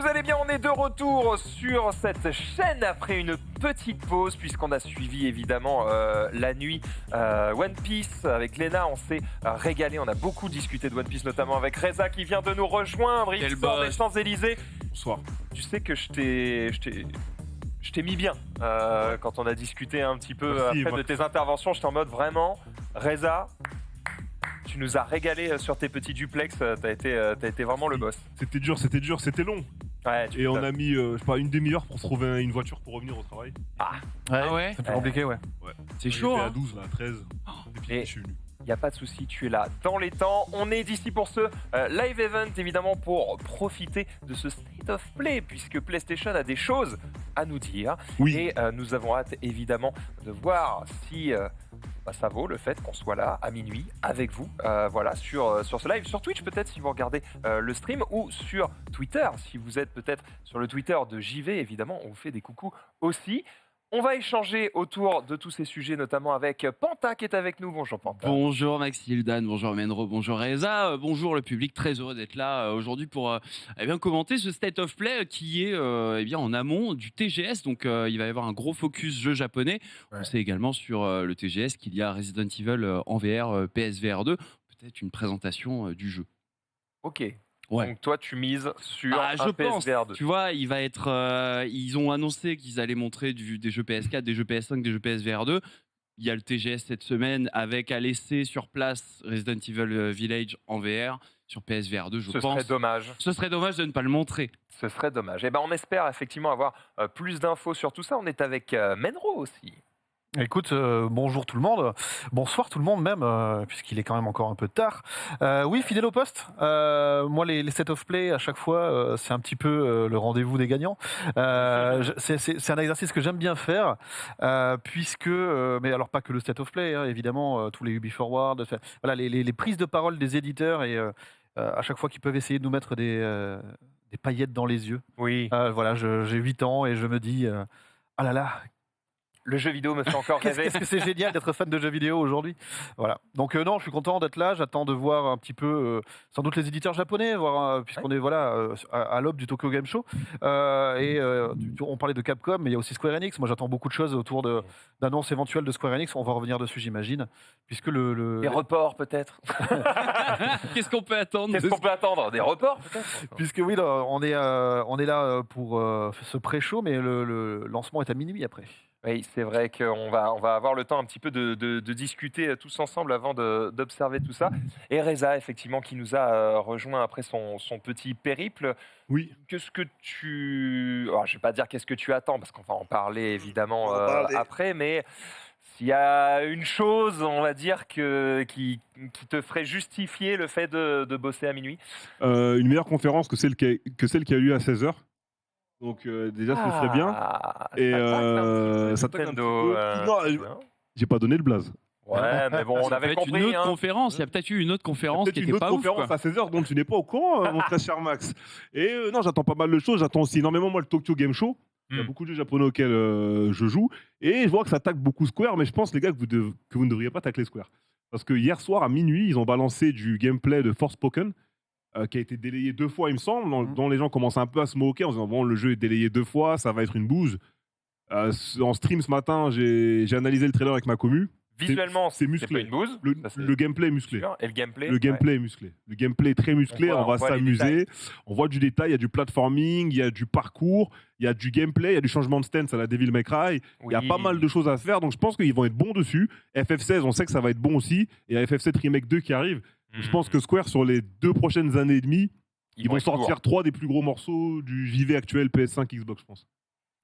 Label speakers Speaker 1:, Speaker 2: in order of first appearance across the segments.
Speaker 1: vous allez bien, on est de retour sur cette chaîne après une petite pause puisqu'on a suivi évidemment la nuit One Piece avec Léna, on s'est régalé, on a beaucoup discuté de One Piece notamment avec Reza qui vient de nous rejoindre, il
Speaker 2: Quel
Speaker 1: sort des
Speaker 2: boss.
Speaker 1: Champs-Élysées.
Speaker 3: Bonsoir.
Speaker 1: Tu sais que je t'ai mis bien quand on a discuté un petit peu
Speaker 3: Merci,
Speaker 1: après
Speaker 3: moi.
Speaker 1: de tes interventions, j'étais en mode vraiment, Reza, tu nous as régalé sur tes petits duplex, t'as été vraiment le boss.
Speaker 3: C'était dur, c'était long.
Speaker 1: Ouais,
Speaker 3: Et on a mis, je sais pas, une demi-heure pour trouver une voiture pour revenir au travail.
Speaker 2: Ah ouais.
Speaker 4: C'est plus compliqué, ouais.
Speaker 2: C'est chaud,
Speaker 3: J'étais
Speaker 2: hein.
Speaker 3: à 12, là, à 13. Et puis
Speaker 1: Et-
Speaker 3: je suis venu.
Speaker 1: Il n'y a pas de souci, tu es là dans les temps. On est d'ici pour ce live event, évidemment, pour profiter de ce State of Play, puisque PlayStation a des choses à nous dire.
Speaker 3: Oui.
Speaker 1: Et nous avons hâte, évidemment, de voir si ça vaut le fait qu'on soit là à minuit avec vous, voilà, sur ce live. Sur Twitch, peut-être, si vous regardez le stream, ou sur Twitter, si vous êtes peut-être sur le Twitter de JV, évidemment, on vous fait des coucous aussi. On va échanger autour de tous ces sujets, notamment avec Panta qui est avec nous. Bonjour Panta.
Speaker 2: Bonjour Maxildan, bonjour Menro, bonjour Reza, bonjour le public, très heureux d'être là aujourd'hui pour commenter ce State of Play qui est en amont du TGS, donc il va y avoir un gros focus jeu japonais.
Speaker 4: Ouais.
Speaker 2: On sait également sur le TGS qu'il y a Resident Evil en VR, PSVR 2, peut-être une présentation du jeu.
Speaker 1: Ok.
Speaker 2: Ouais.
Speaker 1: Donc toi, tu mises sur
Speaker 2: Je
Speaker 1: un
Speaker 2: pense,
Speaker 1: PSVR 2.
Speaker 2: tu vois, il va être. Ils ont annoncé qu'ils allaient montrer des jeux PS4, des jeux PS5, des jeux PSVR 2. Il y a le TGS cette semaine avec à laisser sur place Resident Evil Village en VR sur PSVR 2, je
Speaker 1: Ce
Speaker 2: pense.
Speaker 1: serait dommage.
Speaker 2: Ce serait dommage de ne pas le montrer.
Speaker 1: Ce serait dommage. Et ben, on espère effectivement avoir plus d'infos sur tout ça. On est avec Menro aussi.
Speaker 4: Écoute, bonjour tout le monde, bonsoir tout le monde même, puisqu'il est quand même encore un peu tard. Oui, fidèle au poste. Moi, les State of Play, à chaque fois, c'est un petit peu le rendez-vous des gagnants. C'est un exercice que j'aime bien faire, puisque, mais alors pas que le State of Play, hein, évidemment, tous les Ubi Forward, voilà, les prises de parole des éditeurs et à chaque fois qu'ils peuvent essayer de nous mettre des paillettes dans les yeux.
Speaker 1: Oui.
Speaker 4: Voilà, j'ai 8 ans et je me dis, ah là là.
Speaker 1: Le jeu vidéo me fait encore rêver.
Speaker 4: Qu'est-ce que c'est génial d'être fan de jeux vidéo aujourd'hui. Voilà. Donc non, je suis content d'être là. J'attends de voir un petit peu, sans doute les éditeurs japonais, voir, puisqu'on est voilà à l'aube du Tokyo Game Show. On parlait de Capcom, mais il y a aussi Square Enix. Moi, j'attends beaucoup de choses autour d'annonces éventuelles de Square Enix. On va revenir dessus, j'imagine, puisque
Speaker 1: Des reports peut-être.
Speaker 2: Qu'est-ce qu'on peut attendre
Speaker 1: Qu'est-ce qu'on peut attendre? Des reports peut-être.
Speaker 4: puisque oui, là, on est là pour ce pré-show, mais le lancement est à minuit après.
Speaker 1: Oui, c'est vrai qu'on va avoir le temps un petit peu de discuter tous ensemble avant d'observer tout ça. Et Reza, effectivement, qui nous a rejoint après son petit périple.
Speaker 3: Oui.
Speaker 1: Qu'est-ce que tu... Alors, je ne vais pas dire qu'est-ce que tu attends, parce qu'on va en parler évidemment
Speaker 5: On va en parler.
Speaker 1: après, mais s'il y a une chose, on va dire, qui te ferait justifier le fait de bosser à minuit.
Speaker 3: Une meilleure conférence que celle qui a eu lieu à 16h. Donc déjà, ce serait bien. Et
Speaker 1: ça
Speaker 3: ça
Speaker 1: tacle
Speaker 3: tacle
Speaker 1: un petit peu.
Speaker 3: Non, j'ai pas donné le blaze.
Speaker 1: Ouais, mais bon, on
Speaker 2: Ça
Speaker 1: avait
Speaker 2: peut être une
Speaker 1: compris.
Speaker 2: autre
Speaker 1: Hein.
Speaker 2: conférence. Il y a peut-être eu une autre conférence
Speaker 3: Peut-être
Speaker 2: qui
Speaker 3: une
Speaker 2: était
Speaker 3: autre
Speaker 2: pas ouf.
Speaker 3: conférence
Speaker 2: Quoi.
Speaker 3: à 16h dont tu n'es pas au courant, mon très cher Max. Et non, j'attends pas mal de choses. J'attends aussi énormément, moi, le Tokyo Game Show. Il y a beaucoup de jeux japonais auxquels je joue. Et je vois que ça attaque beaucoup Square, mais je pense, les gars, que vous ne devriez pas tacler Square. Parce que hier soir, à minuit, ils ont balancé du gameplay de Forspoken, qui a été délayé 2 fois, il me semble, dont les gens commencent un peu à se moquer en disant bon, le jeu est délayé 2 fois, ça va être une bouse. En stream ce matin, j'ai analysé le trailer avec ma commu.
Speaker 1: Visuellement,
Speaker 3: c'est
Speaker 1: c'est
Speaker 3: musclé.
Speaker 1: pas une bouse.
Speaker 3: Le,
Speaker 1: ça, c'est
Speaker 3: le gameplay est musclé.
Speaker 1: sûr. Et le gameplay.
Speaker 3: Le gameplay est musclé. Le gameplay est très musclé.
Speaker 1: On
Speaker 3: On va
Speaker 1: voit les
Speaker 3: s'amuser. On voit du détail. Il y a du platforming, il y a du parcours, il y a du gameplay, il y a du changement de stance à la Devil May Cry. Il y a pas mal de choses à faire. Donc je pense qu'ils vont être bons dessus. FF16, on sait que ça va être bon aussi. Et il y a FF7 Remake 2 qui arrive. Je pense que Square, sur les 2 prochaines années et demie, ils vont
Speaker 1: être
Speaker 3: sortir
Speaker 1: lourds.
Speaker 3: 3 des plus gros morceaux du JV actuel PS5 Xbox, je pense.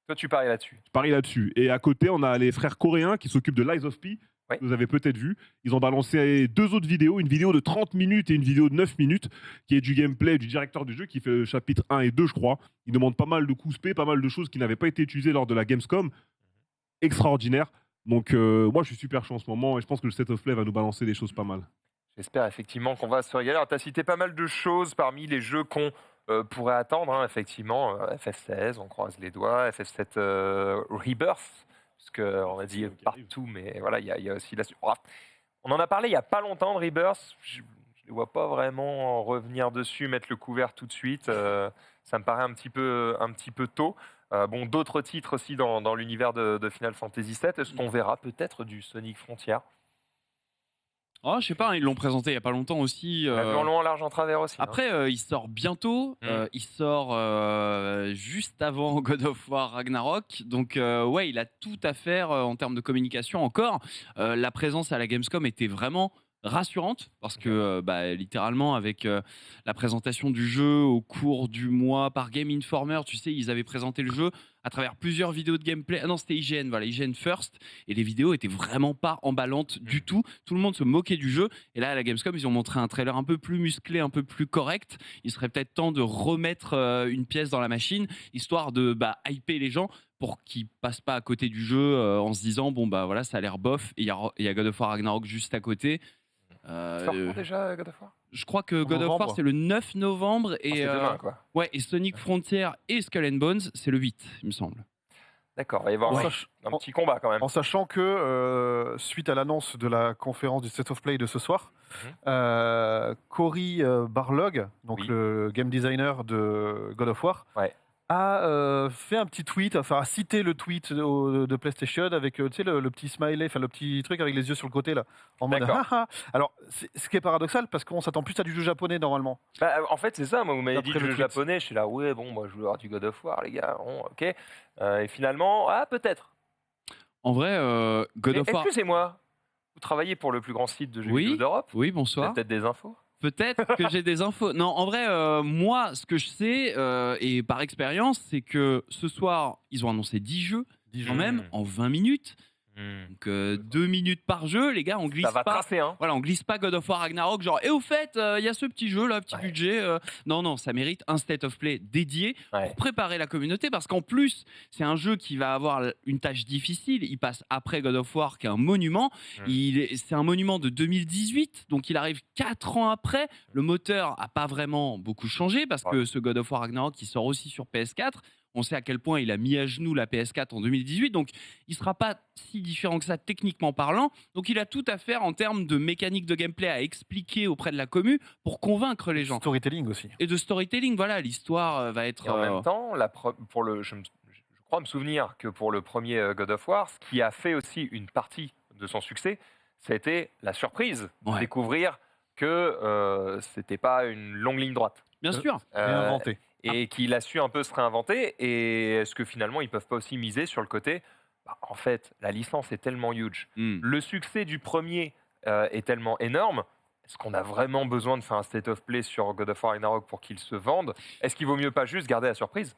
Speaker 1: Toi, tu paries là-dessus.
Speaker 3: Je parie là-dessus. Et à côté, on a les frères coréens qui s'occupent de Lies of P.
Speaker 1: Ouais.
Speaker 3: Vous avez peut-être vu. Ils ont balancé 2 autres vidéos, une vidéo de 30 minutes et une vidéo de 9 minutes, qui est du gameplay du directeur du jeu, qui fait le chapitre 1 et 2, je crois. Il demande pas mal de coups spé, pas mal de choses qui n'avaient pas été utilisées lors de la Gamescom. Extraordinaire. Donc moi, je suis super chaud en ce moment et je pense que le State of Play va nous balancer des choses pas mal.
Speaker 1: J'espère effectivement qu'on va se régaler. Alors, tu as cité pas mal de choses parmi les jeux qu'on pourrait attendre. Hein, effectivement, FF16, on croise les doigts. FF7 Rebirth, parce qu'on a dit
Speaker 3: qui arrive.
Speaker 1: partout, mais voilà, il y a aussi la suite. On en a parlé il n'y a pas longtemps de Rebirth. Je les vois pas vraiment revenir dessus, mettre le couvert tout de suite. Ça me paraît un petit peu tôt. Bon, d'autres titres aussi dans l'univers de Final Fantasy VII. Est-ce qu'on verra peut-être du Sonic Frontier?
Speaker 2: Oh, je sais pas, hein, ils l'ont présenté il y a pas longtemps aussi.
Speaker 1: On l'a vu en long, en large, en travers aussi. hein.
Speaker 2: Après, il sort bientôt. Il sort juste avant God of War Ragnarok. Donc, ouais, il a tout à faire en termes de communication encore. La présence à la Gamescom était vraiment rassurante parce que, littéralement, avec la présentation du jeu au cours du mois par Game Informer, tu sais, ils avaient présenté le jeu à travers plusieurs vidéos de gameplay. Ah non, c'était IGN, voilà, IGN First. Et les vidéos étaient vraiment pas emballantes du tout. Tout le monde se moquait du jeu. Et là, à la Gamescom, ils ont montré un trailer un peu plus musclé, un peu plus correct. Il serait peut-être temps de remettre une pièce dans la machine, histoire de hyper les gens pour qu'ils passent pas à côté du jeu en se disant, bon, bah voilà, ça a l'air bof. Et il y a God of War Ragnarok juste à côté.
Speaker 1: Sort quand déjà God of War?
Speaker 2: Je crois que God of War, c'est le 9 novembre. Et,
Speaker 1: c'est demain, quoi.
Speaker 2: ouais, et Sonic Frontier et Skull and Bones, c'est le 8, il me semble.
Speaker 1: D'accord, il va y avoir un petit combat quand même.
Speaker 4: En sachant que, suite à l'annonce de la conférence du State of Play de ce soir, Cory Barlog, donc
Speaker 1: Oui.
Speaker 4: le game designer de God of War,
Speaker 1: Ouais.
Speaker 4: a fait un petit tweet, enfin a cité le tweet de PlayStation avec tu sais, le petit smiley, enfin le petit truc avec les yeux sur le côté là, en mode
Speaker 1: D'accord.
Speaker 4: haha. Alors, ce qui est paradoxal parce qu'on s'attend plus à du jeu japonais normalement.
Speaker 1: En fait, c'est ça. Moi, vous m'avez dit
Speaker 4: D'après
Speaker 1: le
Speaker 4: le
Speaker 1: jeu
Speaker 4: tweet.
Speaker 1: japonais. Je suis là, ouais, bon, moi, je veux avoir du God of War, les gars. Bon, ok. Et finalement, peut-être.
Speaker 2: En vrai, God
Speaker 1: Mais
Speaker 2: of War.
Speaker 1: excusez-moi, vous travaillez pour le plus grand site de jeux
Speaker 2: Oui.
Speaker 1: vidéo d'Europe.
Speaker 2: Oui,
Speaker 1: Vous
Speaker 2: bonsoir.
Speaker 1: avez peut-être des infos.
Speaker 2: Peut-être que j'ai des infos. Non, en vrai, moi, ce que je sais, et par expérience, c'est que ce soir, ils ont annoncé 10 jeux, quand même, en 20 minutes. Donc, 2 minutes par jeu, les gars, on glisse
Speaker 1: Ça va
Speaker 2: pas.
Speaker 1: tracer, hein.
Speaker 2: Voilà, on glisse pas God of War Ragnarok, genre, et au fait, il y a ce petit jeu là, petit budget. Non, ça mérite un State of Play dédié
Speaker 1: Ouais.
Speaker 2: pour préparer la communauté, parce qu'en plus, c'est un jeu qui va avoir une tâche difficile. Il passe après God of War, qui est un monument. C'est un monument de 2018, donc il arrive 4 ans après. Le moteur a pas vraiment beaucoup changé, parce que ce God of War Ragnarok, qui sort aussi sur PS4, on sait à quel point il a mis à genoux la PS4 en 2018, donc il ne sera pas si différent que ça techniquement parlant. Donc il a tout à faire en termes de mécanique de gameplay à expliquer auprès de la commu pour convaincre les gens.
Speaker 4: Storytelling aussi.
Speaker 2: Et de storytelling, voilà, l'histoire va être...
Speaker 1: Et en même temps, je crois me souvenir que pour le premier God of War, ce qui a fait aussi une partie de son succès, c'était la surprise de découvrir que c'était pas une longue ligne droite.
Speaker 2: Bien sûr.
Speaker 4: Réinventé.
Speaker 1: Et qu'il a su un peu se réinventer. Et est-ce que finalement, ils peuvent pas aussi miser sur le côté en fait, la licence est tellement huge. Le succès du premier est tellement énorme. Est-ce qu'on a vraiment besoin de faire un State of Play sur God of War Ragnarok pour qu'il se vende? Est-ce qu'il vaut mieux pas juste garder la surprise?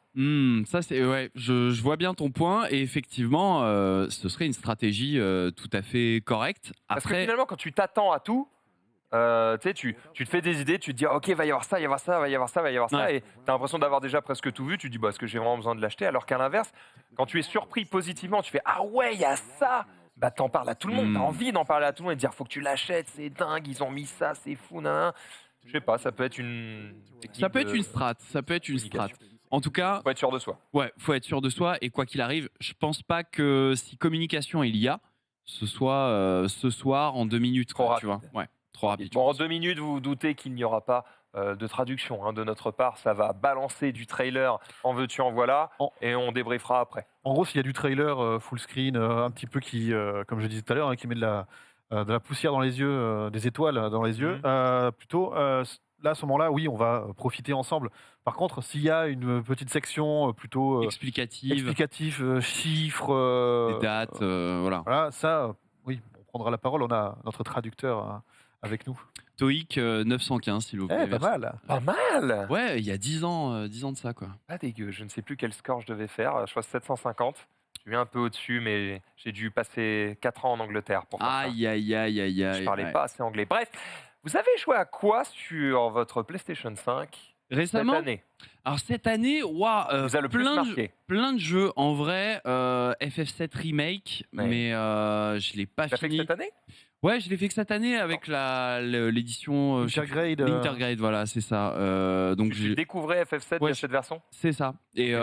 Speaker 2: Ça, c'est ouais, je vois bien ton point. Et effectivement, ce serait une stratégie tout à fait correcte.
Speaker 1: Parce que
Speaker 2: Après,
Speaker 1: finalement, quand tu t'attends à tout, tu te fais des idées, tu te dis ok, va y avoir ça, il va y avoir ça, va y avoir ça, va y avoir ça,
Speaker 2: Ouais.
Speaker 1: et tu as l'impression d'avoir déjà presque tout vu. Tu te dis est-ce que j'ai vraiment besoin de l'acheter? Alors qu'à l'inverse, quand tu es surpris positivement, tu fais ah ouais, il y a ça, t'en parles à tout le monde, t'as envie d'en parler à tout le monde et de dire faut que tu l'achètes, c'est dingue, ils ont mis ça, c'est fou, nanana. Je sais pas, ça peut être une technique
Speaker 2: ça peut être
Speaker 1: de
Speaker 2: une strat. Ça peut être une strat.
Speaker 1: communication.
Speaker 2: En tout cas,
Speaker 1: Faut être sûr de soi.
Speaker 2: ouais, faut être sûr de soi. Et quoi qu'il arrive, je pense pas que si communication il y a, ce soit ce soir en 2 minutes.
Speaker 1: Trop
Speaker 2: Tu vois.
Speaker 1: rapide.
Speaker 2: Ouais, trop rapide.
Speaker 1: Bon, en 2 minutes, vous vous doutez qu'il n'y aura pas de traduction de notre part. Ça va balancer du trailer, en veux-tu, en voilà, et on débriefera après.
Speaker 4: En gros, s'il y a du trailer full screen, un petit peu qui, comme je disais tout à l'heure, qui met de la poussière dans les yeux, des étoiles dans les yeux, plutôt, là, à ce moment-là, oui, on va profiter ensemble. Par contre, s'il y a une petite section plutôt
Speaker 2: Explicative,
Speaker 4: chiffres,
Speaker 2: des dates, voilà.
Speaker 4: voilà, ça, oui, on prendra la parole. On a notre traducteur avec nous.
Speaker 2: TOEIC 915, s'il vous plaît.
Speaker 4: Pas
Speaker 2: merci.
Speaker 4: mal.
Speaker 1: Pas mal.
Speaker 2: Ouais, il y a 10 ans de ça, quoi.
Speaker 1: Pas dégueu. Je ne sais plus quel score je devais faire. Je crois 750. Je suis un peu au-dessus, mais j'ai dû passer 4 ans en Angleterre pour faire ça.
Speaker 2: Aïe, aïe, aïe, aïe, aïe.
Speaker 1: Je parlais
Speaker 2: ouais.
Speaker 1: pas assez anglais. Bref, vous avez joué à quoi sur votre PlayStation 5
Speaker 2: Récemment,
Speaker 1: cette année?
Speaker 2: alors cette année, waouh,
Speaker 1: Vous a le plus marqué?
Speaker 2: plein de jeux en vrai. FF7 Remake,
Speaker 1: Ouais.
Speaker 2: mais je l'ai pas
Speaker 1: T'as fait que
Speaker 2: fini.
Speaker 1: cette année?
Speaker 2: Ouais, je l'ai fait que cette année avec l'édition
Speaker 4: Intergrade,
Speaker 2: Intergrade, voilà, c'est ça. Donc
Speaker 1: Tu découvrais FF7
Speaker 2: Ouais,
Speaker 1: via cette version?
Speaker 2: c'est ça. Et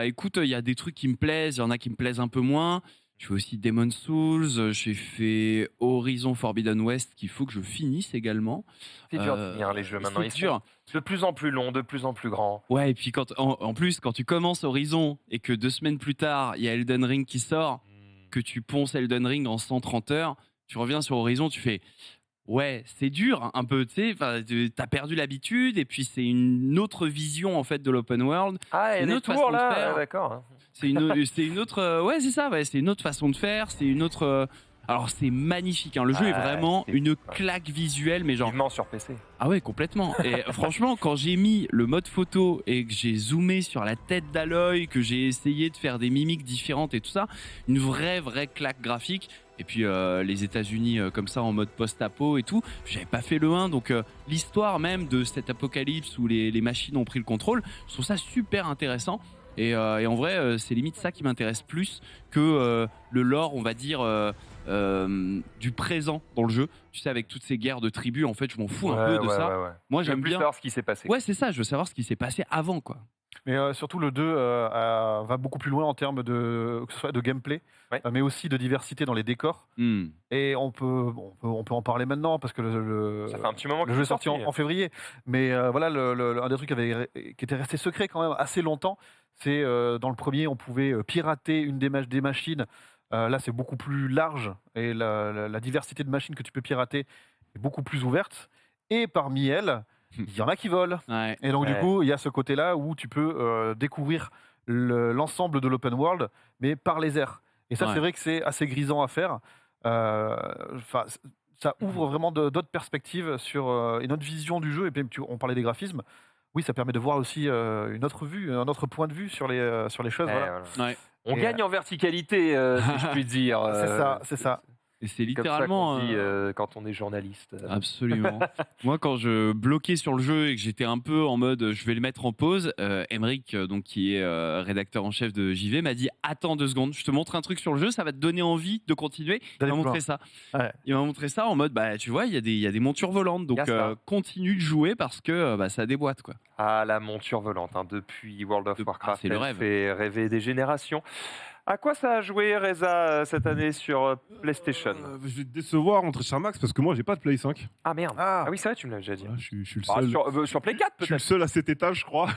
Speaker 2: écoute, il y a des trucs qui me plaisent, il y en a qui me plaisent un peu moins. Je fais aussi Demon's Souls, j'ai fait Horizon Forbidden West qu'il faut que je finisse également.
Speaker 1: C'est dur de finir les jeux maintenant.
Speaker 2: C'est
Speaker 1: Ils sont
Speaker 2: dur.
Speaker 1: de plus en plus longs, de plus en plus grands.
Speaker 2: Ouais, et puis en plus, quand tu commences Horizon et que 2 semaines plus tard, il y a Elden Ring qui sort, que tu ponces Elden Ring en 130 heures, tu reviens sur Horizon, tu fais ouais, c'est dur un peu, tu sais, t'as perdu l'habitude et puis c'est une autre vision en fait de l'open world.
Speaker 1: Ah, il y a
Speaker 2: Une
Speaker 1: des
Speaker 2: autre façon
Speaker 1: tours
Speaker 2: de
Speaker 1: là,
Speaker 2: faire.
Speaker 1: d'accord.
Speaker 2: C'est une autre, ouais, c'est ça, ouais, c'est une autre façon de faire, c'est une autre. Alors c'est magnifique, hein, le jeu est vraiment
Speaker 1: c'est-
Speaker 2: une claque visuelle, mais genre
Speaker 1: Vivement sur PC.
Speaker 2: ah ouais, complètement. Et franchement, quand j'ai mis le mode photo et que j'ai zoomé sur la tête d'Aloy, que j'ai essayé de faire des mimiques différentes et tout ça, une vraie claque graphique. Et puis les États-Unis comme ça en mode post-apo et tout, j'avais pas fait le 1, donc l'histoire même de cet apocalypse où les machines ont pris le contrôle, je trouve ça super intéressant. Et en vrai, c'est limite ça qui m'intéresse plus que le lore, on va dire, du présent dans le jeu. Tu sais, avec toutes ces guerres de tribus, en fait, je m'en fous un peu de ça. Moi,
Speaker 1: Je veux
Speaker 2: j'aime
Speaker 1: plus
Speaker 2: bien.
Speaker 1: savoir ce qui s'est passé.
Speaker 2: Ouais, c'est ça, je veux savoir ce qui s'est passé avant, quoi.
Speaker 4: Mais surtout, le 2 va beaucoup plus loin en termes de, que ce soit de gameplay,
Speaker 1: Ouais.
Speaker 4: mais aussi de diversité dans les décors.
Speaker 2: Hmm.
Speaker 4: Et on peut en parler maintenant parce que
Speaker 1: Ça fait un petit moment que
Speaker 4: le jeu est
Speaker 1: c'est
Speaker 4: sorti en février. Mais voilà, un des trucs qui était resté secret quand même assez longtemps, c'est dans le premier, on pouvait pirater une des machines. Là, c'est beaucoup plus large et la diversité de machines que tu peux pirater est beaucoup plus ouverte. Et parmi elles, il y en a qui volent.
Speaker 2: Ouais.
Speaker 4: Et donc, du
Speaker 1: Ouais.
Speaker 4: coup, il y a ce côté-là où tu peux découvrir l'ensemble de l'open world, mais par les airs. Et ça,
Speaker 2: Ouais.
Speaker 4: c'est vrai que c'est assez grisant à faire. Enfin, ça ouvre vraiment d'autres perspectives sur une autre vision du jeu. Et puis, on parlait des graphismes. Oui, ça permet de voir aussi une autre vue, un autre point de vue sur les choses.
Speaker 1: Ouais,
Speaker 4: Voilà.
Speaker 1: voilà.
Speaker 2: Ouais.
Speaker 1: On
Speaker 4: Et,
Speaker 1: gagne en verticalité, si je puis dire.
Speaker 4: C'est ça, c'est ça.
Speaker 2: Et c'est
Speaker 1: Comme ça
Speaker 2: littéralement.
Speaker 1: qu'on dit quand on est journaliste.
Speaker 2: Absolument. Moi, quand je bloquais sur le jeu et que j'étais un peu en mode je vais le mettre en pause, Emric, donc qui est rédacteur en chef de JV, m'a dit attends 2 secondes, je te montre un truc sur le jeu, ça va te donner envie de continuer. Il
Speaker 4: D'aller
Speaker 2: m'a
Speaker 4: plus
Speaker 2: montré
Speaker 4: loin.
Speaker 2: ça.
Speaker 4: Ouais.
Speaker 2: Il m'a montré ça en mode bah tu vois, il y a des montures volantes, donc
Speaker 1: Y a ça.
Speaker 2: continue de jouer parce que bah, ça déboîte quoi.
Speaker 1: Ah, la monture volante, hein, depuis World of Warcraft,
Speaker 2: c'est le
Speaker 1: elle
Speaker 2: rêve.
Speaker 1: fait rêver des générations. À quoi ça a joué, Reza, cette année sur PlayStation?
Speaker 3: Je vais te décevoir, entre cher Max, parce que moi, j'ai pas de Play 5.
Speaker 1: Ah merde.
Speaker 4: Ah,
Speaker 1: Ah oui, c'est vrai, tu me l'as déjà dit.
Speaker 3: Voilà, je suis le
Speaker 1: Ah,
Speaker 3: seul.
Speaker 1: sur Play 4
Speaker 3: Je suis le
Speaker 1: peut-être.
Speaker 3: seul à cet étage, je crois.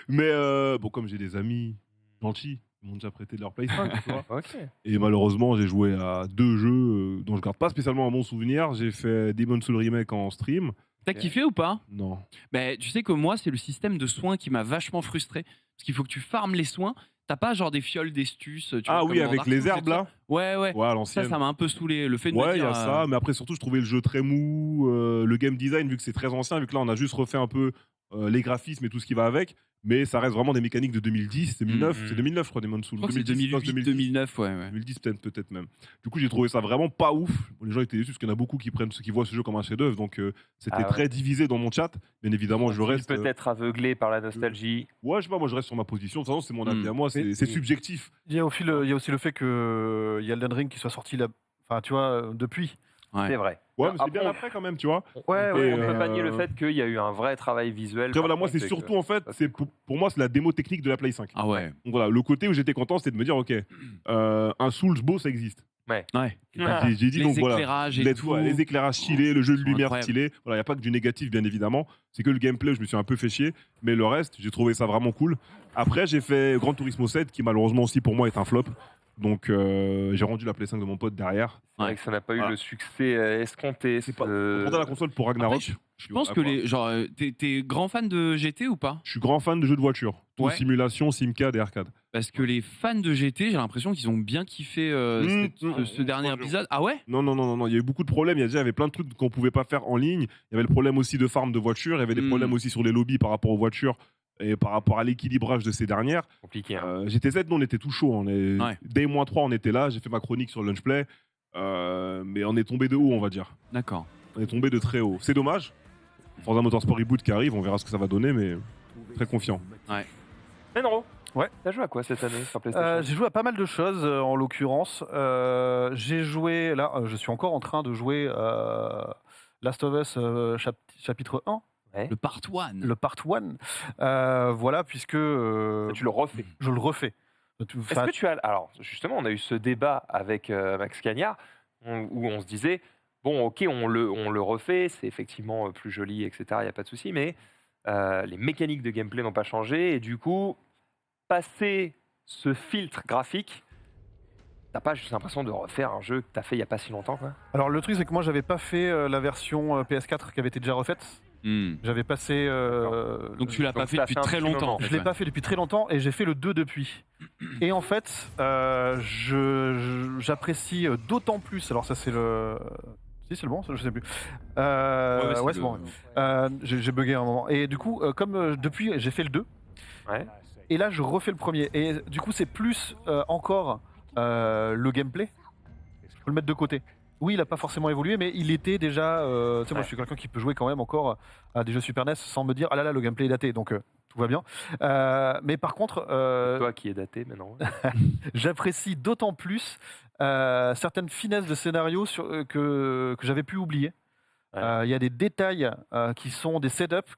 Speaker 3: Mais bon, comme j'ai des amis gentils, ils m'ont déjà prêté de leur Play 5, tu vois.
Speaker 1: Ok.
Speaker 3: Et malheureusement, j'ai joué à 2 jeux dont je garde pas spécialement un bon souvenir. J'ai fait Demon's Souls Remake en stream.
Speaker 2: T'as
Speaker 1: Ok.
Speaker 2: kiffé ou pas?
Speaker 3: Non.
Speaker 2: Ben, tu sais que moi, c'est le système de soins qui m'a vachement frustré. Parce qu'il faut que tu farmes les soins. T'as pas genre des fioles d'estus. Tu
Speaker 3: Ah
Speaker 2: vois,
Speaker 3: oui,
Speaker 2: comme dans
Speaker 3: avec
Speaker 2: Dark
Speaker 3: les
Speaker 2: Souls et
Speaker 3: herbes
Speaker 2: tout ça.
Speaker 3: là.
Speaker 2: Ouais.
Speaker 3: Ouais, à
Speaker 2: Ça
Speaker 3: l'ancienne.
Speaker 2: m'a un peu saoulé. Le fait de me
Speaker 3: Ouais, il y
Speaker 2: dire.
Speaker 3: a ça, mais après surtout je trouvais le jeu très mou, le game design vu que c'est très ancien, vu que là on a juste refait un peu les graphismes et tout ce qui va avec, mais ça reste vraiment des mécaniques de 2010, 2009,
Speaker 1: Mhm.
Speaker 3: c'est 2009 je crois Demon's Souls.
Speaker 2: Je crois que c'est
Speaker 3: 2010,
Speaker 2: 2008, 2009, ouais.
Speaker 3: 2010 peut-être même. Du coup j'ai trouvé ça vraiment pas ouf. Bon, les gens étaient déçus parce qu'il y en a beaucoup qui voient ce jeu comme un chef-d'œuvre, donc c'était
Speaker 1: Ah ouais.
Speaker 3: très divisé dans mon chat. Bien évidemment je
Speaker 1: Sont-ils
Speaker 3: reste.
Speaker 1: peut-être aveuglé par la nostalgie.
Speaker 3: Ouais, je sais pas, moi je reste sur ma position. De toute façon c'est mon avis
Speaker 2: Mhm.
Speaker 3: à moi,
Speaker 4: Mais-
Speaker 3: c'est subjectif.
Speaker 4: il y a aussi le fait que il y a Elden Ring qui soit sorti là, enfin tu vois, depuis.
Speaker 2: Ouais.
Speaker 1: C'est vrai.
Speaker 3: Ouais,
Speaker 1: Non,
Speaker 3: mais c'est bien
Speaker 1: après,
Speaker 3: après quand même, tu vois.
Speaker 4: Ouais,
Speaker 1: on
Speaker 3: ouais,
Speaker 1: peut
Speaker 3: mais,
Speaker 1: pas nier le fait qu'il y a eu un vrai travail visuel.
Speaker 3: Après, voilà,
Speaker 1: par
Speaker 3: moi
Speaker 1: contre,
Speaker 3: c'est
Speaker 1: et
Speaker 3: surtout
Speaker 1: que-
Speaker 3: en fait,
Speaker 1: ça,
Speaker 3: c'est pour moi c'est la démo technique de la Play 5.
Speaker 2: Ah ouais.
Speaker 3: Donc voilà, le côté où j'étais content, c'était de me dire, ok, un Souls beau, ça existe.
Speaker 2: Ouais.
Speaker 3: J'ai dit,
Speaker 2: Les
Speaker 3: donc voilà,
Speaker 2: éclairages et
Speaker 3: les,
Speaker 2: tout.
Speaker 3: les éclairages stylés, le jeu de
Speaker 2: Ils sont
Speaker 3: lumière
Speaker 2: incroyables.
Speaker 3: stylé. Voilà, il n'y a pas que du négatif, bien évidemment. C'est que le gameplay, je me suis un peu fait chier. Mais le reste, j'ai trouvé ça vraiment cool. Après, j'ai fait Gran Turismo 7, qui malheureusement aussi pour moi est un flop. Donc j'ai rendu la Play 5 de mon pote derrière.
Speaker 1: C'est vrai que ça n'a pas eu
Speaker 3: Voilà.
Speaker 1: le succès escompté.
Speaker 3: C'est pas.
Speaker 1: ce-
Speaker 3: On prendra la console pour Ragnarok.
Speaker 2: Après, je pense que t'es grand fan de GT ou pas?
Speaker 3: Je suis grand fan de jeux de voiture. Tout
Speaker 2: Ouais.
Speaker 3: simulation, simcad et arcade.
Speaker 2: Parce que les fans de GT, j'ai l'impression qu'ils ont bien kiffé ce dernier épisode. Ah ouais?
Speaker 3: Non, il y a eu beaucoup de problèmes. Il y avait plein de trucs qu'on pouvait pas faire en ligne. Il y avait le problème aussi de farm de voitures. Il y avait des problèmes aussi sur les lobbies par rapport aux voitures et par rapport à l'équilibrage de ces dernières.
Speaker 1: Compliqué. Hein.
Speaker 3: GT7, nous, on était tout chaud.
Speaker 2: Ouais.
Speaker 3: Dès -3, on était là. J'ai fait ma chronique sur Lunchplay. Mais on est tombé de haut, on va dire.
Speaker 2: D'accord.
Speaker 3: On est tombé de très haut. C'est dommage. Forza Motorsport Reboot qui arrive, on verra ce que ça va donner, mais très confiant.
Speaker 1: Menro,
Speaker 4: Ouais.
Speaker 1: t'as joué à quoi cette année sur PlayStation?
Speaker 4: J'ai joué à pas mal de choses en l'occurrence. J'ai joué, là, je suis encore en train de jouer Last of Us chapitre 1,
Speaker 2: Le part 1.
Speaker 4: le part 1. Voilà, puisque
Speaker 1: Tu le refais.
Speaker 4: je le refais.
Speaker 1: Est-ce que tu as... Alors, justement, on a eu ce débat avec Max Cagnard où on se disait, bon, ok, on le refait, c'est effectivement plus joli, etc., il n'y a pas de souci, mais les mécaniques de gameplay n'ont pas changé, et du coup, passer ce filtre graphique, t'as pas juste l'impression de refaire un jeu que t'as fait il n'y a pas si longtemps, quoi.
Speaker 4: Alors le truc c'est que moi j'avais pas fait la version PS4 qui avait été déjà refaite. J'avais passé.
Speaker 2: Donc tu l'as pas
Speaker 1: Donc
Speaker 2: fait
Speaker 1: ça
Speaker 2: depuis
Speaker 1: fait un
Speaker 2: très
Speaker 1: petit
Speaker 2: longtemps.
Speaker 1: moment.
Speaker 2: en fait,
Speaker 4: Je l'ai
Speaker 2: ouais.
Speaker 4: pas fait depuis très longtemps et j'ai fait le 2 depuis. Et en fait, j'apprécie d'autant plus. Alors ça c'est le. Si c'est le bon, ça, je sais plus.
Speaker 2: Ouais,
Speaker 4: C'est bon. J'ai bugué un moment. Et du coup, comme depuis j'ai fait le 2.
Speaker 1: Ouais.
Speaker 4: Et là je refais le premier. Et du coup c'est plus encore le gameplay. Je peux le mettre de côté. Oui, il n'a pas forcément évolué, mais il était déjà. Tu sais, moi,
Speaker 1: Ouais.
Speaker 4: je suis quelqu'un qui peut jouer quand même encore à des jeux Super NES sans me dire ah là là, le gameplay est daté, donc tout va bien. Mais par contre,
Speaker 1: Toi qui est daté maintenant.
Speaker 4: j'apprécie d'autant plus certaines finesses de scénario que j'avais pu oublier.
Speaker 1: Ouais.
Speaker 4: Il y a des détails qui sont des setups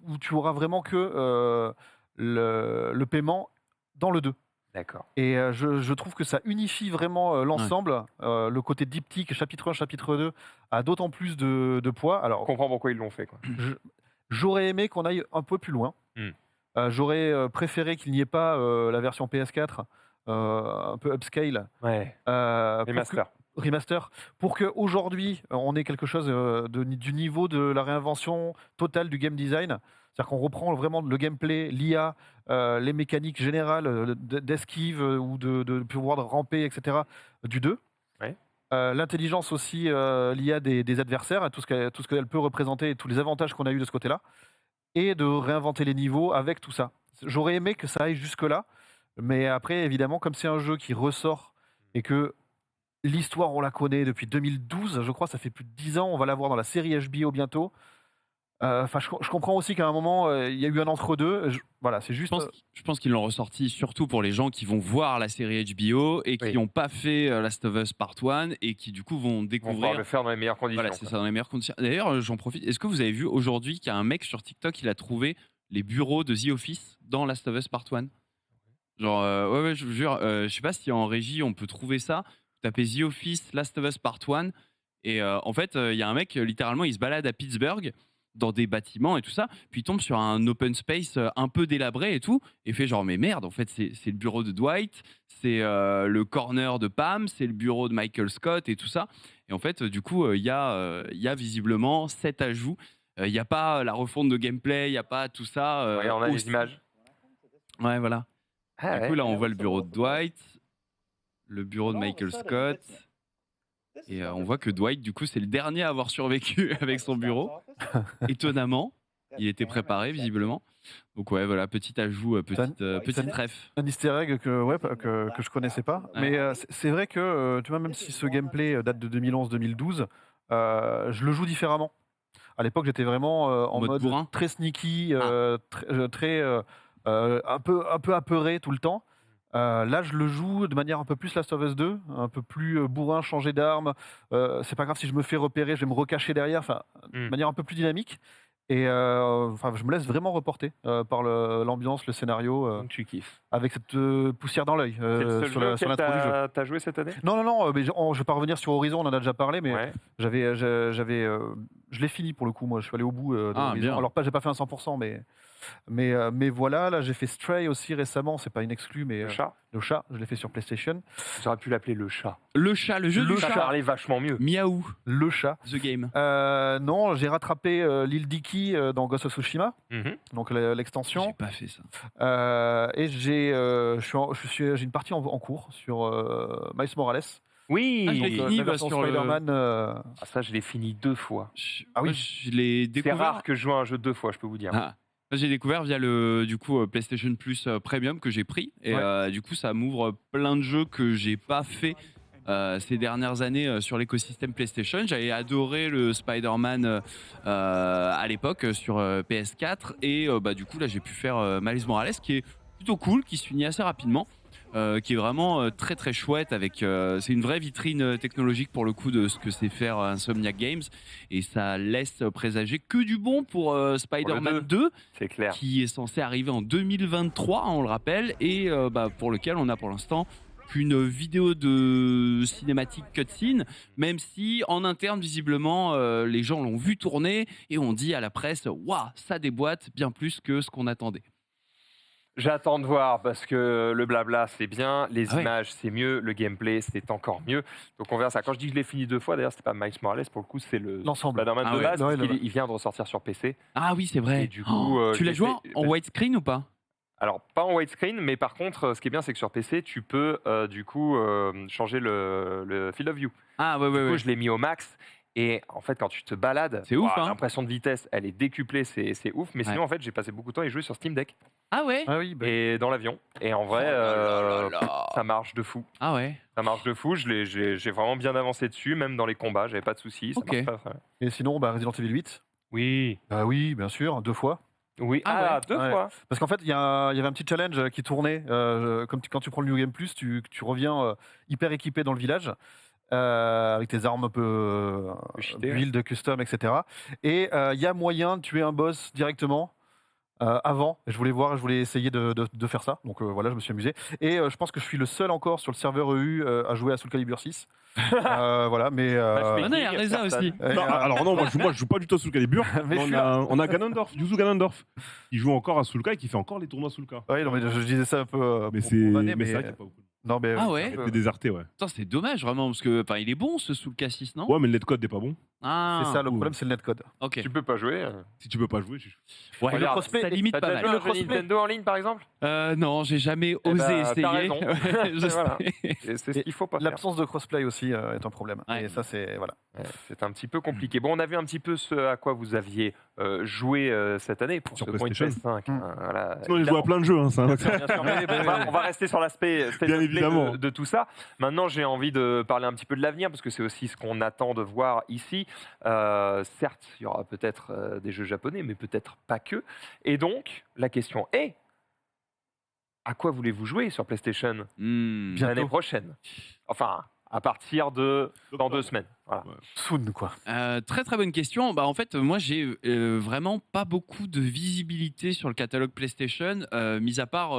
Speaker 4: où tu auras vraiment que le paiement dans le 2.
Speaker 1: D'accord.
Speaker 4: Et je trouve que ça unifie vraiment l'ensemble. Le côté diptyque, chapitre 1, chapitre 2, a d'autant plus de poids.
Speaker 1: On
Speaker 4: Alors,
Speaker 1: comprend pourquoi ils l'ont fait, quoi.
Speaker 4: j'aurais aimé qu'on aille un peu plus loin. J'aurais préféré qu'il n'y ait pas la version PS4 un peu upscale.
Speaker 1: Ouais.
Speaker 4: Pour
Speaker 1: Remaster.
Speaker 4: remaster, pour qu'aujourd'hui, on ait quelque chose du niveau de la réinvention totale du game design. C'est-à-dire qu'on reprend vraiment le gameplay, l'IA, les mécaniques générales d'esquive ou de pouvoir de ramper, etc. du 2.
Speaker 1: Ouais.
Speaker 4: L'intelligence aussi, l'IA des adversaires, et tout ce qu'elle peut représenter, et tous les avantages qu'on a eu de ce côté-là, et de réinventer les niveaux avec tout ça. J'aurais aimé que ça aille jusque-là, mais après, évidemment, comme c'est un jeu qui ressort et que l'histoire, on la connaît depuis 2012, je crois, ça fait plus de 10 ans, on va la voir dans la série HBO bientôt. Enfin, je comprends aussi qu'à un moment, il y a eu un entre-deux. Voilà, c'est juste.
Speaker 2: Je pense qu'ils l'ont ressorti surtout pour les gens qui vont voir la série HBO et qui
Speaker 1: Oui.
Speaker 2: n'ont pas fait Last of Us Part 1 et qui du coup vont
Speaker 1: On va pouvoir
Speaker 2: découvrir.
Speaker 1: le faire dans les meilleures conditions.
Speaker 2: Voilà, c'est
Speaker 1: quoi.
Speaker 2: ça, dans les meilleures conditions. D'ailleurs, j'en profite. Est-ce que vous avez vu aujourd'hui qu'il y a un mec sur TikTok, il a trouvé les bureaux de The Office dans Last of Us Part 1? Genre, ouais, je vous jure, je sais pas si en régie on peut trouver ça. Vous tapez The Office Last of Us Part 1 et en fait, il y a un mec, littéralement, il se balade à Pittsburgh dans des bâtiments et tout ça, puis il tombe sur un open space un peu délabré et tout, et fait genre, mais merde, en fait, c'est le bureau de Dwight, c'est le corner de Pam, c'est le bureau de Michael Scott et tout ça. Et en fait, du coup, il y a visiblement 7 ajouts. Il n'y a pas la refonte de gameplay, il n'y a pas tout ça.
Speaker 1: Ouais, on a
Speaker 2: aussi.
Speaker 1: les images.
Speaker 2: Ouais, voilà.
Speaker 1: Ah
Speaker 2: Du
Speaker 1: ouais.
Speaker 2: coup, là, on voit le bureau de Dwight, le bureau de Michael Scott, et on voit que Dwight, du coup, c'est le dernier à avoir survécu avec son bureau. Étonnamment, il était préparé, visiblement. Donc, ouais, voilà, petit ajout, petite ref.
Speaker 4: Un easter egg que je connaissais pas.
Speaker 2: Ouais.
Speaker 4: Mais c'est vrai que, tu vois, même si ce gameplay date de 2011-2012, je le joue différemment. À l'époque, j'étais vraiment en
Speaker 2: Mode
Speaker 4: mode
Speaker 2: bourrin.
Speaker 4: très sneaky, très un peu apeuré tout le temps. Là, je le joue de manière un peu plus Last of Us 2, un peu plus bourrin, changer d'arme. C'est pas grave si je me fais repérer, je vais me recacher derrière. Enfin, de manière un peu plus dynamique. Et enfin, je me laisse vraiment reporter par l'ambiance, le scénario,
Speaker 1: Donc tu kiffes.
Speaker 4: avec cette poussière dans l'œil
Speaker 1: C'est le seul
Speaker 4: sur
Speaker 1: jeu
Speaker 4: l'intro
Speaker 1: auquel
Speaker 4: du jeu.
Speaker 1: t'as joué cette année?
Speaker 4: Non, mais je vais pas revenir sur Horizon, on en a déjà parlé, mais
Speaker 1: Ouais.
Speaker 4: je l'ai fini pour le coup, moi je suis allé au bout de
Speaker 2: Ah,
Speaker 4: Horizon.
Speaker 2: bien.
Speaker 4: Alors pas, j'ai pas fait un 100%, mais voilà, là j'ai fait Stray aussi récemment, c'est pas une exclue, mais
Speaker 1: Le chat.
Speaker 4: le chat, je l'ai fait sur PlayStation.
Speaker 1: Tu aurais pu l'appeler le chat.
Speaker 2: Le chat, le jeu
Speaker 4: Le
Speaker 2: du
Speaker 1: Ça
Speaker 2: chat.
Speaker 1: parlait vachement mieux.
Speaker 2: Miaou,
Speaker 4: Le chat.
Speaker 2: The Game.
Speaker 4: Non, j'ai rattrapé l'île d'Iki dans Ghost of Tsushima,
Speaker 1: Mhm.
Speaker 4: donc
Speaker 2: J'ai
Speaker 4: l'extension.
Speaker 2: pas fait ça.
Speaker 4: Et j'ai une partie en cours sur Miles Morales.
Speaker 1: Oui.
Speaker 2: Ah, je l'ai
Speaker 4: Donc,
Speaker 2: fini,
Speaker 4: la
Speaker 2: bah,
Speaker 4: version
Speaker 2: sur le-
Speaker 4: Spider-Man.
Speaker 1: Ah, ça, je l'ai fini 2 fois.
Speaker 4: Ah oui.
Speaker 2: Moi, je l'ai
Speaker 1: C'est
Speaker 2: découvert.
Speaker 1: rare que je joue à un jeu 2 fois, je peux vous dire.
Speaker 2: Ah. Moi, j'ai découvert via le du coup PlayStation Plus Premium que j'ai pris et
Speaker 4: Ouais.
Speaker 2: du coup ça m'ouvre plein de jeux que j'ai pas fait ces dernières années sur l'écosystème PlayStation. J'avais adoré le Spider-Man à l'époque sur PS4 et bah, du coup là j'ai pu faire Miles Morales qui est plutôt cool, qui se finit assez rapidement. qui est vraiment très très chouette. C'est une vraie vitrine technologique pour le coup de ce que c'est faire Insomniac Games, et ça laisse présager que du bon pour Spider-Man 2,
Speaker 1: C'est clair.
Speaker 2: qui est censé arriver en 2023, on le rappelle, et pour lequel on a pour l'instant qu'une vidéo de cinématique cutscene, même si en interne visiblement les gens l'ont vu tourner et ont dit à la presse waouh, ça déboîte bien plus que ce qu'on attendait.
Speaker 1: J'attends de voir parce que le blabla c'est bien, les
Speaker 2: Ah ouais.
Speaker 1: images c'est mieux, le gameplay c'est encore mieux. Donc on verra ça. Quand je dis que je l'ai fini 2 fois, d'ailleurs c'était pas Miles Morales pour le coup, c'est
Speaker 4: L'ensemble.
Speaker 1: Spider-Man
Speaker 2: Ah
Speaker 1: de
Speaker 2: ouais.
Speaker 1: base,
Speaker 4: Ouais,
Speaker 1: parce qu'il il vient de ressortir sur PC.
Speaker 2: Ah oui, c'est vrai.
Speaker 1: Et du coup,
Speaker 2: tu l'as
Speaker 1: j'ai
Speaker 2: joué
Speaker 1: fait-
Speaker 2: en widescreen ou pas?
Speaker 1: Alors pas en widescreen, mais par contre ce qui est bien c'est que sur PC tu peux du coup changer le field of view.
Speaker 2: Ah ouais,
Speaker 1: Du
Speaker 2: ouais,
Speaker 1: coup
Speaker 2: ouais.
Speaker 1: je l'ai mis au max. Et en fait, quand tu te balades,
Speaker 2: C'est ouf, hein.
Speaker 1: l'impression de vitesse, elle est décuplée, c'est ouf. Mais
Speaker 2: Ouais.
Speaker 1: sinon, en fait, j'ai passé beaucoup de temps et joué sur Steam Deck
Speaker 2: Ah ouais.
Speaker 4: Ah oui, bah,
Speaker 1: et dans l'avion. Et en vrai,
Speaker 2: Oh là là là.
Speaker 1: ça marche de fou.
Speaker 2: Ah ouais.
Speaker 1: Ça marche de fou. J'ai vraiment bien avancé dessus, même dans les combats, j'avais pas de soucis. Ça
Speaker 2: Ok.
Speaker 1: marche très bien.
Speaker 4: et sinon, Resident Evil 8.
Speaker 1: Oui,
Speaker 4: Ah oui, bien sûr, 2 fois.
Speaker 1: oui.
Speaker 2: Ah ouais.
Speaker 1: 2
Speaker 4: Ouais.
Speaker 1: fois.
Speaker 4: Parce qu'en fait, il y avait un petit challenge qui tournait. Quand tu prends le New Game Plus, tu reviens hyper équipé dans le village. Avec tes armes un peu
Speaker 1: cheaté,
Speaker 4: build, custom, etc. Et il y a moyen de tuer un boss directement avant. Et je voulais essayer de faire ça. Donc voilà, je me suis amusé. Et je pense que je suis le seul encore sur le serveur EU à jouer à Soul Calibur 6. Voilà, mais.
Speaker 1: Matchmaking.
Speaker 2: Ah non, il y a Reza
Speaker 1: personne.
Speaker 2: aussi.
Speaker 3: Non, alors non, moi je joue pas du tout à Soul Calibur.
Speaker 4: Mais je suis
Speaker 3: On a Ganondorf, Yuzu Ganondorf. Il joue encore à Soulka et qui fait encore les tournois Soulka.
Speaker 4: Ouais, non, mais je disais ça un peu.
Speaker 3: Mais
Speaker 4: pour
Speaker 3: c'est
Speaker 4: vanner,
Speaker 3: mais c'est vrai qu'il y a pas beaucoup.
Speaker 4: Non, mais.
Speaker 2: Ah ouais.
Speaker 3: Il était déserté, ouais.
Speaker 2: Putain, c'est dommage vraiment parce que il est bon ce Soul Cassis, non?
Speaker 3: Ouais, mais le netcode n'est pas bon.
Speaker 2: Ah.
Speaker 4: C'est ça, le
Speaker 3: Ouh.
Speaker 4: problème, c'est le netcode.
Speaker 2: Ok.
Speaker 1: Tu peux pas jouer.
Speaker 3: Si tu peux pas jouer,
Speaker 2: Ouais,
Speaker 1: Regarde,
Speaker 2: ça limite
Speaker 1: T'as
Speaker 2: pas
Speaker 1: déjà
Speaker 2: mal.
Speaker 1: joué à un
Speaker 4: Le
Speaker 1: jeu
Speaker 4: cosplay.
Speaker 1: Nintendo en ligne, par exemple
Speaker 2: Non, j'ai jamais
Speaker 1: Eh
Speaker 2: osé
Speaker 1: ben,
Speaker 2: essayer.
Speaker 1: t'as raison.
Speaker 2: Je
Speaker 1: Voilà.
Speaker 2: sais.
Speaker 1: Et c'est ce qu'il faut pas faire.
Speaker 4: L'absence de crossplay aussi est un problème.
Speaker 2: Ouais.
Speaker 4: Et ça, c'est. Voilà.
Speaker 1: Ouais, c'est un petit peu compliqué. Bon, on a vu un petit peu ce à quoi vous aviez joué cette année pour
Speaker 3: Sur
Speaker 1: ce point de
Speaker 3: PlayStation.
Speaker 1: PS5.
Speaker 4: Mm.
Speaker 1: Voilà,
Speaker 3: sinon il joue à plein de jeux. Hein, ça.
Speaker 1: Bien sûr. On va rester sur l'aspect state
Speaker 3: Bien
Speaker 1: of play
Speaker 3: évidemment.
Speaker 1: de tout ça. Maintenant, j'ai envie de parler un petit peu de l'avenir parce que c'est aussi ce qu'on attend de voir ici. Certes, il y aura peut-être des jeux japonais, mais peut-être pas que. Et donc, la question est à quoi voulez-vous jouer sur PlayStation
Speaker 2: Hmm.
Speaker 4: Bien.
Speaker 1: l'année
Speaker 4: Bientôt.
Speaker 1: prochaine? Enfin, à partir de dans 2 semaines. Voilà.
Speaker 4: Soon, quoi.
Speaker 2: Très très bonne question. En fait, moi j'ai vraiment pas beaucoup de visibilité sur le catalogue PlayStation, mis à part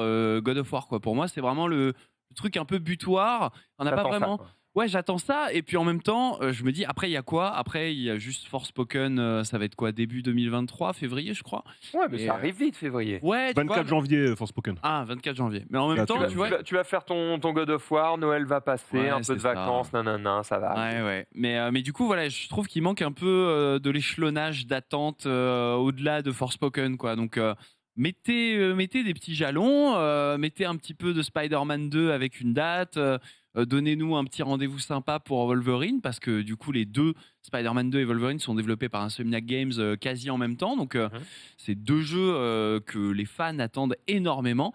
Speaker 2: God of War. Quoi. Pour moi, c'est vraiment le truc un peu butoir. On n'a pas
Speaker 1: T'attends ça,
Speaker 2: vraiment.
Speaker 1: quoi.
Speaker 2: Ouais, j'attends ça. Et puis en même temps, je me dis, après, il y a quoi? Après, il y a juste Forspoken. Ça va être quoi? Début 2023, février, je crois.
Speaker 1: Ouais, mais
Speaker 2: Et,
Speaker 1: ça arrive vite, février.
Speaker 2: Ouais, tu
Speaker 3: 24
Speaker 2: vois,
Speaker 3: janvier, Forspoken.
Speaker 2: Ah, 24 janvier. Mais en même
Speaker 3: Là,
Speaker 2: temps,
Speaker 3: tu
Speaker 2: tu vois.
Speaker 1: Tu vas faire ton God of War, Noël va passer,
Speaker 2: Ouais,
Speaker 1: un peu
Speaker 2: c'est
Speaker 1: de
Speaker 2: ça.
Speaker 1: vacances, nanana, ça va.
Speaker 2: Ouais, ouais. Mais du coup, voilà, je trouve qu'il manque un peu de l'échelonnage d'attente au-delà de Forspoken, quoi. Donc, mettez des petits jalons, mettez un petit peu de Spider-Man 2 avec une date, donnez-nous un petit rendez-vous sympa pour Wolverine, parce que du coup, les deux, Spider-Man 2 et Wolverine, sont développés par Insomniac Games quasi en même temps. Donc, c'est deux jeux que les fans attendent énormément.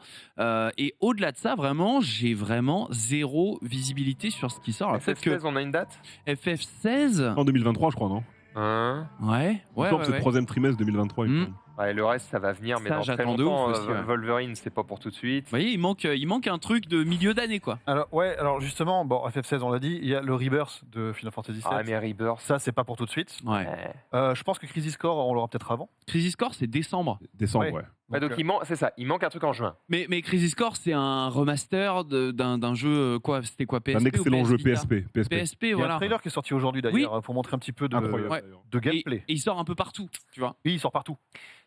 Speaker 2: Et au-delà de ça, vraiment, j'ai vraiment zéro visibilité sur ce qui sort. Alors, peut-être que
Speaker 1: FF16, on a une date
Speaker 2: FF16.
Speaker 3: En 2023, je crois, non
Speaker 1: Hein
Speaker 2: Ouais,
Speaker 3: Il me
Speaker 2: ouais,
Speaker 3: semble que
Speaker 2: ouais,
Speaker 3: c'est le
Speaker 2: ouais.
Speaker 3: troisième trimestre 2023. il me
Speaker 2: Mm.
Speaker 3: semble.
Speaker 1: Ouais, le reste, ça va venir, mais
Speaker 2: Ça,
Speaker 1: dans très
Speaker 2: j'attends de
Speaker 1: longtemps.
Speaker 2: ouf aussi, ouais.
Speaker 1: Wolverine, c'est pas pour tout de suite.
Speaker 2: Vous voyez, il manque un truc de milieu d'année, quoi.
Speaker 4: Alors justement, bon, FF16, on l'a dit, il y a le Rebirth de Final Fantasy VII.
Speaker 1: Ah, mais Rebirth.
Speaker 4: Ça, c'est pas pour tout de suite.
Speaker 2: Ouais.
Speaker 4: Je pense que Crisis Core, on l'aura peut-être avant.
Speaker 2: Crisis Core, c'est décembre.
Speaker 3: Décembre,
Speaker 4: Ouais.
Speaker 3: ouais.
Speaker 1: Ouais, donc c'est ça, il manque un truc en juin.
Speaker 2: Mais Crisis Core, c'est un remaster d'un jeu, quoi, c'était quoi, PSP
Speaker 3: Un excellent
Speaker 2: ou
Speaker 3: jeu
Speaker 2: PS Vita
Speaker 3: PSP. PSP.
Speaker 2: PSP,
Speaker 4: Il y a
Speaker 2: voilà.
Speaker 4: un trailer qui est sorti aujourd'hui d'ailleurs pour montrer un petit peu de,
Speaker 3: Incroyable.
Speaker 2: Ouais.
Speaker 3: d'ailleurs.
Speaker 4: de
Speaker 2: Et,
Speaker 4: gameplay.
Speaker 2: et il sort un peu partout, tu vois.
Speaker 4: Oui, il sort partout.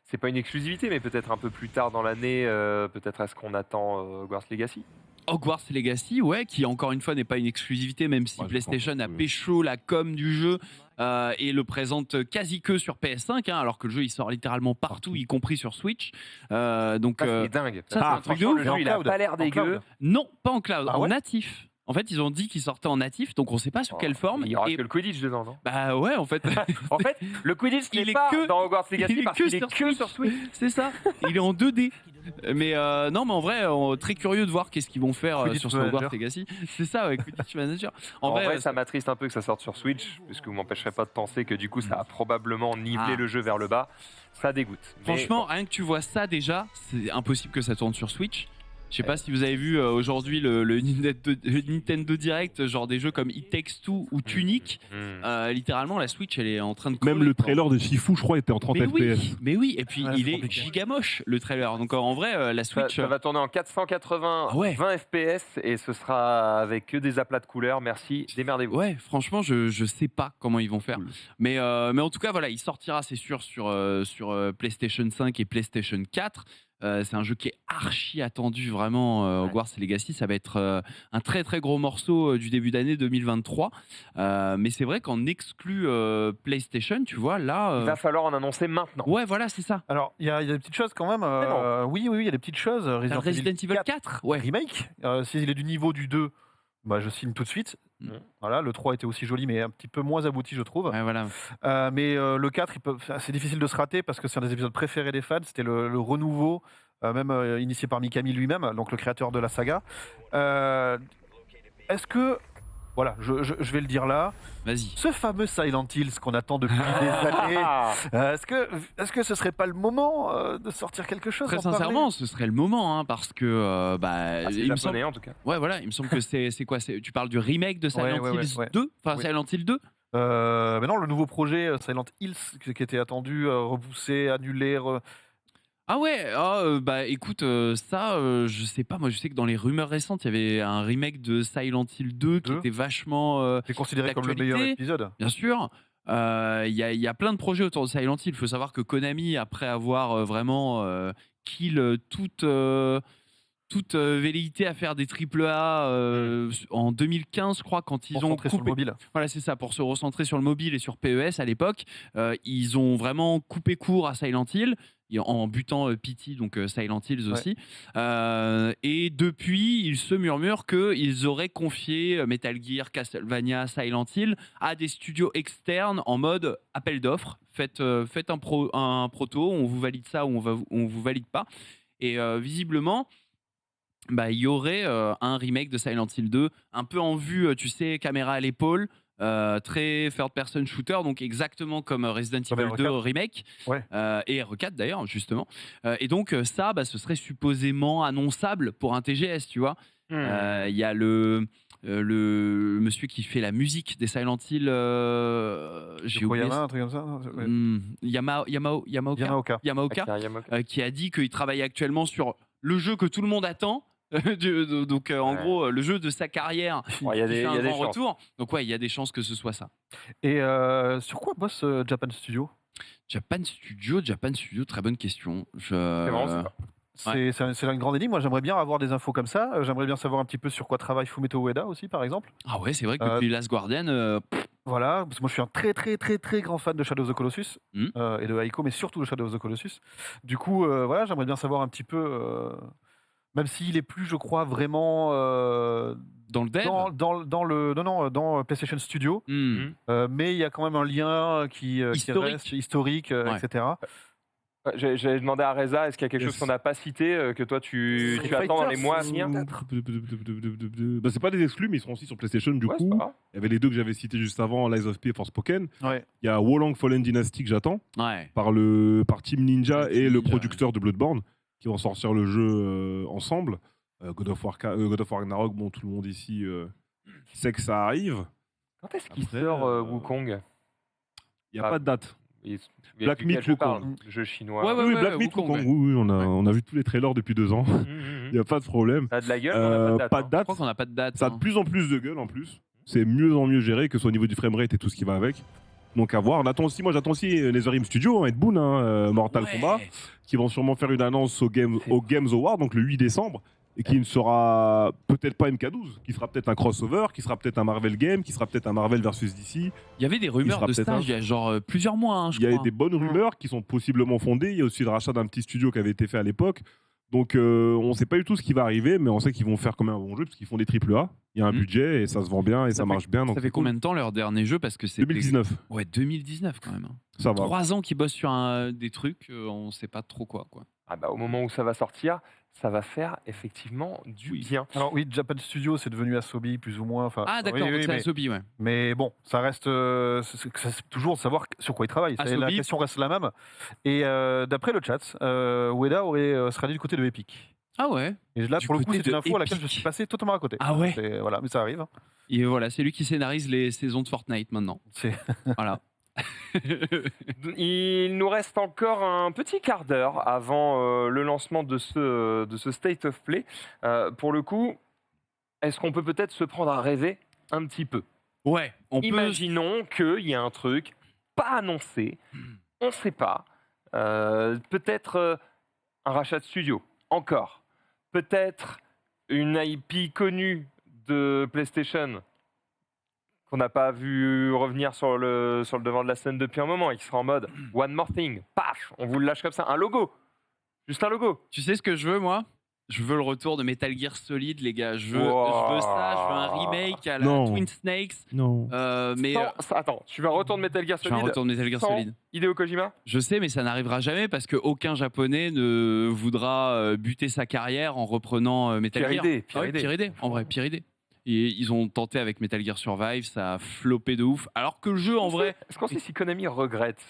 Speaker 1: C'est pas une exclusivité, mais peut-être un peu plus tard dans l'année, peut-être est-ce qu'on attend Hogwarts Legacy.
Speaker 2: Hogwarts Legacy, ouais, qui encore une fois n'est pas une exclusivité, même si
Speaker 3: Ouais, je
Speaker 2: PlayStation
Speaker 3: pense
Speaker 2: a
Speaker 3: que-
Speaker 2: pécho la com du jeu et le présente quasi que sur PS5, hein, alors que le jeu il sort littéralement partout, y compris sur Switch. Donc
Speaker 1: Ça, c'est dingue.
Speaker 2: ça, c'est un truc de
Speaker 1: franchement,
Speaker 2: ouf.
Speaker 1: le jeu,
Speaker 4: En
Speaker 1: il a
Speaker 4: cloud.
Speaker 1: pas l'air
Speaker 4: En
Speaker 1: dégueu.
Speaker 4: cloud.
Speaker 2: non, pas en cloud,
Speaker 4: Ah
Speaker 2: en
Speaker 4: ouais
Speaker 2: natif. En fait, ils ont dit qu'ils sortaient en natif, donc on sait pas sur quelle forme.
Speaker 1: Il y aura
Speaker 2: Et-
Speaker 1: que le Quidditch dedans, non?
Speaker 2: Bah ouais, en fait.
Speaker 1: En fait, le Quidditch, il
Speaker 2: Il
Speaker 1: est
Speaker 2: est
Speaker 1: pas
Speaker 2: que-
Speaker 1: dans Hogwarts
Speaker 2: il
Speaker 1: Legacy
Speaker 2: est
Speaker 1: parce
Speaker 2: que
Speaker 1: qu'il est
Speaker 2: sur
Speaker 1: que
Speaker 2: Switch.
Speaker 1: sur Switch.
Speaker 2: C'est ça. Il est en 2D. Mais non, mais en vrai, très curieux de voir qu'est-ce qu'ils vont faire
Speaker 4: Quidditch
Speaker 2: sur ce
Speaker 4: Manager.
Speaker 2: Hogwarts Legacy. C'est ça, ouais, Quidditch Manager.
Speaker 1: En vrai, ça m'attriste un peu que ça sorte sur Switch, parce que vous m'empêcherez pas de penser que du coup, ça a probablement nivelé
Speaker 2: Ah.
Speaker 1: le jeu vers le bas. Ça dégoûte. Mais
Speaker 2: franchement,
Speaker 1: bon.
Speaker 2: rien que tu vois ça déjà, c'est impossible que ça tourne sur Switch. Je sais pas si vous avez vu aujourd'hui le Nintendo Direct, genre des jeux comme It Takes Two ou Tunic. Littéralement, la Switch, elle est en train de
Speaker 3: Même
Speaker 2: crever,
Speaker 3: le
Speaker 2: quoi.
Speaker 3: trailer de Shifu, je crois, était en 30 FPS.
Speaker 2: Mais oui, et puis
Speaker 4: Ouais,
Speaker 2: il
Speaker 4: c'est
Speaker 2: est
Speaker 4: compliqué.
Speaker 2: giga moche le trailer. Donc en vrai, la
Speaker 1: Ça,
Speaker 2: Switch.
Speaker 1: ça va tourner en 480,
Speaker 2: Ah ouais.
Speaker 1: 20 FPS et ce sera avec que des aplats de couleurs. Merci, démerdez-vous.
Speaker 2: Ouais, franchement, je sais pas comment ils vont faire.
Speaker 3: Cool.
Speaker 2: Mais en tout cas, voilà, il sortira, c'est sûr, sur PlayStation 5 et PlayStation 4. C'est un jeu qui est archi attendu, vraiment. Hogwarts Legacy, ça va être un très très gros morceau du début d'année 2023. Mais c'est vrai qu'en exclu PlayStation, tu vois, là.
Speaker 1: Il va falloir en annoncer maintenant.
Speaker 2: Ouais, voilà, c'est ça.
Speaker 4: Alors, il y a des petites choses quand même.
Speaker 1: non.
Speaker 4: Oui, il y a des petites choses.
Speaker 2: Resident Evil 4, ouais.
Speaker 4: Remake. S'il est du niveau du 2, bah, je signe tout de suite.
Speaker 2: Mm.
Speaker 4: Voilà, le 3 était aussi joli, mais un petit peu moins abouti, je trouve.
Speaker 2: Ouais, voilà.
Speaker 4: Mais le 4, c'est difficile de se rater parce que c'est un des épisodes préférés des fans. C'était le renouveau, même initié par Mikami lui-même, donc le créateur de la saga. Est-ce que, voilà, je vais le dire là,
Speaker 2: Vas-y.
Speaker 4: ce fameux Silent Hills qu'on attend depuis des années, est-ce que ce serait pas le moment de sortir quelque chose
Speaker 2: Très
Speaker 4: d'en parler
Speaker 2: sincèrement, ce serait le moment, hein, parce que
Speaker 1: Ah, c'est
Speaker 2: il me
Speaker 1: japonais
Speaker 2: semble.
Speaker 1: en tout cas.
Speaker 2: Ouais, voilà, il me semble que c'est quoi tu parles du remake de Silent
Speaker 4: Ouais,
Speaker 2: Hills
Speaker 4: ouais.
Speaker 2: 2 Enfin,
Speaker 4: Oui.
Speaker 2: Silent Hill 2
Speaker 4: Mais non, le nouveau projet Silent Hills qui était attendu, repoussé, annulé.
Speaker 2: Ah ouais, bah écoute, ça, je sais pas, moi je sais que dans les rumeurs récentes, il y avait un remake de Silent Hill 2 qui
Speaker 4: 2.
Speaker 2: était vachement.
Speaker 4: C'est considéré comme le
Speaker 2: d'actualité.
Speaker 4: meilleur épisode.
Speaker 2: Bien sûr. Il y a plein de projets autour de Silent Hill. Il faut savoir que Konami, après avoir vraiment kill toute velléité à faire des AAA en 2015, je crois, quand ils ont
Speaker 4: Concentré sur le
Speaker 2: coupé.
Speaker 4: mobile.
Speaker 2: Voilà, c'est ça, pour se recentrer sur le mobile et sur PES à l'époque. Ils ont vraiment coupé court à Silent Hill en butant PT, donc Silent Hills aussi. Et depuis, il se murmure qu'ils auraient confié Metal Gear, Castlevania, Silent Hill à des studios externes en mode appel d'offres. Faites un proto, on vous valide ça ou on vous valide pas. Et visiblement, bah, il y aurait un remake de Silent Hill 2, un peu en vue, tu sais, caméra à l'épaule, très third-person shooter, donc exactement comme Resident
Speaker 4: Comme
Speaker 2: Evil 2
Speaker 4: RE4.
Speaker 2: remake,
Speaker 4: Ouais.
Speaker 2: et RE4 d'ailleurs, justement. Et donc ça, bah, ce serait supposément annonçable pour un TGS, tu vois. Il y a le monsieur qui fait la musique des Silent Hill, j'ai oublié.
Speaker 4: Koyama, un truc comme ça. Ouais.
Speaker 2: Yamaoka.
Speaker 4: Yamaoka.
Speaker 2: Yamaoka,
Speaker 1: Akira Yamaoka.
Speaker 2: qui a dit qu'il travaille actuellement sur le jeu que tout le monde attend. Donc en
Speaker 1: Ouais.
Speaker 2: gros, le jeu de sa carrière
Speaker 1: Ouais, il y a
Speaker 2: qui
Speaker 1: des,
Speaker 2: fait
Speaker 1: il y
Speaker 2: un
Speaker 1: a des
Speaker 2: grand
Speaker 1: chances.
Speaker 2: retour. Donc ouais, il y a des chances que ce soit ça.
Speaker 4: Et sur quoi bosse Japan Studio
Speaker 2: Japan Studio, très bonne question.
Speaker 1: C'est vraiment ça.
Speaker 4: C'est une grande énigme. Moi, j'aimerais bien avoir des infos comme ça. J'aimerais bien savoir un petit peu sur quoi travaille Fumeto Ueda aussi, par exemple.
Speaker 2: Ah ouais, c'est vrai que depuis Last Guardian,
Speaker 4: Voilà, parce que moi je suis un très très très très grand fan de Shadow of the Colossus
Speaker 2: Mm.
Speaker 4: et de Aiko, mais surtout de Shadow of the Colossus. Du coup, voilà, j'aimerais bien savoir un petit peu, même s'il est plus, je crois, vraiment
Speaker 2: dans le dev.
Speaker 4: dans PlayStation Studio,
Speaker 2: Hmm.
Speaker 4: mais il y a quand même un lien qui
Speaker 2: Historique.
Speaker 4: reste historique,
Speaker 2: Ouais.
Speaker 4: etc.
Speaker 1: Ouais, J'avais demandé à Reza, est-ce qu'il y a quelque chose qu'on n'a pas cité que toi tu
Speaker 4: Street
Speaker 1: attends dans
Speaker 4: Fighter,
Speaker 1: les mois à
Speaker 4: c'est-
Speaker 1: venir peut-être
Speaker 3: Bah, c'est pas des exclus, mais ils seront aussi sur PlayStation du
Speaker 1: Ouais, c'est
Speaker 3: coup.
Speaker 1: pas grave.
Speaker 3: Il y avait les deux que j'avais cités juste avant, Lies of P et Forspoken.
Speaker 4: Ouais.
Speaker 3: Il y a Wolong Fallen Dynasty que j'attends
Speaker 2: Ouais.
Speaker 3: par Team Ninja
Speaker 2: Team
Speaker 3: et le
Speaker 2: Ninja,
Speaker 3: producteur de Bloodborne qui vont sortir le jeu ensemble. God of War Ragnarok, bon, tout le monde ici sait que ça arrive.
Speaker 1: Quand est-ce qu'il
Speaker 3: Après,
Speaker 1: sort Wukong
Speaker 3: Il n'y a
Speaker 1: Ah.
Speaker 3: pas de date.
Speaker 1: Black
Speaker 3: Myth
Speaker 1: je parle
Speaker 3: Wukong.
Speaker 1: Le jeu chinois.
Speaker 2: Ouais,
Speaker 3: oui,
Speaker 2: ouais,
Speaker 3: Black Myth
Speaker 2: Wukong,
Speaker 3: Wukong,
Speaker 2: ouais.
Speaker 3: oui,
Speaker 2: Ouais.
Speaker 3: on a vu tous les trailers depuis 2 ans. Il n'y a pas de problème.
Speaker 1: Ça a de la gueule, mais on n'a pas de date.
Speaker 3: Pas de
Speaker 1: hein.
Speaker 2: Je
Speaker 3: date.
Speaker 2: crois qu'on n'a pas de date.
Speaker 3: Ça a
Speaker 2: hein.
Speaker 3: de plus en plus de gueule en plus. C'est mieux en mieux géré, que ce soit au niveau du framerate et tout ce qui va avec. Donc à voir. Moi j'attends aussi NetherRealm Studio, Ed Boon, Mortal
Speaker 2: Ouais.
Speaker 3: Kombat, qui vont sûrement faire une annonce au Games Award, donc le 8 décembre, et qui ne sera peut-être pas MK12, qui sera peut-être un crossover, qui sera peut-être un Marvel game, qui sera peut-être un Marvel versus DC.
Speaker 2: Il y avait des rumeurs
Speaker 3: sera
Speaker 2: de
Speaker 3: peut-être
Speaker 2: stage
Speaker 3: un.
Speaker 2: il y a genre plusieurs mois, hein, je
Speaker 3: Il y a
Speaker 2: crois.
Speaker 3: des bonnes rumeurs qui sont possiblement fondées. Il y a aussi le rachat d'un petit studio qui avait été fait à l'époque. Donc on ne sait pas du tout ce qui va arriver, mais on sait qu'ils vont faire quand même un bon jeu parce qu'ils font des AAA. Il y a un
Speaker 2: Mm.
Speaker 3: budget et ça se vend bien et ça marche bien. Donc
Speaker 2: Ça fait
Speaker 3: c'est cool.
Speaker 2: combien de temps leur dernier jeu? Parce que c'est
Speaker 3: 2019,
Speaker 2: Ouais, 2019 quand même. hein.
Speaker 3: ça va.
Speaker 2: 3 ans qu'ils bossent sur des trucs, on sait pas trop quoi.
Speaker 1: Ah bah, au moment où ça va sortir, ça va faire effectivement du
Speaker 2: Oui.
Speaker 1: bien.
Speaker 4: Alors oui, Japan Studio, c'est devenu Asobi plus ou moins. Enfin,
Speaker 2: Ah d'accord,
Speaker 4: oui,
Speaker 2: donc
Speaker 4: oui,
Speaker 2: c'est
Speaker 4: mais,
Speaker 2: Asobi, ouais.
Speaker 4: mais bon, ça reste c'est toujours de savoir sur quoi il travaille. La
Speaker 2: Asobi.
Speaker 4: question reste la même. Et d'après le chat, Ueda serait allé du côté de Epic.
Speaker 2: Ah ouais.
Speaker 4: Et là,
Speaker 2: Du
Speaker 4: pour le coup,
Speaker 2: côté
Speaker 4: c'est une
Speaker 2: de
Speaker 4: info à laquelle je
Speaker 2: Epic.
Speaker 4: suis passé totalement à côté.
Speaker 2: Ah ouais.
Speaker 4: Voilà, mais ça arrive.
Speaker 2: Et voilà, c'est lui qui scénarise les saisons de Fortnite maintenant.
Speaker 4: C'est
Speaker 2: Voilà.
Speaker 1: Il nous reste encore un petit quart d'heure avant le lancement de ce State of Play. Pour le coup, est-ce qu'on peut peut-être se prendre à rêver un petit peu?
Speaker 2: Ouais, on peut.
Speaker 1: Imaginons qu'il y a un truc pas annoncé, on ne sait pas. Peut-être un rachat de studio, encore. Peut-être une IP connue de PlayStation qu'on n'a pas vu revenir sur le devant de la scène depuis un moment et qui sera en mode One More Thing, paf, on vous le lâche comme ça, un logo, juste un logo.
Speaker 2: Tu sais ce que je veux, moi? Je veux le retour de Metal Gear Solid, les gars. Je veux
Speaker 1: Wow.
Speaker 2: ça, je veux un remake à la
Speaker 3: Non.
Speaker 2: Twin Snakes.
Speaker 3: Non.
Speaker 2: Mais
Speaker 1: Attends, tu veux un retour de Metal Gear
Speaker 2: je veux un
Speaker 1: Solid
Speaker 2: retour de Metal Gear
Speaker 1: sans
Speaker 2: Solid.
Speaker 1: Hideo Kojima?
Speaker 2: Je sais, mais ça n'arrivera jamais parce qu'aucun Japonais ne voudra buter sa carrière en reprenant Metal
Speaker 1: Pire
Speaker 2: Gear.
Speaker 1: idée,
Speaker 2: Ah ouais, pire idée, en vrai, pire idée. Et ils ont tenté avec Metal Gear Survive, ça a floppé de ouf. Alors que le jeu, en vrai,
Speaker 1: Est-ce qu'on sait si Konami regrette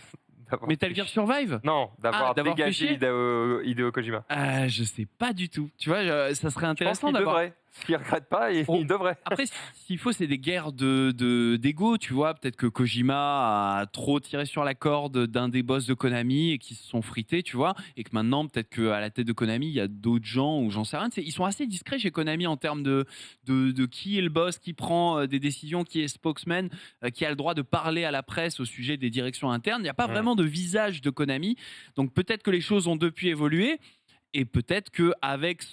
Speaker 1: d'avoir
Speaker 2: Metal
Speaker 1: fait
Speaker 2: Gear
Speaker 1: chier?
Speaker 2: Survive,
Speaker 1: Non, d'avoir
Speaker 2: d'avoir fait
Speaker 1: dégagé
Speaker 2: chier
Speaker 1: Hideo Kojima.
Speaker 2: je sais pas du tout. Tu vois, ça serait
Speaker 1: Je pense
Speaker 2: intéressant
Speaker 1: qu'il
Speaker 2: d'avoir.
Speaker 1: devrait. S'il regrette pas, il devrait.
Speaker 2: Après, s'il faut, c'est des guerres d'ego, tu vois. Peut-être que Kojima a trop tiré sur la corde d'un des boss de Konami et qu'ils se sont frités, tu vois. Et que maintenant, peut-être qu'à la tête de Konami, il y a d'autres gens ou j'en sais rien. Ils sont assez discrets chez Konami en termes de qui est le boss, qui prend des décisions, qui est spokesman, qui a le droit de parler à la presse au sujet des directions internes. Il n'y a pas vraiment de visage de Konami. Donc peut-être que les choses ont depuis évolué. Et peut-être qu'avec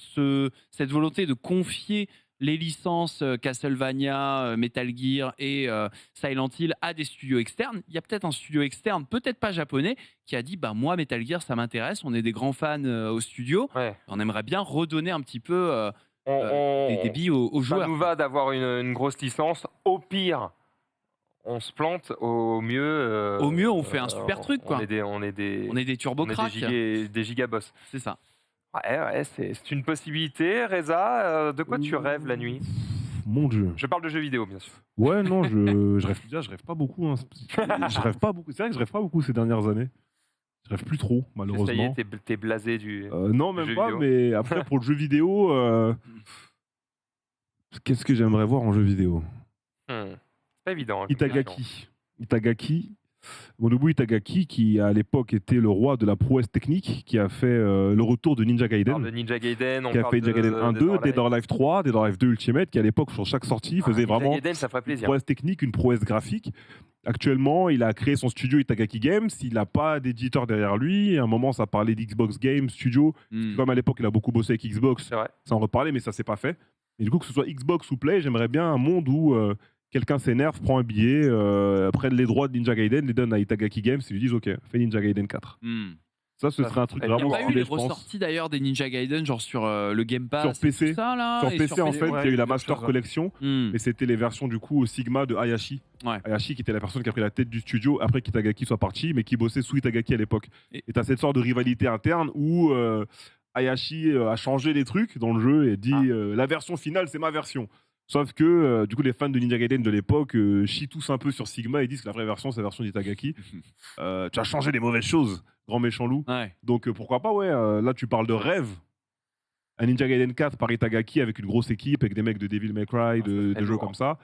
Speaker 2: cette volonté de confier les licences Castlevania, Metal Gear et Silent Hill à des studios externes, il y a peut-être un studio externe, peut-être pas japonais, qui a dit bah moi Metal Gear ça m'intéresse, on est des grands fans au studio,
Speaker 1: Ouais.
Speaker 2: on aimerait bien redonner un petit peu
Speaker 1: On-
Speaker 2: des billes aux
Speaker 1: Ça
Speaker 2: joueurs.
Speaker 1: nous va d'avoir une grosse licence. Au pire, on se plante. Au mieux,
Speaker 2: Au mieux, on fait un super truc, quoi.
Speaker 1: On est des
Speaker 2: On est des
Speaker 1: on est des
Speaker 2: turbocrates,
Speaker 1: des gigaboss.
Speaker 2: c'est ça.
Speaker 1: Ouais, c'est une possibilité. Reza, de quoi tu rêves la nuit?
Speaker 3: Mon Dieu.
Speaker 1: Je parle de jeux vidéo, bien sûr.
Speaker 3: Ouais, non, je rêve déjà, je rêve pas beaucoup. Hein. Je rêve pas beaucoup. C'est vrai que je rêve pas beaucoup ces dernières années. Je rêve plus trop,
Speaker 1: Ça y est,
Speaker 3: malheureusement.
Speaker 1: t'es blasé du.
Speaker 3: Non,
Speaker 1: du
Speaker 3: même
Speaker 1: jeu
Speaker 3: pas,
Speaker 1: vidéo.
Speaker 3: mais après, pour le jeu vidéo, qu'est-ce que j'aimerais voir en jeu vidéo?
Speaker 1: C'est pas évident. hein, comme question.
Speaker 3: Itagaki. Nobuo Itagaki, qui à l'époque était le roi de la prouesse technique, qui a fait le retour de Ninja
Speaker 1: On parle
Speaker 3: Gaiden.
Speaker 1: de Ninja Gaiden, on
Speaker 3: Qui a
Speaker 1: parle
Speaker 3: fait Ninja Gaiden 1, 2, Dead or
Speaker 1: Live.
Speaker 3: Alive 3, Dead or Alive 2 Ultimate, qui à l'époque, sur chaque sortie, faisait
Speaker 1: Ninja
Speaker 3: vraiment
Speaker 1: Gaiden, ça ferait
Speaker 3: une
Speaker 1: plaisir.
Speaker 3: prouesse technique, une prouesse graphique. Actuellement, il a créé son studio Itagaki Games. Il n'a pas d'éditeur derrière lui. À un moment, ça parlait d'Xbox Game Studio. Comme à l'époque, il a beaucoup bossé avec Xbox,
Speaker 1: C'est vrai.
Speaker 3: ça en reparlait, mais ça s'est pas fait. Et du coup, que ce soit Xbox ou Play, j'aimerais bien un monde où quelqu'un s'énerve, prend un billet, prenne les droits de Ninja Gaiden, les donne à Itagaki Games et lui disent OK, fais Ninja Gaiden 4. Ça, ce
Speaker 1: Ça,
Speaker 3: serait un
Speaker 1: ça
Speaker 3: truc
Speaker 1: serait
Speaker 2: Il n'y a
Speaker 3: vraiment
Speaker 2: pas eu
Speaker 3: stylé,
Speaker 2: les
Speaker 3: je pense.
Speaker 2: ressorties d'ailleurs des Ninja Gaiden, genre sur le Game Pass,
Speaker 3: Sur PC.
Speaker 2: et tout ça, là,
Speaker 3: Sur
Speaker 2: et
Speaker 3: PC, en fait,
Speaker 4: ouais,
Speaker 3: il y a eu la
Speaker 4: quelque
Speaker 3: Master
Speaker 4: chose, ouais.
Speaker 3: Collection, mais c'était les versions du coup au Sigma de Hayashi.
Speaker 2: Ouais.
Speaker 3: Hayashi qui était la personne qui a pris la tête du studio après qu'Itagaki soit parti, mais qui bossait sous Itagaki à l'époque.
Speaker 2: Et-
Speaker 3: Et tu as cette sorte de rivalité interne où Hayashi a changé les trucs dans le jeu et dit la version finale, c'est ma version. Sauf que du coup, les fans de Ninja Gaiden de l'époque chient tous un peu sur Sigma et disent que la vraie version, c'est la version d'Itagaki. Tu as changé des mauvaises choses, grand méchant loup.
Speaker 2: Ouais.
Speaker 3: Donc pourquoi pas, ouais. Là, tu parles de rêve. Un Ninja Gaiden 4 par Itagaki avec une grosse équipe, avec des mecs de Devil May Cry,
Speaker 1: ça
Speaker 3: de
Speaker 1: serait
Speaker 3: jeux
Speaker 1: lourd.
Speaker 3: comme ça.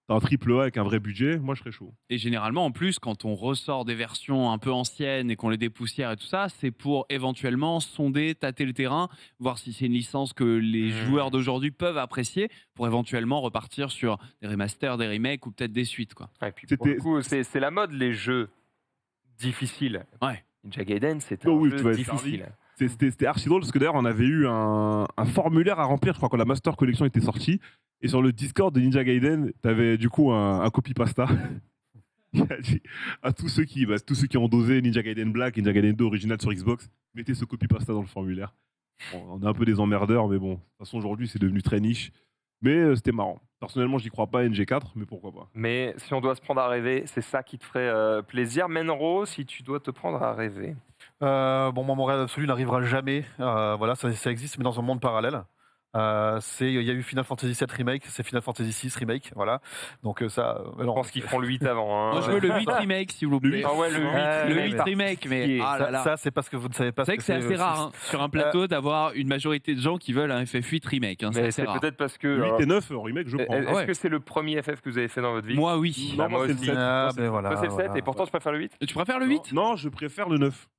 Speaker 3: T'as un triple A avec un vrai budget, moi je serais chaud.
Speaker 2: Et généralement, en plus, quand on ressort des versions un peu anciennes et qu'on les dépoussière et tout ça, c'est pour éventuellement sonder, tâter le terrain, voir si c'est une licence que les joueurs d'aujourd'hui peuvent apprécier, pour éventuellement repartir sur des remasters, des remakes ou peut-être des suites, quoi.
Speaker 1: Et puis pour le
Speaker 3: C'était-
Speaker 1: coup, c'est la mode, les jeux difficiles.
Speaker 2: Ouais.
Speaker 1: Ninja Gaiden, c'était
Speaker 3: Oh
Speaker 1: un
Speaker 3: oui,
Speaker 1: jeu
Speaker 3: tu vas être
Speaker 1: difficile.
Speaker 3: C'était archi drôle parce que d'ailleurs on avait eu un formulaire à remplir, je crois, quand la Master Collection était sortie. Et sur le Discord de Ninja Gaiden, t'avais du coup un copy-pasta. Il a dit à tous ceux qui ont dosé Ninja Gaiden Black, Ninja Gaiden 2 original sur Xbox, mettez ce copy-pasta dans le formulaire. Bon, on est un peu des emmerdeurs, mais bon, de toute façon aujourd'hui c'est devenu très niche. Mais c'était marrant. Personnellement, j'y crois pas à NG4, mais pourquoi pas.
Speaker 1: Mais si on doit se prendre à rêver, c'est ça qui te ferait plaisir. Menro, si tu dois te prendre à rêver.
Speaker 4: Bon, moi, mon rêve absolu n'arrivera jamais. Voilà, ça existe, mais dans un monde parallèle. Il y a eu Final Fantasy VII Remake, c'est Final Fantasy VI Remake, voilà. Donc ça,
Speaker 1: Je pense qu'ils feront le 8 avant.
Speaker 2: Moi, je veux le 8 remake, s'il vous plaît.
Speaker 1: Ah ouais, le 8
Speaker 2: Le
Speaker 1: remake.
Speaker 2: 8 remake, mais ah là là.
Speaker 4: ça c'est parce que vous ne savez pas.
Speaker 2: C'est vrai que c'est assez rare hein, sur un plateau d'avoir une majorité de gens qui veulent un FF8 remake. Hein,
Speaker 1: Mais
Speaker 2: c'est
Speaker 1: c'est
Speaker 2: rare.
Speaker 1: peut-être parce que.
Speaker 3: 8 et 9 en remake, je prends.
Speaker 1: Est-ce
Speaker 2: ouais.
Speaker 1: que c'est le premier FF que vous avez fait dans votre vie?
Speaker 2: Moi, oui.
Speaker 3: Non,
Speaker 1: Bah, moi
Speaker 3: moi, c'est le
Speaker 1: aussi.
Speaker 3: 7.
Speaker 4: Ah, mais voilà.
Speaker 1: Moi, c'est le 7
Speaker 4: voilà.
Speaker 1: et pourtant je préfère le 8.
Speaker 2: Tu préfères le 8?
Speaker 3: Non, je préfère le 9.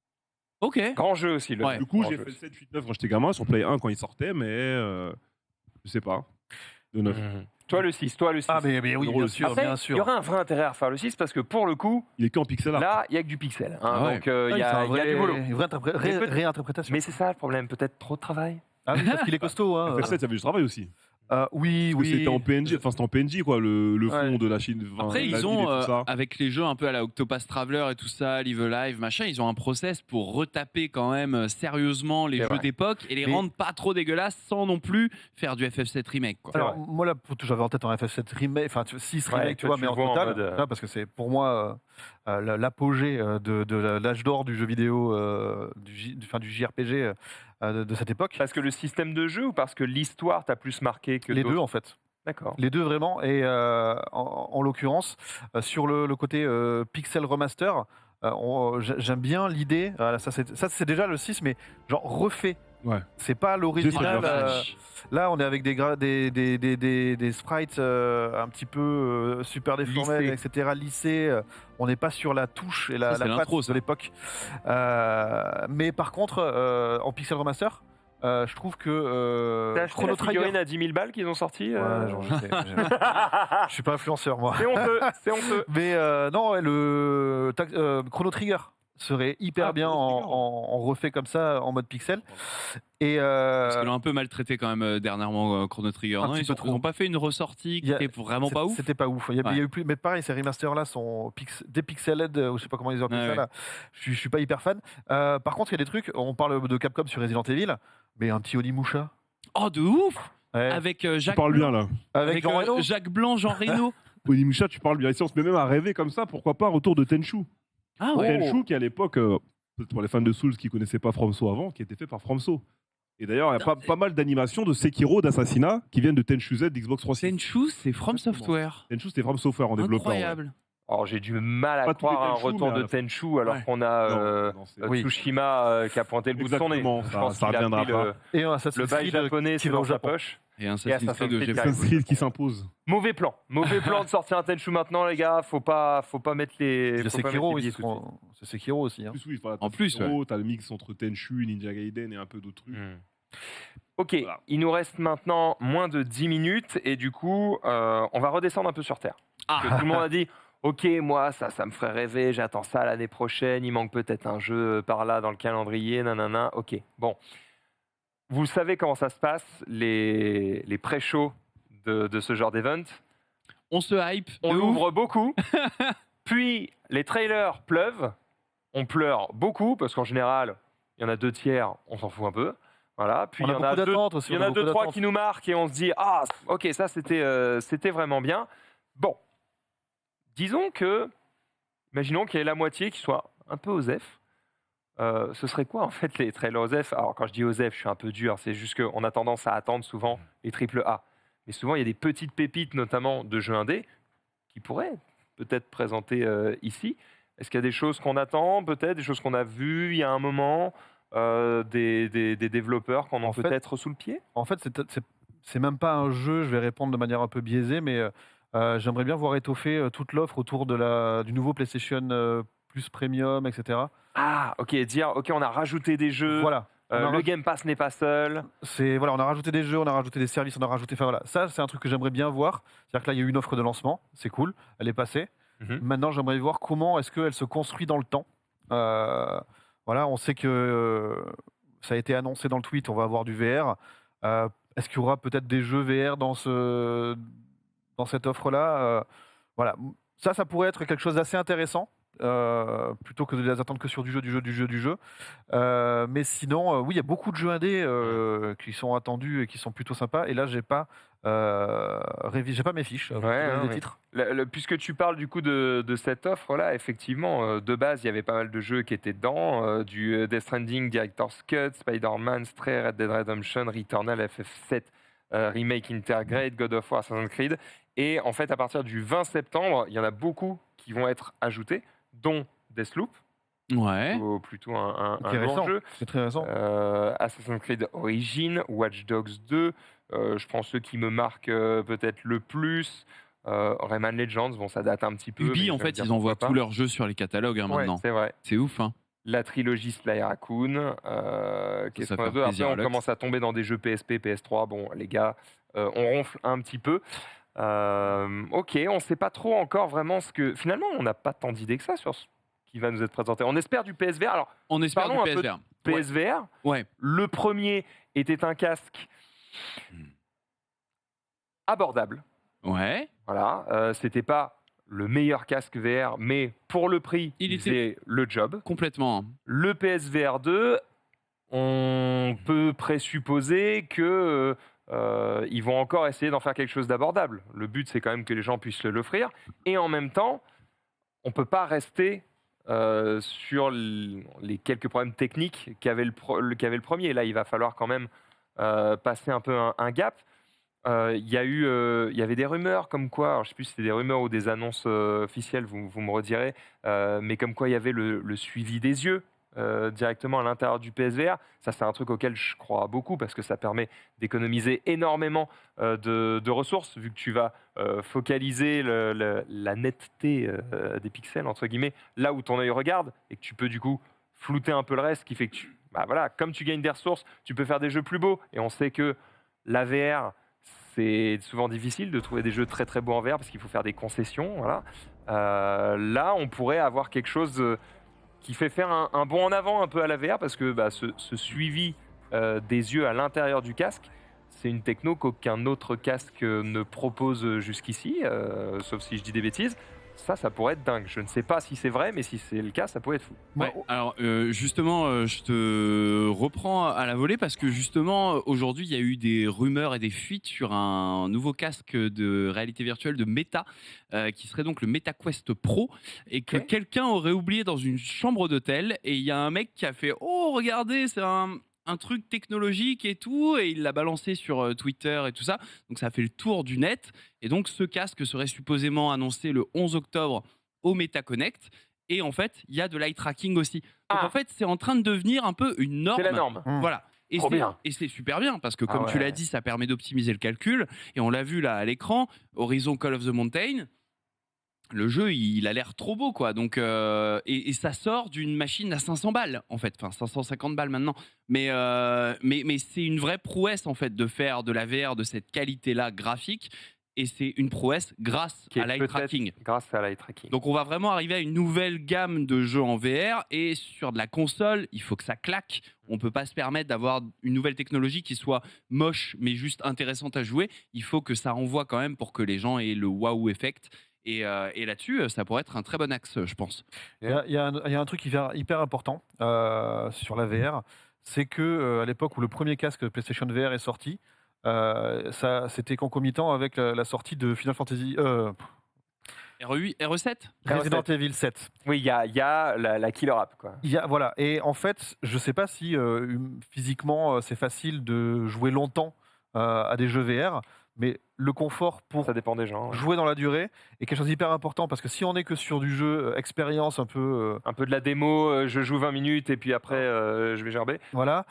Speaker 2: Ok.
Speaker 1: Grand jeu aussi. Le
Speaker 2: Ouais.
Speaker 3: Du coup,
Speaker 1: grand
Speaker 3: j'ai
Speaker 1: jeu
Speaker 3: fait le
Speaker 1: aussi.
Speaker 3: 7, 8, 9 quand j'étais gamin sur Play 1 quand il sortait, mais je sais pas. Le 9.
Speaker 1: Toi le 6, toi le 6.
Speaker 4: Ah mais oui,
Speaker 3: Drôle
Speaker 4: bien
Speaker 3: aussi.
Speaker 4: sûr,
Speaker 1: Après,
Speaker 4: bien
Speaker 1: il y
Speaker 4: sûr.
Speaker 1: aurait un vrai intérêt à refaire le 6 parce que pour le coup,
Speaker 3: Il est qu'en pixel art.
Speaker 1: là, il y a que du pixel. hein.
Speaker 2: Ah ouais.
Speaker 1: Donc il y
Speaker 4: Ah,
Speaker 1: a du boulot.
Speaker 4: Une vraie
Speaker 1: Mais peut-
Speaker 4: réinterprétation.
Speaker 1: Mais c'est ça le problème, peut-être trop de travail.
Speaker 4: Ah oui, parce qu'il est costaud. Hein.
Speaker 3: FF7, il y avait du travail aussi.
Speaker 4: Oui,
Speaker 3: Parce que
Speaker 4: oui.
Speaker 3: c'était en PNG, enfin c'était en PNG quoi, le fond
Speaker 4: Ouais.
Speaker 3: de la Chine. enfin,
Speaker 2: Après,
Speaker 3: la
Speaker 2: ils
Speaker 3: ville
Speaker 2: ont,
Speaker 3: et tout ça.
Speaker 2: avec les jeux un peu à la Octopath Traveler et tout ça, Live Alive, machin, ils ont un process pour retaper quand même sérieusement les
Speaker 1: C'est
Speaker 2: jeux
Speaker 1: vrai.
Speaker 2: d'époque et les
Speaker 4: Mais-
Speaker 2: rendre pas trop dégueulasses sans non plus faire du FF7 remake. Quoi.
Speaker 4: Alors, moi, là, j'avais en tête un FF7 remake, enfin 6
Speaker 1: Ouais,
Speaker 4: remake, tu
Speaker 1: toi,
Speaker 4: vois,
Speaker 1: tu
Speaker 4: mais
Speaker 1: le
Speaker 4: en
Speaker 1: vois en
Speaker 4: total,
Speaker 1: mode,
Speaker 4: tu vois, parce que c'est pour moi l'apogée de l'âge d'or du jeu vidéo, du JRPG de cette époque.
Speaker 1: Parce que le système de jeu ou parce que l'histoire t'a plus marqué que
Speaker 4: Les
Speaker 1: d'autres
Speaker 4: deux, en fait.
Speaker 1: D'accord.
Speaker 4: Les deux, vraiment. Et en l'occurrence, sur le côté pixel remaster, j'aime bien l'idée. Ça, c'est déjà le 6, mais genre refait.
Speaker 3: Ouais.
Speaker 4: C'est pas
Speaker 3: C'est
Speaker 4: l'original.
Speaker 3: ça,
Speaker 4: Là, on est avec des sprites un petit peu super déformés,
Speaker 1: Lissés.
Speaker 4: etc., lissés. On n'est pas sur la touche et la
Speaker 2: Ça, c'est
Speaker 4: patte
Speaker 2: l'intro,
Speaker 4: de
Speaker 2: ça.
Speaker 4: l'époque. Mais par contre, en pixel remaster, je trouve que
Speaker 1: T'as acheté
Speaker 4: Chrono
Speaker 1: la
Speaker 4: Trigger.
Speaker 1: figurine à 10 000 balles qu'ils ont sorti
Speaker 4: Ouais, genre, je suis pas influenceur, moi.
Speaker 1: C'est honteux, c'est honteux.
Speaker 4: Mais non, ouais, Chrono Trigger serait hyper
Speaker 3: Ah,
Speaker 4: bien
Speaker 3: Chrono Trigger.
Speaker 4: en refait comme ça, en mode pixel. Et
Speaker 2: Parce qu'ils l'ont un peu maltraité quand même dernièrement, Chrono Trigger.
Speaker 4: Un
Speaker 2: Non,
Speaker 4: petit
Speaker 2: ils
Speaker 4: peu
Speaker 2: ont,
Speaker 4: trop.
Speaker 2: ils ont pas fait une ressortie qui
Speaker 4: Il y a-
Speaker 2: était vraiment pas ouf.
Speaker 4: C'était pas ouf. Il y a
Speaker 2: Ouais.
Speaker 4: eu plus, mais pareil, ces remasters-là sont dépixeled, ou je sais pas comment ils appellent
Speaker 2: Ouais,
Speaker 4: ça.
Speaker 2: ouais.
Speaker 4: Là. Je suis pas hyper fan. Par contre, il y a des trucs. On parle de Capcom sur Resident Evil, mais un petit Onimusha.
Speaker 2: Oh, de ouf
Speaker 4: Ouais.
Speaker 2: Avec
Speaker 3: Tu
Speaker 2: Jacques
Speaker 3: parles
Speaker 2: Blanc.
Speaker 3: bien là.
Speaker 4: Avec Jean Reno.
Speaker 2: Jacques Blanc, Jean Reno.
Speaker 3: Onimusha, tu parles bien. Ici, on se met même à rêver comme ça. Pourquoi pas retour de Tenchu.
Speaker 2: Ah ouais.
Speaker 3: Tenchu qui à l'époque, peut-être pour les fans de Souls qui connaissaient pas FromSo avant, qui était fait par FromSo. Et d'ailleurs, il y a pas mal d'animations de Sekiro, d'Assassinat qui viennent de Tenchu Z d'Xbox 360.
Speaker 2: Tenchu, c'est From
Speaker 3: Exactement.
Speaker 2: Software.
Speaker 3: Tenchu, c'était From Software en développeur. ouais.
Speaker 2: Incroyable.
Speaker 1: Alors j'ai du mal à
Speaker 3: Pas tous les
Speaker 1: croire à un
Speaker 3: Tenchu,
Speaker 1: retour
Speaker 3: mais
Speaker 1: de
Speaker 3: à la-
Speaker 1: Tenchu alors
Speaker 2: Ouais.
Speaker 1: qu'on a
Speaker 3: Non, c'est-
Speaker 4: Oui.
Speaker 1: Tsushima qui a pointé le bout de son nez.
Speaker 3: Exactement,
Speaker 1: Je
Speaker 3: ça-
Speaker 1: pense
Speaker 3: ça
Speaker 1: qu'il a
Speaker 3: reviendra
Speaker 1: pris
Speaker 3: pas.
Speaker 4: Et
Speaker 1: le
Speaker 4: Assassin's
Speaker 1: bail
Speaker 4: Creed
Speaker 1: japonais,
Speaker 4: qui
Speaker 1: c'est
Speaker 4: va
Speaker 1: dans
Speaker 4: au
Speaker 1: sa
Speaker 4: Japon.
Speaker 1: poche.
Speaker 2: Et Assassin's
Speaker 1: Assassin's
Speaker 2: Creed au
Speaker 1: Creed
Speaker 2: Japon.
Speaker 3: Assassin's Creed qui s'impose.
Speaker 1: Mauvais plan de sortir un Tenchu maintenant les gars, faut pas mettre les
Speaker 4: C'est
Speaker 1: faut pas
Speaker 4: Sekiro,
Speaker 1: mettre les
Speaker 4: oui,
Speaker 1: billets tout de suite.
Speaker 4: c'est Sekiro aussi.
Speaker 3: En
Speaker 4: Hein.
Speaker 3: plus, oui, voilà,
Speaker 2: En
Speaker 3: t'as
Speaker 2: plus,
Speaker 3: Sekiro, t'as le mix entre Tenchu, Ninja Gaiden et un peu d'autres trucs.
Speaker 1: Ok,
Speaker 3: Voilà.
Speaker 1: il nous reste maintenant moins de 10 minutes et du coup, on va redescendre un peu sur Terre. Parce que tout le monde a dit, ok, moi, ça me ferait rêver, j'attends ça l'année prochaine, il manque peut-être un jeu par là dans le calendrier, nanana, ok. Bon, vous savez comment ça se passe, les pré-shows de ce genre d'event.
Speaker 2: On se hype.
Speaker 1: On
Speaker 2: de ouf.
Speaker 1: ouvre beaucoup, puis les trailers pleuvent, on pleure beaucoup, parce qu'en général, il y en a 2/3, on s'en fout un peu. Voilà. Puis
Speaker 4: On
Speaker 1: il
Speaker 4: a
Speaker 1: y en
Speaker 4: beaucoup
Speaker 1: a deux,
Speaker 4: d'attentes aussi.
Speaker 1: il y en a 2-3 qui nous marquent et on se dit ah ok ça c'était vraiment bien. Bon, disons que, imaginons qu'il y ait la moitié qui soit un peu OSEF. Ce serait quoi en fait les trailers OSEF? Alors quand je dis OSEF, je suis un peu dur, c'est juste qu'on a tendance à attendre souvent les triple A. Mais souvent il y a des petites pépites, notamment de jeux indés, qui pourraient peut-être présenter ici. Est-ce qu'il y a des choses qu'on attend, peut-être, des choses qu'on a vues il y a un moment, des développeurs qu'on a
Speaker 4: En fait-
Speaker 1: peut-être sous le pied?
Speaker 4: En fait, c'est même pas un jeu, je vais répondre de manière un peu biaisée, mais j'aimerais bien voir étoffer toute l'offre autour du nouveau PlayStation Plus Premium, etc.
Speaker 1: Ah, ok, dire, ok, on a rajouté des jeux,
Speaker 4: Voilà. On a
Speaker 1: le
Speaker 4: raj-
Speaker 1: Game Pass n'est pas seul.
Speaker 4: Voilà, on a rajouté des jeux, on a rajouté des services, on a rajouté. Enfin voilà, ça c'est un truc que j'aimerais bien voir. C'est-à-dire que là, il y a eu une offre de lancement, c'est cool, elle est passée.
Speaker 1: Mhm.
Speaker 4: Maintenant, j'aimerais voir comment est-ce qu'elle se construit dans le temps. Voilà, on sait que ça a été annoncé dans le tweet, on va avoir du VR. Est-ce qu'il y aura peut-être des jeux VR dans cette offre-là? Voilà, ça pourrait être quelque chose d'assez intéressant. Plutôt que de les attendre que sur du jeu. Mais sinon, oui, il y a beaucoup de jeux indés qui sont attendus et qui sont plutôt sympas. Et là, j'ai pas mes fiches pour
Speaker 1: Ouais,
Speaker 4: donner
Speaker 1: non,
Speaker 4: des
Speaker 1: mais-
Speaker 4: titres.
Speaker 1: Puisque tu parles du coup de cette offre-là, effectivement, de base, il y avait pas mal de jeux qui étaient dedans, du Death Stranding, Director's Cut, Spider-Man, Stray, Red Dead Redemption, Returnal, FF7, remake Intergrade, God of War, Assassin's Creed. Et en fait, à partir du 20 septembre, il y en a beaucoup qui vont être ajoutés, dont Deathloop,
Speaker 2: Ouais.
Speaker 1: plutôt un lourd
Speaker 4: Intéressant.
Speaker 1: jeu.
Speaker 4: C'est très récent.
Speaker 1: Assassin's Creed Origins, Watch Dogs 2, je pense ceux qui me marquent peut-être le plus. Rayman Legends, bon, ça date un petit peu.
Speaker 2: Ubi,
Speaker 1: mais
Speaker 2: en
Speaker 1: je vais me
Speaker 2: fait,
Speaker 1: dire
Speaker 2: ils envoient
Speaker 1: pourquoi
Speaker 2: tous
Speaker 1: pas.
Speaker 2: leurs jeux sur les catalogues
Speaker 4: Ouais,
Speaker 2: maintenant.
Speaker 1: C'est vrai.
Speaker 2: C'est ouf, hein.
Speaker 1: La trilogie Sly Raccoon. Qu'est-ce
Speaker 2: Ça
Speaker 1: qu'on a
Speaker 2: fait
Speaker 1: d'autre? Après,
Speaker 2: plaisir à
Speaker 1: on
Speaker 2: Lux.
Speaker 1: commence à tomber dans des jeux PSP, PS3. Bon, les gars, on ronfle un petit peu. Ok, on ne sait pas trop encore vraiment ce que. Finalement, on n'a pas tant d'idées que ça sur ce qui va nous être présenté. On espère du PSVR. Alors,
Speaker 2: On espère
Speaker 1: Parlons
Speaker 2: du
Speaker 1: un peu
Speaker 2: PSVR.
Speaker 1: PSVR,
Speaker 2: Ouais.
Speaker 1: le premier était un casque abordable.
Speaker 2: Ouais.
Speaker 1: Voilà, c'était pas le meilleur casque VR, mais pour le prix,
Speaker 2: Il
Speaker 1: il
Speaker 2: était-
Speaker 1: faisait le job.
Speaker 2: Complètement.
Speaker 1: Le PSVR 2, on peut présupposer que ils vont encore essayer d'en faire quelque chose d'abordable. Le but, c'est quand même que les gens puissent l'offrir. Et en même temps, on peut pas rester sur les quelques problèmes techniques qu'avait le premier. Là, il va falloir quand même passer un peu un gap. Il y avait des rumeurs comme quoi, alors je ne sais plus si c'était des rumeurs ou des annonces officielles, vous me redirez, mais comme quoi il y avait le suivi des yeux directement à l'intérieur du PSVR. Ça, c'est un truc auquel je crois beaucoup parce que ça permet d'économiser énormément de ressources, vu que tu vas focaliser la netteté des pixels, entre guillemets, là où ton œil regarde, et que tu peux du coup flouter un peu le reste, ce qui fait que bah voilà, comme tu gagnes des ressources, tu peux faire des jeux plus beaux. Et on sait que la VR, c'est souvent difficile de trouver des jeux très très beaux en VR parce qu'il faut faire des concessions. Voilà. Là, on pourrait avoir quelque chose qui fait faire un bond en avant un peu à la VR parce que bah, ce suivi des yeux à l'intérieur du casque, c'est une techno qu'aucun autre casque ne propose jusqu'ici, sauf si je dis des bêtises. Ça pourrait être dingue. Je ne sais pas si c'est vrai, mais si c'est le cas, ça pourrait être fou.
Speaker 2: Ouais, alors justement, je te reprends à la volée parce que justement, aujourd'hui, il y a eu des rumeurs et des fuites sur un nouveau casque de réalité virtuelle de Meta, qui serait donc le MetaQuest Pro, et que
Speaker 1: Ok.
Speaker 2: quelqu'un aurait oublié dans une chambre d'hôtel, et il y a un mec qui a fait « Oh, regardez, c'est un truc technologique et tout », et il l'a balancé sur Twitter et tout ça, donc ça a fait le tour du net, et donc ce casque serait supposément annoncé le 11 octobre au MetaConnect. Et en fait, il y a de l'eye tracking aussi. Donc
Speaker 1: Ah.
Speaker 2: en fait, c'est en train de devenir un peu une norme.
Speaker 1: C'est la norme.
Speaker 2: Voilà. Et
Speaker 1: Trop
Speaker 2: c'est,
Speaker 1: bien.
Speaker 2: et c'est super bien parce que, comme
Speaker 1: Ah
Speaker 2: tu l'as
Speaker 1: ouais.
Speaker 2: dit, ça permet d'optimiser le calcul. Et on l'a vu là à l'écran, Horizon Call of the Mountain. Le jeu, il a l'air trop beau, quoi. Donc, et ça sort d'une machine à 500 balles, en fait. Enfin, 550 balles maintenant. Mais c'est une vraie prouesse, en fait, de faire de la VR de cette qualité-là graphique. Et c'est une prouesse grâce
Speaker 1: Qui est
Speaker 2: à l'eye
Speaker 1: peut-être
Speaker 2: tracking.
Speaker 1: grâce à l'eye tracking.
Speaker 2: Donc on va vraiment arriver à une nouvelle gamme de jeux en VR, et sur de la console, il faut que ça claque. On peut pas se permettre d'avoir une nouvelle technologie qui soit moche mais juste intéressante à jouer. Il faut que ça envoie quand même pour que les gens aient le wow effect. Et là-dessus, ça pourrait être un très bon axe, je pense.
Speaker 4: Il y a un truc hyper important sur la VR, c'est que à l'époque où le premier casque PlayStation VR est sorti, c'était concomitant avec la sortie de Final Fantasy
Speaker 2: RE8, RE7
Speaker 4: Resident Evil 7.
Speaker 1: Oui, il y a la killer app, quoi.
Speaker 4: Voilà, et en fait, je sais pas si physiquement c'est facile de jouer longtemps à des jeux VR, mais le confort pour
Speaker 1: Ça dépend des gens. Ouais.
Speaker 4: jouer dans la durée est quelque chose d'hyper important, parce que si on est que sur du jeu expérience un peu
Speaker 1: Un peu de la démo, je joue 20 minutes et puis après je vais gerber.
Speaker 4: voilà,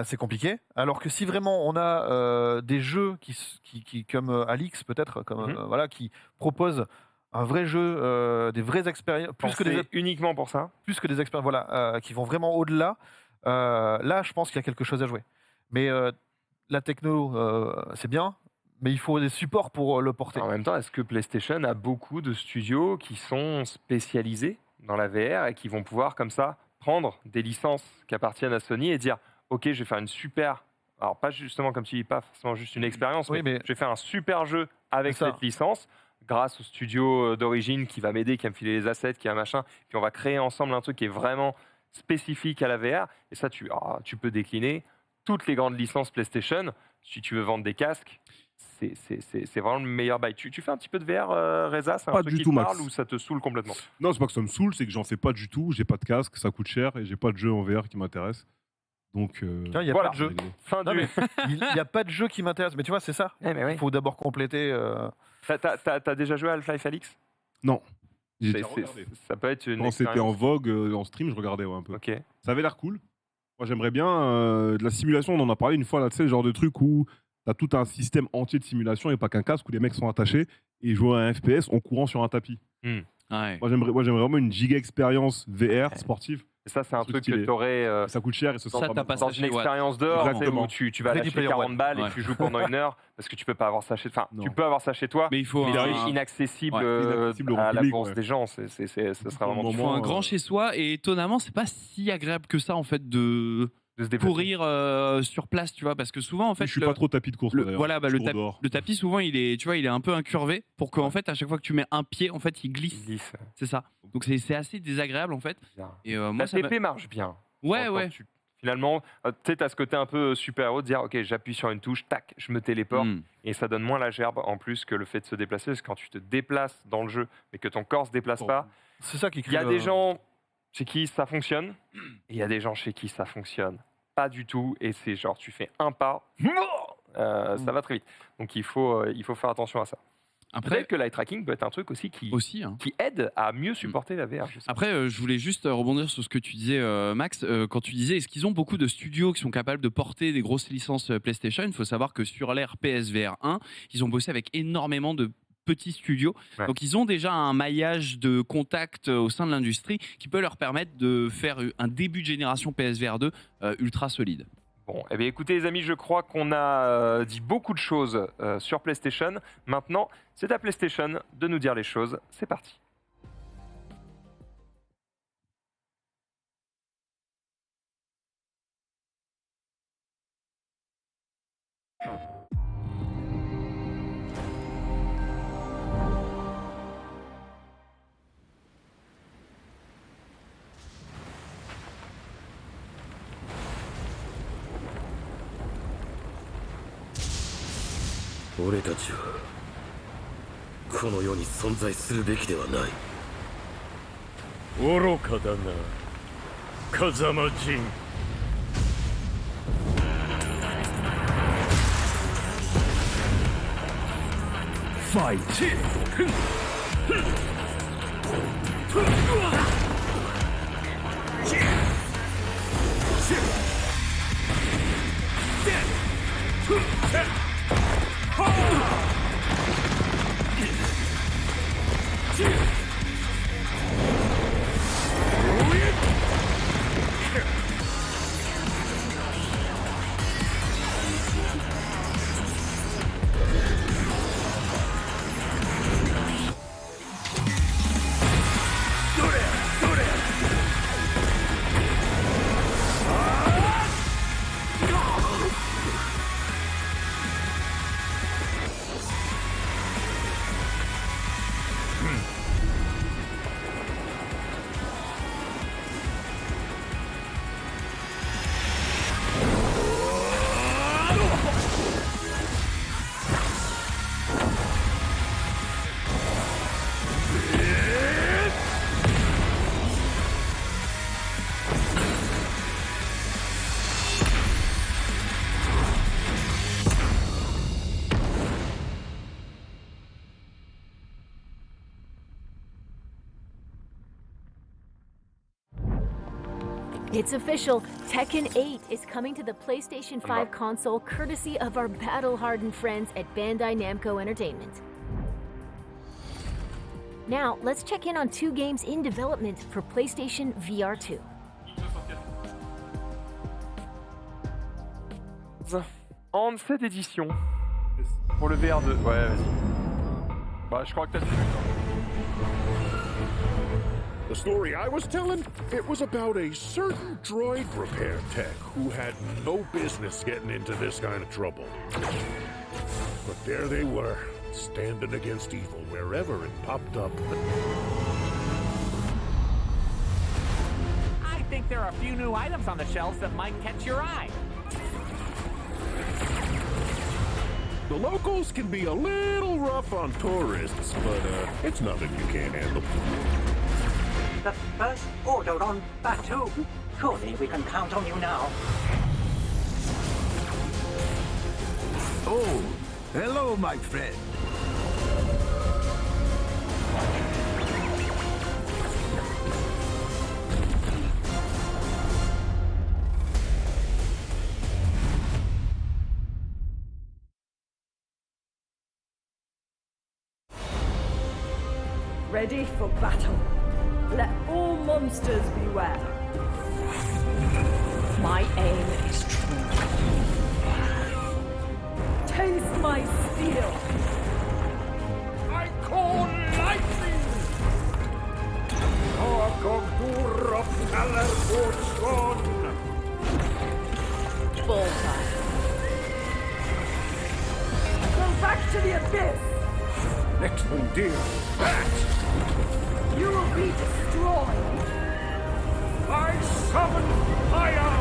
Speaker 4: c'est compliqué. Alors que si vraiment on a des jeux qui comme Alix peut-être, comme voilà, qui proposent un vrai jeu, des vraies expériences,
Speaker 1: Pensez uniquement pour ça.
Speaker 4: plus que des expériences, voilà, qui vont vraiment au-delà. Là, je pense qu'il y a quelque chose à jouer. Mais la techno, c'est bien, mais il faut des supports pour le porter.
Speaker 1: En même temps, est-ce que PlayStation a beaucoup de studios qui sont spécialisés dans la VR et qui vont pouvoir comme ça prendre des licences qui appartiennent à Sony et dire ok, je vais faire une super, alors pas justement comme tu dis, pas forcément juste une expérience,
Speaker 4: Oui, mais
Speaker 1: je vais faire un super jeu avec
Speaker 4: C'est ça.
Speaker 1: cette licence grâce au studio d'origine qui va m'aider, qui va me filer les assets, qui a machin, puis on va créer ensemble un truc qui est vraiment spécifique à la VR, et ça tu peux décliner toutes les grandes licences PlayStation si tu veux vendre des casques. C'est vraiment le meilleur bail. Tu fais un petit peu de VR, Reza? C'est un
Speaker 3: Pas
Speaker 1: truc
Speaker 3: du
Speaker 1: qui
Speaker 3: tout,
Speaker 1: te
Speaker 3: Max.
Speaker 1: parle ou ça te saoule complètement?
Speaker 3: Non, c'est pas que ça me saoule, c'est que j'en fais pas du tout. J'ai pas de casque, ça coûte cher et j'ai pas de jeu en VR qui m'intéresse. Donc,
Speaker 4: Tiens, il y a
Speaker 1: Voilà.
Speaker 4: pas de jeu.
Speaker 3: rigolo.
Speaker 1: Fin
Speaker 4: Non,
Speaker 1: du.
Speaker 4: mais il n'y a pas de jeu qui m'intéresse. Mais tu vois, c'est ça.
Speaker 1: Eh, mais
Speaker 4: Il
Speaker 1: oui.
Speaker 4: faut d'abord compléter.
Speaker 1: T'as déjà joué à Half-Life Alix?
Speaker 3: Non. J'ai
Speaker 1: C'est-
Speaker 3: déjà
Speaker 1: c'est-
Speaker 3: regardé.
Speaker 1: Ça peut être une
Speaker 3: Quand c'était en
Speaker 1: expérience.
Speaker 3: vogue en stream, je regardais un peu.
Speaker 1: Ok.
Speaker 3: Ça avait l'air cool. Moi, j'aimerais bien de la simulation. On en a parlé une fois, là, tu sais, le genre de truc où t'as tout un système entier de simulation et pas qu'un casque où les mecs sont attachés et jouent à un FPS en courant sur un tapis.
Speaker 2: Ouais.
Speaker 3: Moi, j'aimerais vraiment une giga expérience VR
Speaker 1: Ouais.
Speaker 3: sportive.
Speaker 1: Et ça, c'est un
Speaker 3: Truc
Speaker 1: truc que
Speaker 3: stylé.
Speaker 1: t'aurais
Speaker 3: Ça coûte cher et ce sera
Speaker 2: Ça,
Speaker 3: pas
Speaker 2: t'as
Speaker 3: mal.
Speaker 2: pas
Speaker 1: dans
Speaker 2: ça
Speaker 1: une
Speaker 2: chez Watt.
Speaker 1: expérience dehors, tu sais,
Speaker 3: Exactement.
Speaker 1: où tu vas
Speaker 4: Ready
Speaker 1: lâcher
Speaker 4: Player
Speaker 1: 40
Speaker 4: One.
Speaker 1: balles
Speaker 2: Ouais.
Speaker 1: et tu joues pendant 1 heure parce que tu peux pas avoir ça chez toi. Enfin,
Speaker 3: Non.
Speaker 1: tu peux avoir ça chez toi,
Speaker 2: Mais il faut
Speaker 1: mais c'est
Speaker 2: un,
Speaker 1: inaccessible,
Speaker 2: Ouais.
Speaker 3: Inaccessible au
Speaker 1: à la
Speaker 3: public,
Speaker 1: bourse
Speaker 3: ouais.
Speaker 1: des gens. Ce sera vraiment
Speaker 3: Pour le
Speaker 2: il faut
Speaker 3: moment,
Speaker 2: un grand chez soi et étonnamment, c'est pas si agréable que ça en fait de
Speaker 1: de se déplacer.
Speaker 2: courir sur place, tu vois, parce que souvent en fait
Speaker 3: je suis
Speaker 2: le-
Speaker 3: pas trop tapis de course.
Speaker 2: le,
Speaker 3: moi, d'ailleurs.
Speaker 2: voilà, bah,
Speaker 3: Je
Speaker 2: le,
Speaker 3: cours
Speaker 2: tap-
Speaker 3: dehors.
Speaker 2: le tapis souvent il est, tu vois, il est un peu incurvé pour qu'en fait à chaque fois que tu mets un pied, en fait il
Speaker 1: Il
Speaker 2: glisse.
Speaker 1: glisse.
Speaker 2: C'est ça. Donc c'est assez désagréable en fait.
Speaker 1: Bien.
Speaker 2: Et moi
Speaker 1: La
Speaker 2: ça m'a-
Speaker 1: TP marche bien.
Speaker 2: Ouais
Speaker 1: Quand
Speaker 2: ouais.
Speaker 1: Finalement, tu sais, t'as ce côté un peu super-héros de dire ok, j'appuie sur une touche, tac, je me téléporte.
Speaker 2: Mm.
Speaker 1: Et ça donne moins la gerbe en plus que le fait de se déplacer. Parce que quand tu te déplaces dans le jeu, mais que ton corps se déplace pas,
Speaker 4: C'est ça qui
Speaker 1: il y a
Speaker 4: crée,
Speaker 1: des gens chez qui ça fonctionne, et il y a des gens chez qui ça fonctionne pas du tout. Et c'est genre, tu fais un pas, ça va très vite. Donc il faut faire attention à ça.
Speaker 2: Après
Speaker 1: Peut-être que l'eye tracking peut être un truc aussi qui
Speaker 2: aussi. Hein.
Speaker 1: aide à mieux supporter la VR. je sais pas.
Speaker 2: Après, je voulais juste rebondir sur ce que tu disais, Max. Quand tu disais, est-ce qu'ils ont beaucoup de studios qui sont capables de porter des grosses licences PlayStation? Il faut savoir que sur l'ère PSVR 1, ils ont bossé avec énormément de petits studios.
Speaker 1: Ouais.
Speaker 2: Donc, ils ont déjà un maillage de contacts au sein de l'industrie qui peut leur permettre de faire un début de génération PSVR 2 ultra solide.
Speaker 1: Bon, eh bien, écoutez les amis, je crois qu'on a dit beaucoup de choses sur PlayStation. Maintenant, c'est à PlayStation de nous dire les choses. C'est parti.
Speaker 5: 俺たちはこの世に存在するべきではない。
Speaker 6: 愚かだな風間陣。ファイト。
Speaker 7: It's official. Tekken 8 is coming to the PlayStation 5 console courtesy of our battle-hardened friends at Bandai Namco Entertainment. Now, let's check in on 2 games in development for PlayStation VR 2.
Speaker 1: En cette édition, pour le VR2. Ouais, vas-y. Bah, je crois que t'as tout vu.
Speaker 8: The story I was telling, it was about a certain droid repair tech who had no business getting into this kind of trouble. But there they were, standing against evil wherever it popped up.
Speaker 9: I think there are a few new items on the shelves that might catch your eye.
Speaker 8: The locals can be a little rough on tourists, but it's nothing you can't handle.
Speaker 10: The first order on Batu
Speaker 9: Surely we can count on you now.
Speaker 6: Oh, hello, my friend.
Speaker 10: Ready for battle. Let all monsters beware. My aim is true. Taste my steel.
Speaker 8: I call lightning! Agogura Palerborson!
Speaker 10: Bullseye. Go back to the abyss.
Speaker 8: Next one, dear. That!
Speaker 10: You will be destroyed.
Speaker 8: I summon fire!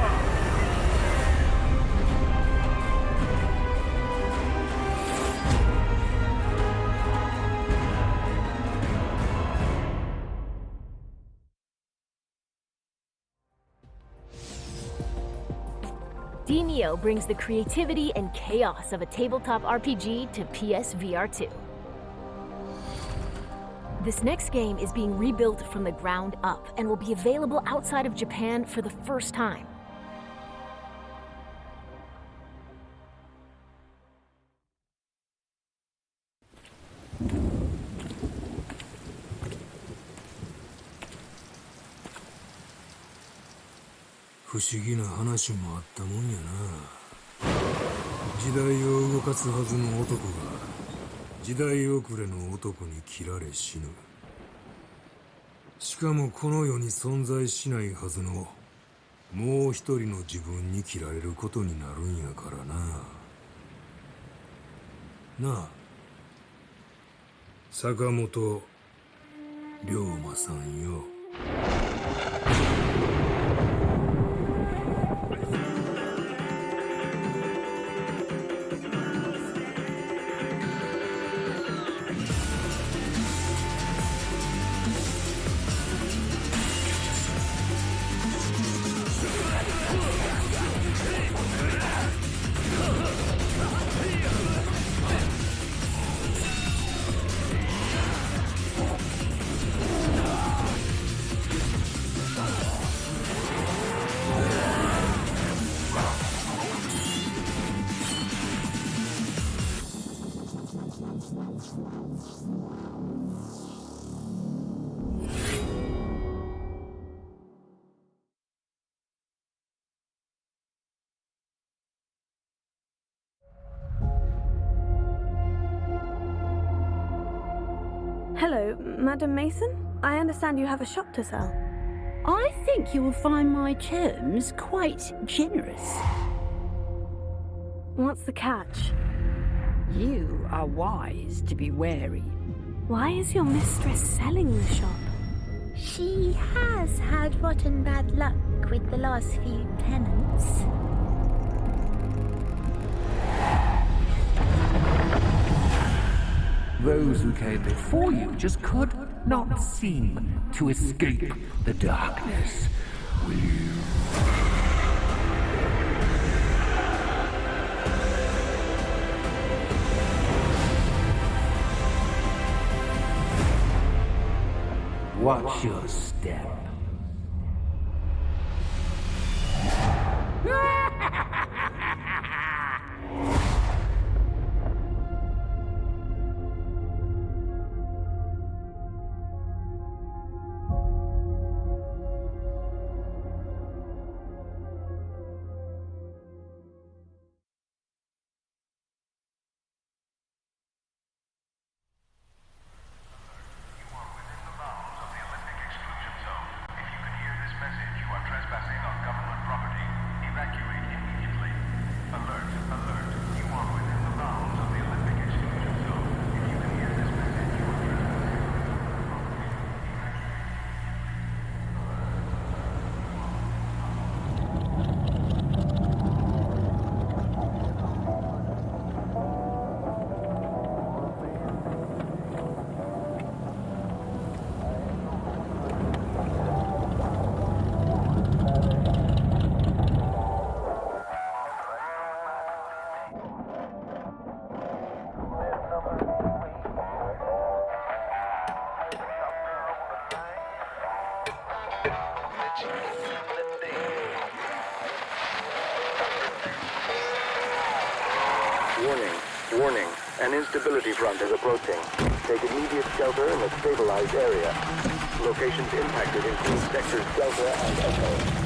Speaker 7: Demio brings the creativity and chaos of a tabletop RPG to PSVR 2. This next game is being rebuilt from the ground up and will be available outside of Japan for the first time.
Speaker 5: 不思議な話もあったもんやな。時代を動かすはずの男が時代遅れの男に切られ死ぬ。しかもこの世に存在しないはずのもう一人の自分に切られることになるんやからな。なあ、坂本龍馬さんよ。
Speaker 11: Hello, Madam Mason? I understand you have a shop to sell.
Speaker 12: I think you will find my terms quite generous.
Speaker 11: What's the catch?
Speaker 10: You are wise to be wary.
Speaker 11: Why is your mistress selling the shop?
Speaker 12: She has had rotten bad luck with the last few tenants.
Speaker 6: Those who came before you just could not seem to escape the darkness. Will you? Watch your step.
Speaker 13: Warning. An instability front is approaching. Take immediate shelter in a stabilized area. Locations impacted include sectors Delta and Echo.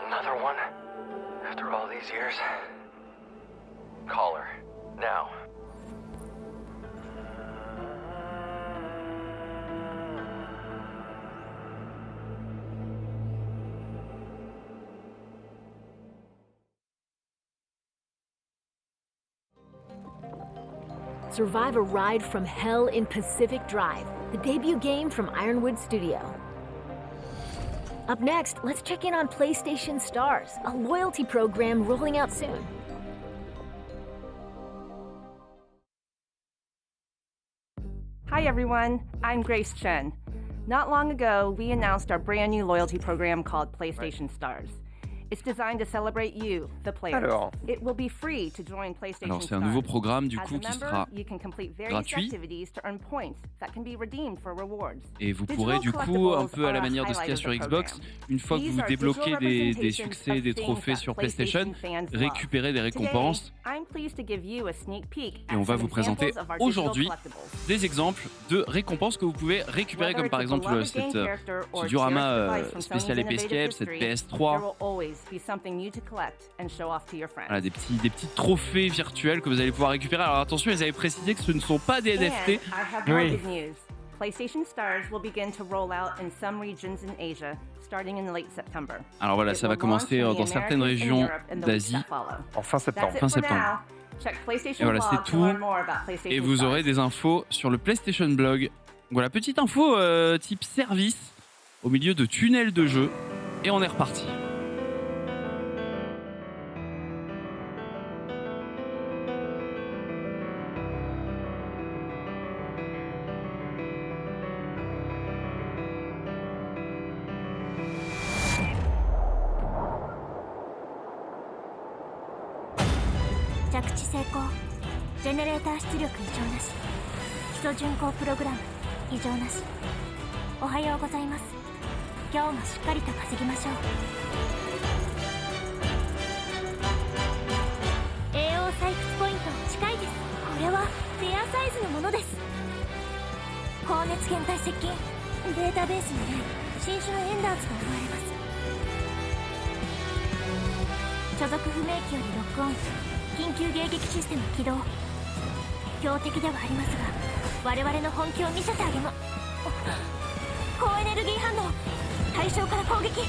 Speaker 14: Another one? After all these years? Call her. Now.
Speaker 7: Survive a ride from hell in Pacific Drive, the debut game from Ironwood Studio. Up next, let's check in on PlayStation Stars, a loyalty program rolling out soon.
Speaker 15: Hi everyone, I'm Grace Chen. Not long ago, we announced our brand new loyalty program called PlayStation Stars. It's designed to celebrate you, the players.
Speaker 1: Alors.
Speaker 15: It will be free to join PlayStation
Speaker 2: Alors, c'est
Speaker 15: Stars.
Speaker 2: un nouveau programme du
Speaker 15: As
Speaker 2: coup
Speaker 15: a
Speaker 2: qui
Speaker 15: member,
Speaker 2: sera
Speaker 15: you can complete various
Speaker 2: gratuit.
Speaker 15: activities to earn points that can be redeemed for rewards.
Speaker 2: Et vous
Speaker 15: Digital
Speaker 2: pourrez du coup, un
Speaker 15: collectibles
Speaker 2: peu à la
Speaker 15: are a
Speaker 2: manière de ce qu'il y a
Speaker 15: highlight
Speaker 2: sur
Speaker 15: of the
Speaker 2: Xbox,
Speaker 15: program.
Speaker 2: une fois que
Speaker 15: These
Speaker 2: vous
Speaker 15: are
Speaker 2: débloquez
Speaker 15: digital
Speaker 2: des
Speaker 15: representations
Speaker 2: succès,
Speaker 15: of
Speaker 2: des
Speaker 15: things
Speaker 2: trophées
Speaker 15: that
Speaker 2: sur PlayStation,
Speaker 15: fans love.
Speaker 2: récupérez des récompenses.
Speaker 15: Today, I'm pleased to give you a sneak peek
Speaker 2: Et on
Speaker 15: at
Speaker 2: va
Speaker 15: some
Speaker 2: vous présenter
Speaker 15: examples of our digital
Speaker 2: aujourd'hui
Speaker 15: collectibles.
Speaker 2: des exemples de récompenses que vous pouvez récupérer,
Speaker 15: Whether
Speaker 2: comme par
Speaker 15: it's a
Speaker 2: exemple
Speaker 15: beloved
Speaker 2: cette,
Speaker 15: game character or
Speaker 2: ce
Speaker 15: a
Speaker 2: diorama
Speaker 15: cherished device from
Speaker 2: spécial
Speaker 15: Sony's
Speaker 2: Escape,
Speaker 15: innovative
Speaker 2: cette
Speaker 15: history,
Speaker 2: PS3.
Speaker 15: there will always be something new to collect and show off to your friends.
Speaker 2: Voilà, des petits trophées virtuels que vous allez pouvoir récupérer. Alors attention, ils avaient précisé que ce ne sont pas des NFT.
Speaker 15: And I have more good news. PlayStation Stars will begin to roll out in some regions in Asia, starting in late September.
Speaker 2: Alors voilà,
Speaker 15: It
Speaker 2: ça
Speaker 15: will
Speaker 2: va commencer
Speaker 15: launch in
Speaker 2: dans
Speaker 15: the
Speaker 2: certaines
Speaker 15: Americas and
Speaker 2: régions
Speaker 15: Europe in the weeks
Speaker 2: d'Asie
Speaker 15: that follow.
Speaker 1: En fin septembre.
Speaker 15: That's it
Speaker 2: Fin
Speaker 15: for
Speaker 2: septembre.
Speaker 15: now. Check PlayStation
Speaker 2: Et voilà,
Speaker 15: Blog
Speaker 2: c'est
Speaker 15: to
Speaker 2: tout.
Speaker 15: learn more about PlayStation
Speaker 2: Et vous
Speaker 15: Stars.
Speaker 2: aurez des infos sur le PlayStation Blog. Voilà, petite info type service au milieu de tunnels de jeu. Et on est reparti.
Speaker 12: AO 採掘ポイント近いです。これはフェアサイズのものです。高熱源体接近。データベースにない新種のエンダーズと思われます。所属不明機よりロックオン。緊急迎撃システム起動。強敵ではありますが我々の本気を見せてあげま。高エネルギー反応。対象から攻撃来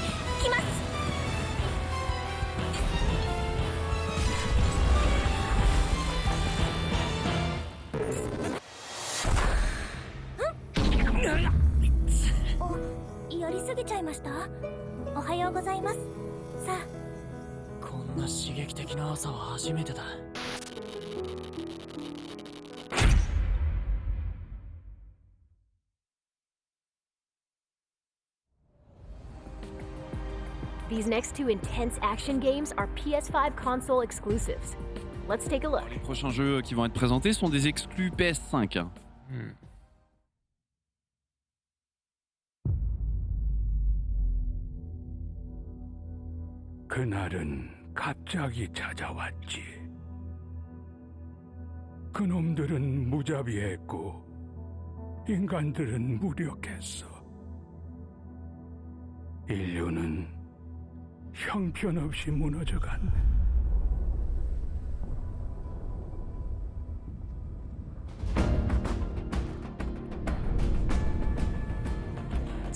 Speaker 12: ます。やりすぎちゃいました？おはようございます。さあ。
Speaker 16: こんな刺激的な朝は初めてだ。
Speaker 7: These next two intense action games are PS5 console exclusives. Let's take a look.
Speaker 2: Les prochains jeux qui vont être présentés sont des exclus PS5.
Speaker 17: 그날은 갑자기 찾아왔지. 그놈들은 무자비했고 인간들은 무력했어. 인류는 형편없이 무너져갔네.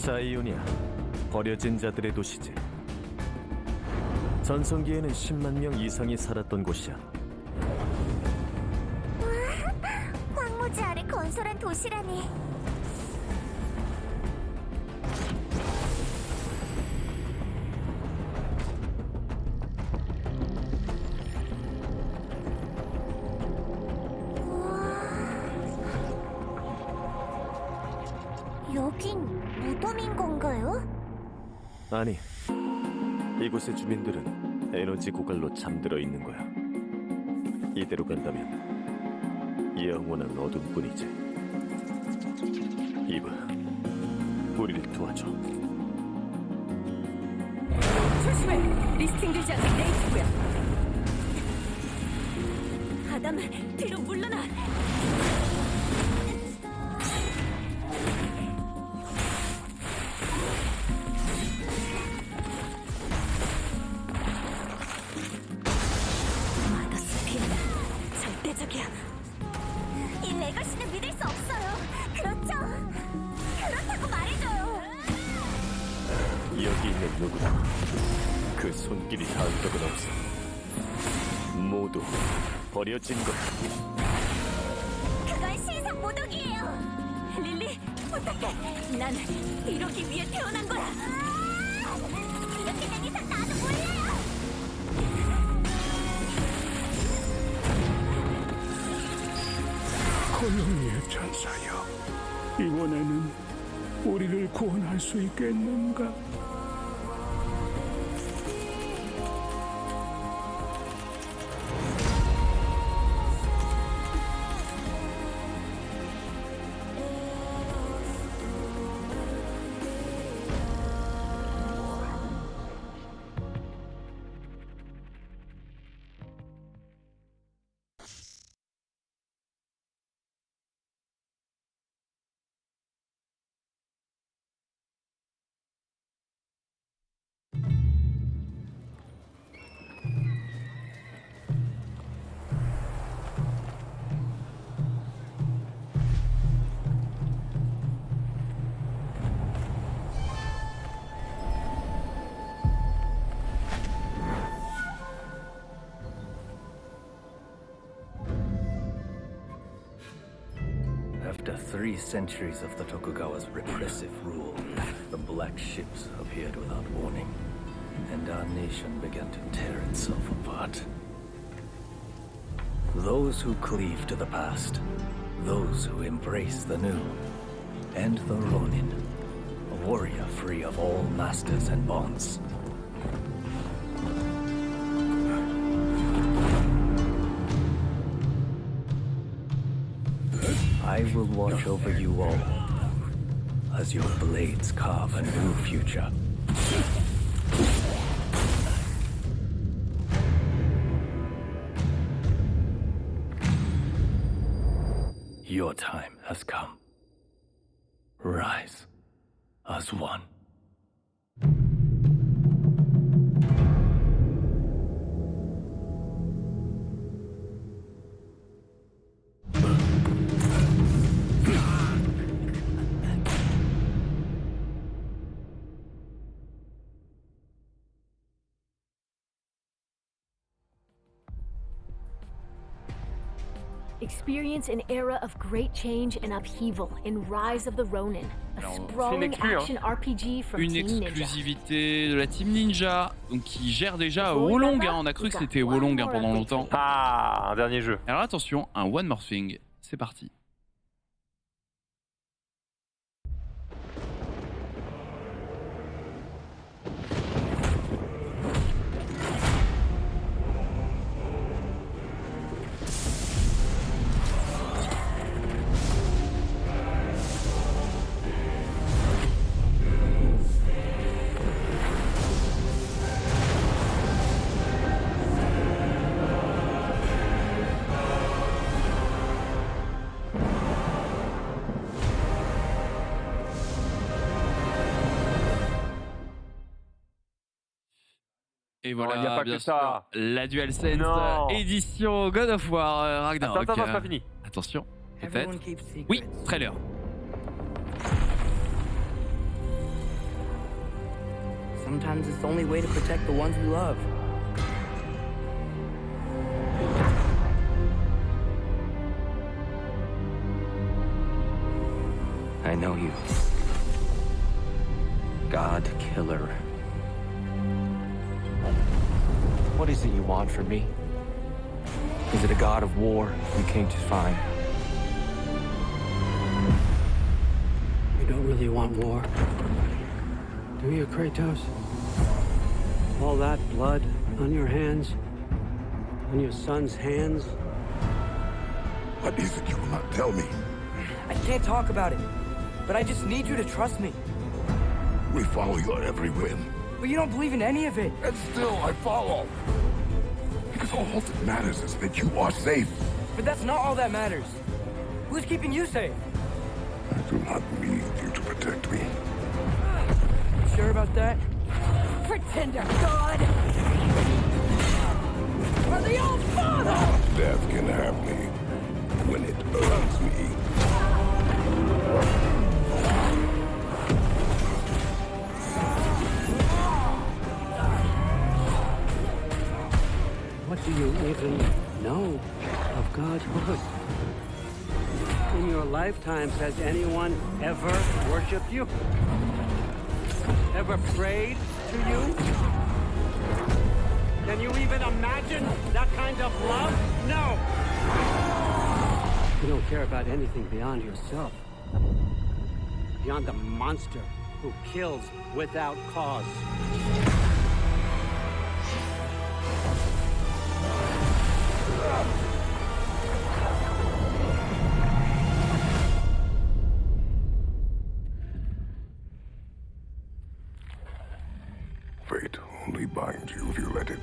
Speaker 18: 사이온이야. 버려진 자들의 도시지. 전성기에는 10만 명 이상이 살았던 곳이야.
Speaker 12: 와, 황무지 아래 건설한 도시라니. 여긴 무덤인 건가요?
Speaker 18: 아니, 이곳의 주민들은 에너지 고갈로 잠들어 있는 거야. 이대로 간다면 영원한 어둠뿐이지. 이브, 우리를 도와줘.
Speaker 10: 조심해! 리스팅되지 않는 레이스구야. 아담, 뒤로 물러나!
Speaker 12: 이 레거시는 믿을 수 없어요. 그렇죠? 그렇다고 말해줘요.
Speaker 18: 여기 있는 누구도 그 손길이 닿은 적은 없어. 모두 버려진 것.
Speaker 12: 그건 신상 모독이에요.
Speaker 10: 릴리, 부탁해. 난 이러기 위해 태어난 거야.
Speaker 12: 이렇게 된 이상 나도 몰라요.
Speaker 17: 고용리의 천사여, 이번에는 우리를 구원할 수 있겠는가?
Speaker 19: After 3 centuries of the Tokugawa's repressive rule, the black ships appeared without warning, and our nation began to tear itself apart. Those who cleave to the past, those who embrace the new, and the Ronin, a warrior free of all masters and bonds. I will watch over you all as your blades carve a new future. Your time has come. Rise as one.
Speaker 7: Experience an era of great change and upheaval in Rise of the Ronin, a sprawling action RPG from
Speaker 2: Une
Speaker 7: Team Ninja.
Speaker 2: exclusivité de la Team Ninja, donc qui gère déjà Wolong. On a cru que c'était Wolong pendant longtemps.
Speaker 1: Ah, un dernier jeu.
Speaker 2: Alors attention, un One More Thing, c'est parti. Et voilà,
Speaker 1: il n'y a pas
Speaker 2: bien
Speaker 1: que
Speaker 2: sûr,
Speaker 1: ça.
Speaker 2: La DualSense édition God of War Ragnarok.
Speaker 1: Attends, c'est pas fini.
Speaker 2: Attention, peut-être. Oui, trailer.
Speaker 20: sometimes it's the only way to protect the ones we love.
Speaker 14: I know you. God Killer. What is it you want from me? Is it a god of war you came to find?
Speaker 16: You don't really want war, do you, Kratos? All that blood on your hands, on your son's hands.
Speaker 8: What is it you will not tell me?
Speaker 20: I can't talk about it, but I just need you to trust me.
Speaker 8: We follow your every whim.
Speaker 20: But you don't believe in any of it.
Speaker 8: And still I follow. Because all that matters is that you are safe.
Speaker 20: But that's not all that matters. Who's keeping you safe?
Speaker 8: I do not need you to protect me.
Speaker 20: You sure about that?
Speaker 10: Pretender God! For the old father!
Speaker 8: Death can have me when it earns me.
Speaker 16: What do you even know of Godhood? In your lifetimes, has anyone ever worshipped you? Ever prayed to you? Can you even imagine that kind of love? No! You don't care about anything beyond yourself. Beyond the monster who kills without cause.
Speaker 8: Fate only binds you if you let it.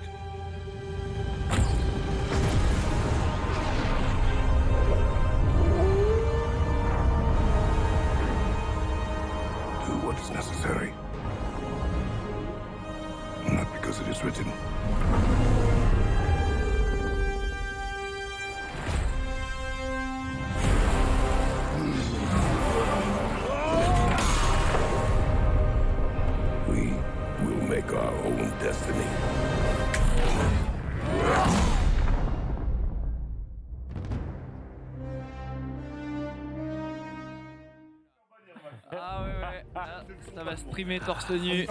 Speaker 8: Do what is necessary. Not because it is written. We will make our own destiny.
Speaker 2: Ah ouais, ça va streamer torse nu.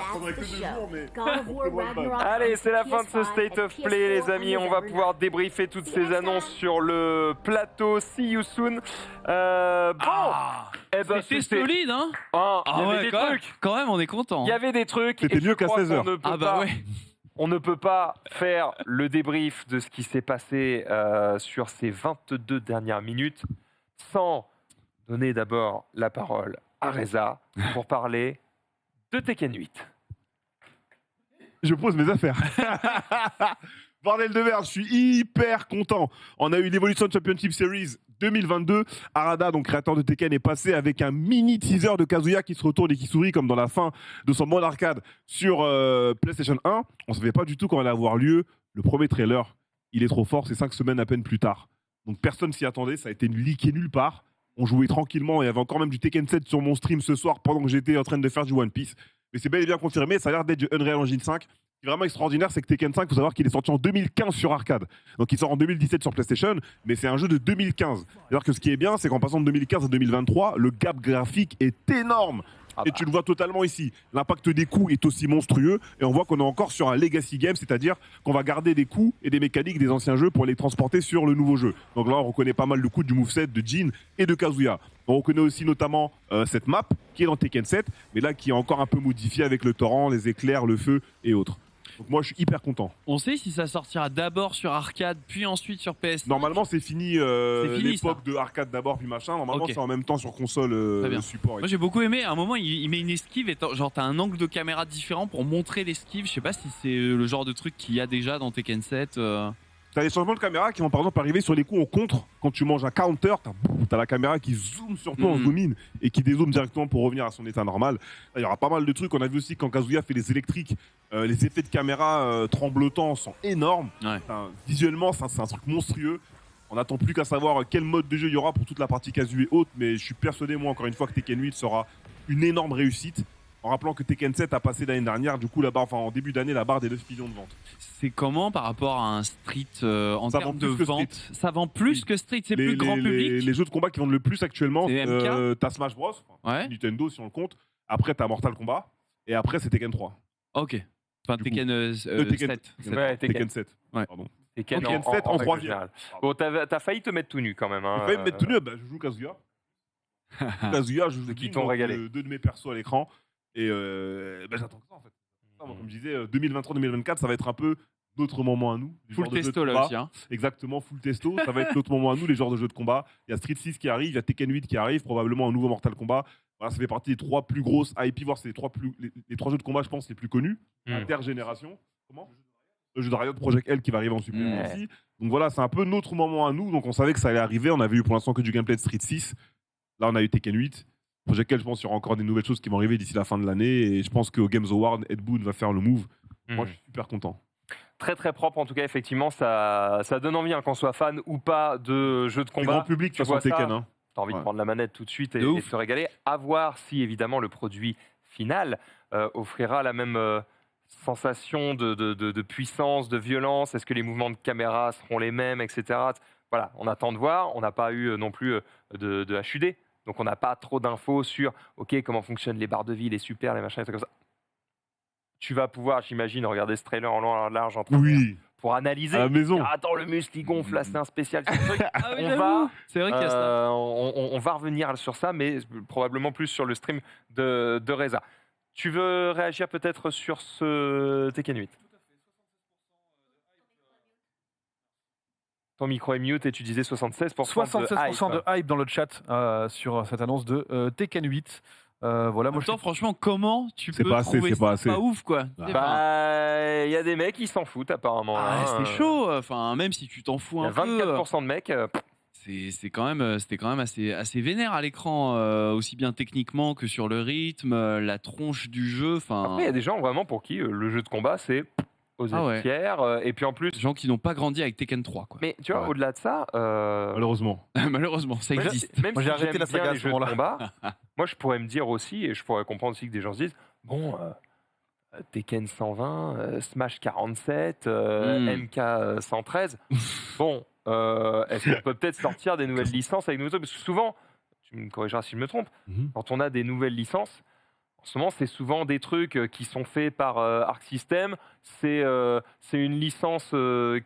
Speaker 1: Allez, c'est la fin de ce State of Play, les amis. On va pouvoir débriefer toutes ces annonces sur le plateau. See you soon.
Speaker 2: C'était solide, hein?
Speaker 1: Il y avait des trucs.
Speaker 2: Quand même, on est content.
Speaker 1: Il y avait des trucs.
Speaker 3: C'était mieux qu'à 16h.
Speaker 1: On ne peut pas faire le débrief de ce qui s'est passé sur ces 22 dernières minutes sans donner d'abord la parole à Reza pour parler de Tekken 8.
Speaker 3: Je pose mes affaires. Bordel de merde, je suis hyper content. On a eu l'Evolution Championship Series 2022. Arada, donc créateur de Tekken, est passé avec un mini teaser de Kazuya qui se retourne et qui sourit comme dans la fin de son mode arcade sur PlayStation 1. On ne savait pas du tout quand elle allait avoir lieu. Le premier trailer, il est trop fort, c'est 5 semaines à peine plus tard. Donc personne s'y attendait, ça a été leaké nulle part. On jouait tranquillement, il y avait encore même du Tekken 7 sur mon stream ce soir pendant que j'étais en train de faire du One Piece. Mais c'est bel et bien confirmé, ça a l'air d'être du Unreal Engine 5. Ce qui est vraiment extraordinaire, c'est que Tekken 5, il faut savoir qu'il est sorti en 2015 sur arcade. Donc il sort en 2017 sur PlayStation, mais c'est un jeu de 2015. C'est-à-dire que ce qui est bien, c'est qu'en passant de 2015 à 2023, le gap graphique est énorme. Et tu le vois totalement ici. L'impact des coups est aussi monstrueux. Et on voit qu'on est encore sur un legacy game, c'est-à-dire qu'on va garder des coups et des mécaniques des anciens jeux pour les transporter sur le nouveau jeu. Donc là, on reconnaît pas mal le coup du moveset de Jin et de Kazuya. On reconnaît aussi notamment cette map qui est dans Tekken 7, mais là qui est encore un peu modifiée avec le torrent, les éclairs, le feu et autres. Donc moi, je suis hyper content.
Speaker 2: On sait si ça sortira d'abord sur arcade, puis ensuite sur PS.
Speaker 3: Normalement, c'est fini, l'époque de arcade d'abord, puis machin. Normalement, c'est en même temps sur console support.
Speaker 2: Moi, j'ai beaucoup aimé. À un moment, il met une esquive et genre t'as un angle de caméra différent pour montrer l'esquive. Je sais pas si c'est le genre de truc qu'il y a déjà dans Tekken 7.
Speaker 3: T'as des changements de caméra qui vont par exemple arriver sur les coups en contre. Quand tu manges un counter, t'as la caméra qui zoome sur toi en zoom in et qui dézoome directement pour revenir à son état normal. Là, il y aura pas mal de trucs. On a vu aussi quand Kazuya fait les électriques, les effets de caméra tremblotants sont énormes.
Speaker 2: Ouais.
Speaker 3: Visuellement, c'est un truc monstrueux. On n'attend plus qu'à savoir quel mode de jeu il y aura pour toute la partie casu et haute. Mais je suis persuadé, moi, encore une fois, que Tekken 8 sera une énorme réussite. En rappelant que Tekken 7 a passé l'année dernière, du coup, en début d'année, la barre des 9 millions de ventes.
Speaker 2: C'est comment par rapport à un Street en
Speaker 3: Ça
Speaker 2: termes
Speaker 3: vend
Speaker 2: de
Speaker 3: plus que
Speaker 2: vente?
Speaker 3: Street.
Speaker 2: Ça vend plus que Street, c'est plus grand public.
Speaker 3: Les jeux de combat qui vendent le plus actuellement,
Speaker 2: C'est MK?
Speaker 3: t'as Smash Bros,
Speaker 2: Ouais.
Speaker 3: Nintendo si on le compte. Après, t'as Mortal Kombat. Et après, c'est Tekken 3.
Speaker 2: Ok. Enfin, Tekken,
Speaker 3: Tekken
Speaker 2: 7.
Speaker 1: Ouais,
Speaker 3: Tekken 7.
Speaker 2: Ouais.
Speaker 3: Pardon.
Speaker 1: Tekken
Speaker 3: Tekken 7 en
Speaker 1: règle
Speaker 3: 3e.
Speaker 1: générale. Bon, t'as failli te mettre tout nu quand même. Hein,
Speaker 3: J'ai failli me mettre tout nu, je joue Kazuya. Kazuya, je joue
Speaker 1: qui t'ont régalé.
Speaker 3: deux de mes persos à l'écran. Et j'attends que ça en fait. Moi, comme je disais, 2023-2024, ça va être un peu notre moment à nous. Les
Speaker 2: Full
Speaker 3: genres de jeux de
Speaker 2: testo là
Speaker 3: combat.
Speaker 2: aussi. Hein.
Speaker 3: Exactement, full testo. Ça va être notre moment à nous, les genres de jeux de combat. Il y a Street 6 qui arrive, il y a Tekken 8 qui arrive, probablement un nouveau Mortal Kombat. Voilà, ça fait partie des 3 plus grosses IP, voire c'est les 3 jeux de combat, je pense, les plus connus. Intergénération. Comment le jeu de Riot Project L qui va arriver en supplément aussi. Donc voilà, c'est un peu notre moment à nous. Donc on savait que ça allait arriver. On avait eu pour l'instant que du gameplay de Street 6. Là, on a eu Tekken 8. Project L, je pense qu'il y aura encore des nouvelles choses qui vont arriver d'ici la fin de l'année. Et je pense qu'au Games Award, Ed Boon va faire le move. Moi, je suis super content.
Speaker 1: Très très propre en tout cas, effectivement, ça donne envie qu'on soit fan ou pas de jeux de combat.
Speaker 3: Grand public,
Speaker 1: tu
Speaker 3: de
Speaker 1: vois
Speaker 3: toute façon,
Speaker 1: ça,
Speaker 3: Tekken. Hein.
Speaker 1: t'as envie de prendre la manette tout de suite et
Speaker 2: De
Speaker 1: de te régaler. À voir si évidemment le produit final offrira la même sensation de puissance, de violence. Est-ce que les mouvements de caméra seront les mêmes, etc. Voilà, on attend de voir. On n'a pas eu non plus de HUD. Donc on n'a pas trop d'infos sur comment fonctionnent les barres de vie, les super, les machins, et tout comme ça. Tu vas pouvoir, j'imagine, regarder ce trailer en long et en large en travers pour analyser.
Speaker 3: À la maison.
Speaker 1: Ah, attends, le muscle il gonfle, là c'est un spécial.
Speaker 2: Ah oui, j'avoue. C'est vrai qu'il y a ça.
Speaker 1: On va revenir sur ça, mais probablement plus sur le stream de Reza. Tu veux réagir peut-être sur ce Tekken 8? Ton micro est mute et tu disais 76%
Speaker 4: 76% de hype dans le chat sur cette annonce de Tekken 8. Voilà,
Speaker 2: En même temps, franchement, comment tu peux trouver
Speaker 3: pas
Speaker 2: ça pas ouf, quoi?
Speaker 1: Bah, il y a des mecs qui s'en foutent apparemment.
Speaker 2: C'est chaud. Enfin, même si tu t'en fous un peu.
Speaker 1: Il y a 24% de mecs.
Speaker 2: C'était quand même assez vénère à l'écran, aussi bien techniquement que sur le rythme, la tronche du jeu.
Speaker 1: Après, il y a des gens vraiment pour qui le jeu de combat c'est aux épicières. Et puis en plus,
Speaker 2: des gens qui n'ont pas grandi avec Tekken 3, quoi.
Speaker 1: Mais tu vois, au-delà de ça,
Speaker 3: malheureusement,
Speaker 2: ça existe.
Speaker 1: Même
Speaker 4: moi,
Speaker 1: si
Speaker 4: j'ai arrêté la saga
Speaker 1: les jeux de combat, moi je pourrais me dire aussi, et je pourrais comprendre aussi que des gens se disent, bon, Tekken 120, Smash 47, MK 113, bon, est-ce qu'on peut peut-être sortir des nouvelles licences avec de nouveaux trucs? Parce que souvent, tu me corrigeras si je me trompe, quand on a des nouvelles licences, en ce moment, c'est souvent des trucs qui sont faits par Arc System. C'est une licence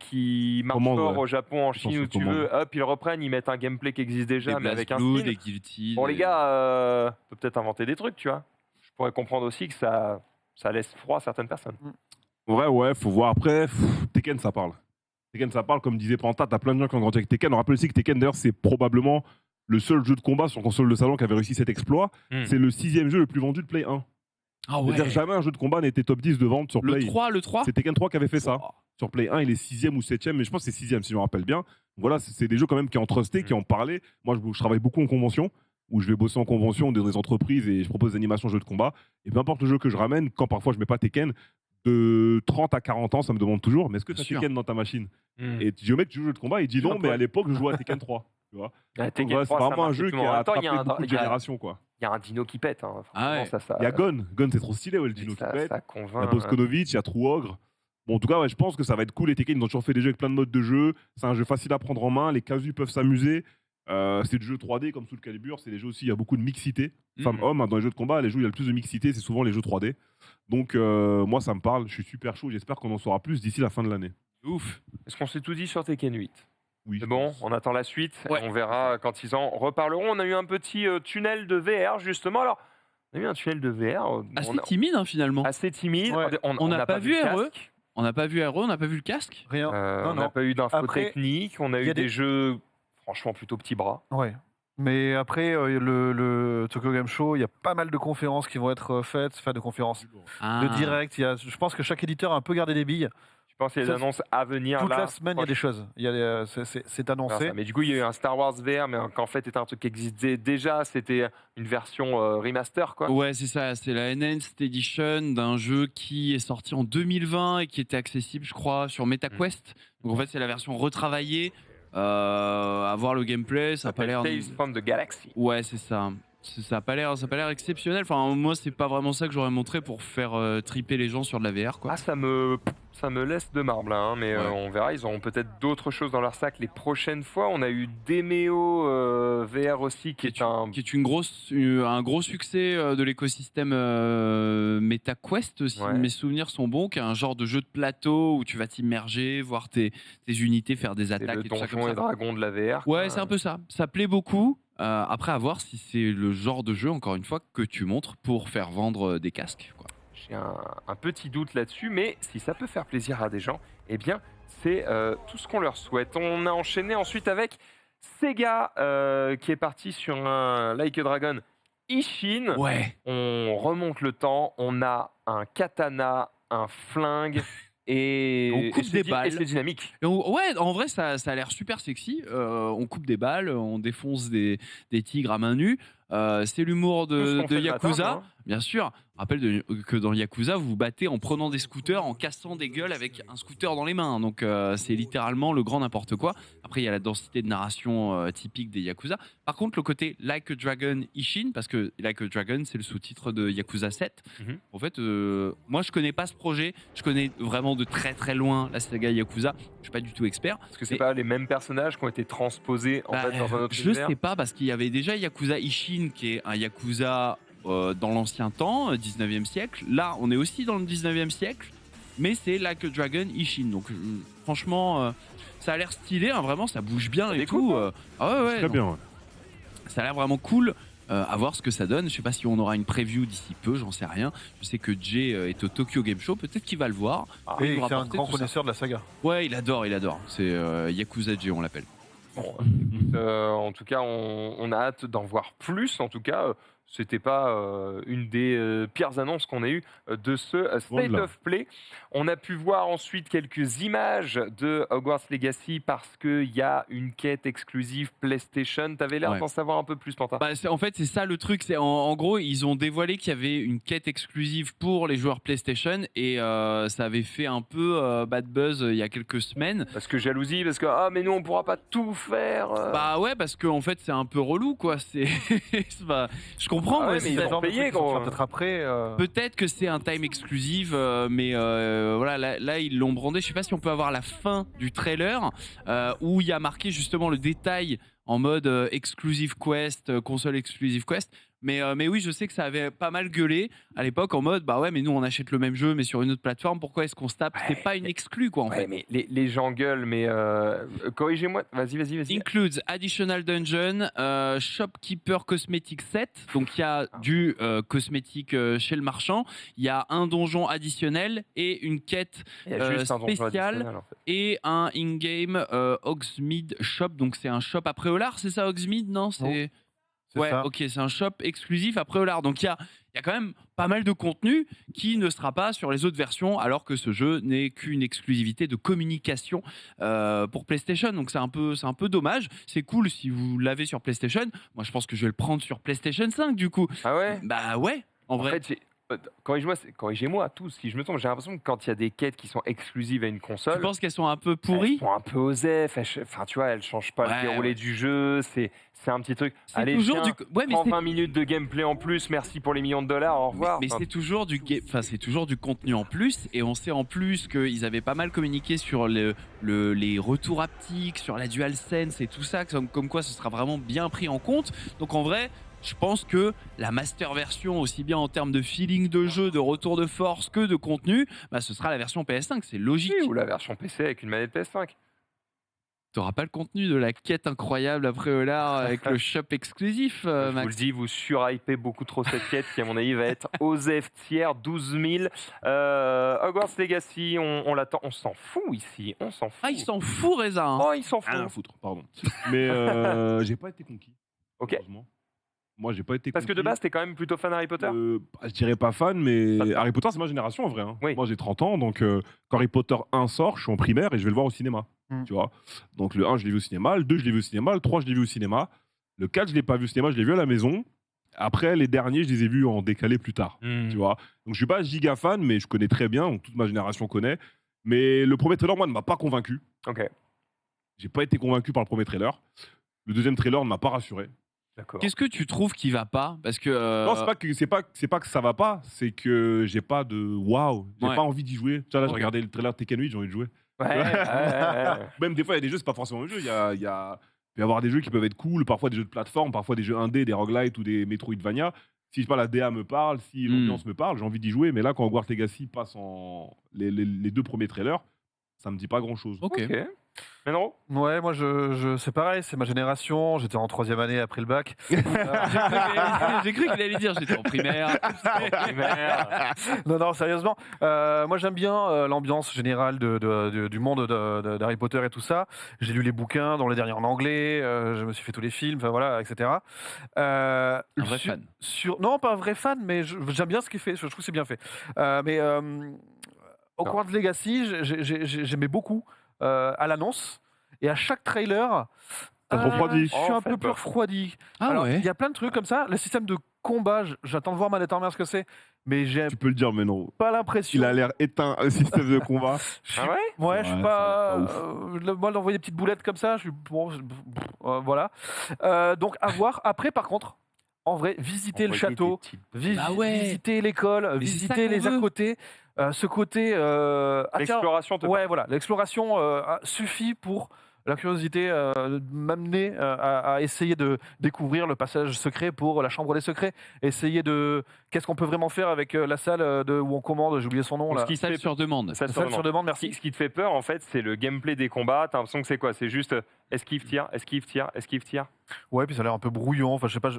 Speaker 1: qui marche fort au Japon, en Chine, où tu veux. Hop, ils reprennent, ils mettent un gameplay qui existe déjà, mais avec un skin.
Speaker 2: Des Guilty.
Speaker 1: Bon, les gars, on peut peut-être inventer des trucs, tu vois. Je pourrais comprendre aussi que ça laisse froid certaines personnes.
Speaker 3: Ouais, faut voir. Après, Tekken, ça parle. Tekken, ça parle, comme disait Panta, t'as plein de gens qui ont grandi avec Tekken. On rappelle aussi que Tekken, d'ailleurs, c'est probablement le seul jeu de combat sur console de salon qui avait réussi cet exploit. C'est le 6e jeu le plus vendu de Play 1.
Speaker 2: Ah ouais.
Speaker 3: C'est-à-dire jamais un jeu de combat n'était top 10 de vente sur Play.
Speaker 2: Le 3
Speaker 3: C'est Tekken 3 qui avait fait ça. Sur Play 1, il est 6e ou 7e, mais je pense que c'est 6e si je me rappelle bien. Voilà, c'est des jeux quand même qui ont trusté, qui ont parlé. Moi, je travaille beaucoup en convention, où je vais bosser en convention dans des entreprises et je propose des animations jeux de combat. Et peu importe le jeu que je ramène, quand parfois je mets pas Tekken, de 30 à 40 ans, ça me demande toujours, mais est-ce que tu as Tekken dans ta machine? Et tu dis au mec, tu joues au jeu de combat, il dit non, mais à l'époque, je jouais à Tekken 3. Tu vois, c'est vraiment un jeu qui a attrapé beaucoup de générations, quoi.
Speaker 1: Il y a un dino qui pète. Hein.
Speaker 3: Il y a Gon, c'est trop stylé, le dino qui pète. Il y a Boskonovic, il y a True Ogre. Bon, en tout cas, je pense que ça va être cool. Les Tekken, ils ont toujours fait des jeux avec plein de modes de jeu. C'est un jeu facile à prendre en main. Les casus peuvent s'amuser. C'est du jeu 3D comme Soul Calibur. C'est des jeux aussi, il y a beaucoup de mixité. Femmes-hommes, dans les jeux de combat, les jeux où il y a le plus de mixité, c'est souvent les jeux 3D. Donc, moi, ça me parle. Je suis super chaud. J'espère qu'on en saura plus d'ici la fin de l'année.
Speaker 1: Ouf. Est-ce qu'on s'est tout dit sur Tekken 8?
Speaker 3: Oui.
Speaker 1: C'est bon, on attend la suite. On verra quand ils en reparleront. On a eu un petit tunnel de VR, justement. Alors, on a eu un tunnel de VR.
Speaker 2: Assez timide, finalement.
Speaker 1: Assez timide.
Speaker 2: Ouais. On n'a pas vu RE. On n'a pas vu RE, on n'a pas vu le casque.
Speaker 4: Rien.
Speaker 1: On n'a pas eu d'infos techniques. On a eu des jeux, franchement, plutôt petits bras.
Speaker 4: Ouais. Mais après, le Tokyo Game Show, il y a pas mal de conférences qui vont être faites, de conférences, de direct. Je pense que chaque éditeur a un peu gardé des billes.
Speaker 1: Je pense qu'il y a des annonces à venir.
Speaker 4: Toute la semaine, il y a des choses. C'est annoncé.
Speaker 1: Mais du coup, il y a eu un Star Wars VR, mais qu'en fait, c'était un truc qui existait déjà. C'était une version remaster, quoi.
Speaker 2: Ouais, c'est ça. C'est la Enhanced Edition d'un jeu qui est sorti en 2020 et qui était accessible, je crois, sur MetaQuest. Donc en fait, c'est la version retravaillée. À voir le gameplay, ça n'a pas l'air.
Speaker 1: Tales from the Galaxy.
Speaker 2: Ouais, c'est ça. Ça a pas l'air exceptionnel. Enfin, moi, c'est pas vraiment ça que j'aurais montré pour faire triper les gens sur de la VR, quoi.
Speaker 1: Ah, ça me laisse de marbre là, hein, mais on verra. Ils auront peut-être d'autres choses dans leur sac les prochaines fois. On a eu Demeo VR aussi, qui est un
Speaker 2: gros succès de l'écosystème MetaQuest, si mes souvenirs sont bons, qui est un genre de jeu de plateau où tu vas t'immerger, voir tes unités faire des attaques et tout ça comme
Speaker 1: Donjons
Speaker 2: ça.
Speaker 1: et Dragons de la VR.
Speaker 2: Ouais, c'est un peu ça. Ça plaît beaucoup. Après, à voir si c'est le genre de jeu, encore une fois, que tu montres pour faire vendre des casques, quoi.
Speaker 1: J'ai un petit doute là-dessus, mais si ça peut faire plaisir à des gens, eh bien, c'est tout ce qu'on leur souhaite. On a enchaîné ensuite avec Sega, qui est parti sur un Like a Dragon Ishin.
Speaker 2: Ouais.
Speaker 1: On remonte le temps, on a un katana, un flingue... Et
Speaker 2: on coupe des balles.
Speaker 1: Et c'est dynamique.
Speaker 2: Ouais, en vrai, ça a l'air super sexy. On coupe des balles, on défonce des tigres à main nue. C'est l'humour de Yakuza,
Speaker 1: matin,
Speaker 2: bien sûr. Je rappelle que dans Yakuza, vous vous battez en prenant des scooters, en cassant des gueules avec un scooter dans les mains. Donc c'est littéralement le grand n'importe quoi. Après, il y a la densité de narration typique des Yakuza. Par contre, le côté Like a Dragon Ishin, parce que Like a Dragon, c'est le sous-titre de Yakuza 7. En fait, moi, je connais pas ce projet. Je connais vraiment de très très loin la saga Yakuza. Je suis pas du tout expert.
Speaker 1: Parce que c'est pas les mêmes personnages qui ont été transposés en fait, dans un autre
Speaker 2: Je
Speaker 1: univers.
Speaker 2: sais pas, parce qu'il y avait déjà Yakuza Ishin, qui est un Yakuza dans l'ancien temps, 19e siècle. Là, on est aussi dans le 19e siècle, mais c'est Like a Dragon Ishin. Donc, franchement, ça a l'air stylé, hein, vraiment, ça bouge bien et tout. Ouais,
Speaker 3: Très bien, ouais.
Speaker 2: Ça a l'air vraiment cool. À voir ce que ça donne. Je sais pas si on aura une preview d'ici peu, j'en sais rien. Je sais que Jay est au Tokyo Game Show, peut-être qu'il va le voir.
Speaker 4: Et
Speaker 2: Il nous
Speaker 4: c'est un
Speaker 2: rapporter
Speaker 4: grand
Speaker 2: tout ça.
Speaker 4: connaisseur de la saga.
Speaker 2: Ouais, il adore. C'est Yakuza Jay, on l'appelle.
Speaker 1: Bon, en tout cas, on a hâte d'en voir plus. En tout cas, c'était pas une des pires annonces qu'on ait eues de ce State
Speaker 3: Voilà.
Speaker 1: of Play. On a pu voir ensuite quelques images de Hogwarts Legacy parce qu'il y a une quête exclusive PlayStation. T'avais l'air
Speaker 2: Ouais.
Speaker 1: d'en savoir un peu plus, Pantin.
Speaker 2: En fait, c'est ça le truc. C'est en gros, ils ont dévoilé qu'il y avait une quête exclusive pour les joueurs PlayStation et ça avait fait un peu bad buzz il y a quelques semaines.
Speaker 1: Parce que jalousie, parce que mais nous on pourra pas tout faire.
Speaker 2: Bah ouais, parce que en fait, c'est un peu relou, quoi. C'est pas... Je comprends.
Speaker 1: Ah ouais,
Speaker 2: ouais,
Speaker 1: mais
Speaker 2: c'est
Speaker 1: ils
Speaker 2: ça.
Speaker 1: ont payé, gros.
Speaker 4: Peut-être après.
Speaker 2: Peut-être que c'est un time exclusive, mais voilà, là ils l'ont brandé. Je sais pas si on peut avoir la fin du trailer où il y a marqué justement le détail en mode exclusive quest, console exclusive quest. Mais oui, je sais que ça avait pas mal gueulé à l'époque en mode bah ouais, mais nous on achète le même jeu mais sur une autre plateforme. Pourquoi est-ce qu'on se tape? C'est pas une exclue, quoi, en fait.
Speaker 1: Mais les gens gueulent, mais corrigez-moi. Vas-y.
Speaker 2: Includes additional dungeon, shopkeeper cosmetic set. Donc il y a du cosmétique chez le marchand. Il y a un donjon additionnel et une quête
Speaker 1: Il y a juste un donjon
Speaker 2: spéciale
Speaker 1: additionnel, en fait.
Speaker 2: et un in-game Hogsmeade shop. Donc c'est un shop à Préolard, c'est ça, Hogsmeade? Non, c'est... Ouais,
Speaker 4: ça.
Speaker 2: ok, c'est un shop exclusif à Préolard. Donc il y a quand même pas mal de contenu qui ne sera pas sur les autres versions, alors que ce jeu n'est qu'une exclusivité de communication pour PlayStation. Donc c'est un peu dommage. C'est cool si vous l'avez sur PlayStation. Moi, je pense que je vais le prendre sur PlayStation 5 du coup.
Speaker 1: Ah ouais?
Speaker 2: Bah ouais, en vrai.
Speaker 1: fait, corrigez-moi tous si je me trompe. J'ai l'impression que quand il y a des quêtes qui sont exclusives à une console,
Speaker 2: Tu penses qu'elles sont un peu pourries?
Speaker 1: elles sont un peu osef. Enfin, tu vois, elles changent pas le déroulé du jeu. C'est un petit truc.
Speaker 2: C'est
Speaker 1: Allez,
Speaker 2: toujours
Speaker 1: tiens,
Speaker 2: ouais, mais
Speaker 1: prends
Speaker 2: c'est-
Speaker 1: 20 minutes de gameplay en plus. Merci pour les millions de dollars. Au revoir.
Speaker 2: Mais
Speaker 1: Enfin,
Speaker 2: c'est toujours c'est toujours du contenu en plus, et on sait en plus qu'ils avaient pas mal communiqué sur les retours haptiques, sur la DualSense et tout ça, comme quoi ce sera vraiment bien pris en compte. Donc en vrai, je pense que la master version, aussi bien en termes de feeling de jeu, de retour de force que de contenu, bah, ce sera la version PS5, c'est logique.
Speaker 1: ou la version PC avec une manette PS5.
Speaker 2: T'auras pas le contenu de la quête incroyable après Eular avec le shop exclusif,
Speaker 1: Je vous
Speaker 2: Max.
Speaker 1: le dis, vous surhypez beaucoup trop cette quête qui, à mon avis, va être OZEF tiers 12 000. Hogwarts Legacy, on l'attend. On s'en fout ici. On s'en fout.
Speaker 2: Ah, il s'en fout, Reza. Hein.
Speaker 1: Oh, il s'en fout.
Speaker 3: Rien à foutre, pardon. Mais j'ai pas été conquis.
Speaker 1: Ok.
Speaker 3: Heureusement. Moi, j'ai pas été
Speaker 1: Parce que de
Speaker 3: conquis.
Speaker 1: base, t'es quand même plutôt fan Harry Potter.
Speaker 3: Je dirais pas fan, mais Harry Potter, c'est ma génération en vrai. Hein. Moi, j'ai 30 ans, donc quand Harry Potter 1 sort, je suis en primaire et je vais le voir au cinéma. Tu vois. Donc le 1, je l'ai vu au cinéma, le 2, je l'ai vu au cinéma, le 3, je l'ai vu au cinéma, le 4, je l'ai pas vu au cinéma, je l'ai vu à la maison. Après, les derniers, je les ai vus en décalé plus tard. Tu vois. Donc je suis pas giga fan, mais je connais très bien, donc toute ma génération connaît. Mais le premier trailer, moi, ne m'a pas convaincu.
Speaker 1: Ok.
Speaker 3: J'ai pas été convaincu par le premier trailer. Le deuxième trailer ne m'a pas rassuré.
Speaker 1: D'accord.
Speaker 2: Qu'est-ce que tu trouves qui va pas? Parce que
Speaker 3: Non, c'est pas que ça va pas, c'est que j'ai pas de waouh, j'ai
Speaker 2: Ouais.
Speaker 3: pas envie d'y jouer. Tu vois, là, j'ai
Speaker 2: Ok.
Speaker 3: regardé le trailer de Tekken 8, j'ai envie de jouer.
Speaker 1: Ouais, ouais, ouais.
Speaker 3: Même des fois, il y a des jeux, c'est pas forcément un jeu. Il peut y avoir des jeux qui peuvent être cool, parfois des jeux de plateforme, parfois des jeux indés, des roguelites ou des Metroidvania. Si je sais pas, la DA me parle, si l'ambiance me parle, j'ai envie d'y jouer. Mais là, quand Hogwarts Legacy passe en les 2 premiers trailers, ça me dit pas grand chose.
Speaker 2: Ok.
Speaker 1: Menro
Speaker 4: Ouais, moi c'est pareil, c'est ma génération. J'étais en 3e année après le bac.
Speaker 2: J'ai cru qu'il allait dire j'étais en primaire.
Speaker 4: Non, sérieusement. Moi, j'aime bien l'ambiance générale du monde d'Harry Potter et tout ça. J'ai lu les bouquins, dont les derniers en anglais. Je me suis fait tous les films, enfin voilà, etc.
Speaker 2: Un vrai fan.
Speaker 4: Non, pas un vrai fan, mais j'aime bien ce qu'il fait. Je trouve que c'est bien fait. Mais Hogwarts Legacy, j'aimais beaucoup à l'annonce. Et à chaque trailer,
Speaker 3: T'as refroidi.
Speaker 4: je suis un peu plus refroidi.
Speaker 2: Ah
Speaker 4: Alors,
Speaker 2: ouais.
Speaker 4: il y a plein de trucs comme ça. Le système de combat, j'attends de voir manette en main ce que c'est. Mais j'ai
Speaker 3: Tu peux le dire, mais non.
Speaker 4: pas l'impression.
Speaker 3: Il a l'air éteint, le système de combat.
Speaker 1: Ah ouais
Speaker 4: Ouais, je suis
Speaker 3: Ouais,
Speaker 4: pas.
Speaker 3: ça a l'air
Speaker 4: Moi, d'envoyer des petites boulettes comme ça, je suis. Bon, voilà. Donc, à voir. Après, par contre, en vrai, visiter le château,
Speaker 2: Ah ouais.
Speaker 4: visiter l'école,
Speaker 2: Mais c'est ça
Speaker 4: visiter
Speaker 2: qu'on
Speaker 4: les
Speaker 2: veut.
Speaker 4: à côté. Ce côté. Ah, tiens,
Speaker 1: L'exploration te
Speaker 4: ouais, voilà. L'exploration suffit pour la curiosité m'amener à essayer de découvrir le passage secret pour la chambre des secrets. Essayer de. Qu'est-ce qu'on peut vraiment faire avec la salle où on commande, j'ai oublié son nom
Speaker 1: Donc,
Speaker 4: là.
Speaker 1: ce qui
Speaker 2: Salle
Speaker 1: fait-
Speaker 2: sur demande.
Speaker 1: Salle
Speaker 4: Salle sur demande, merci.
Speaker 1: Ce qui te fait peur, en fait, c'est le gameplay des combats. T'as l'impression que c'est quoi? C'est juste esquive, tire, esquive, tire, esquive, tire.
Speaker 4: Ouais, puis ça a l'air un peu brouillon. Enfin, je sais pas.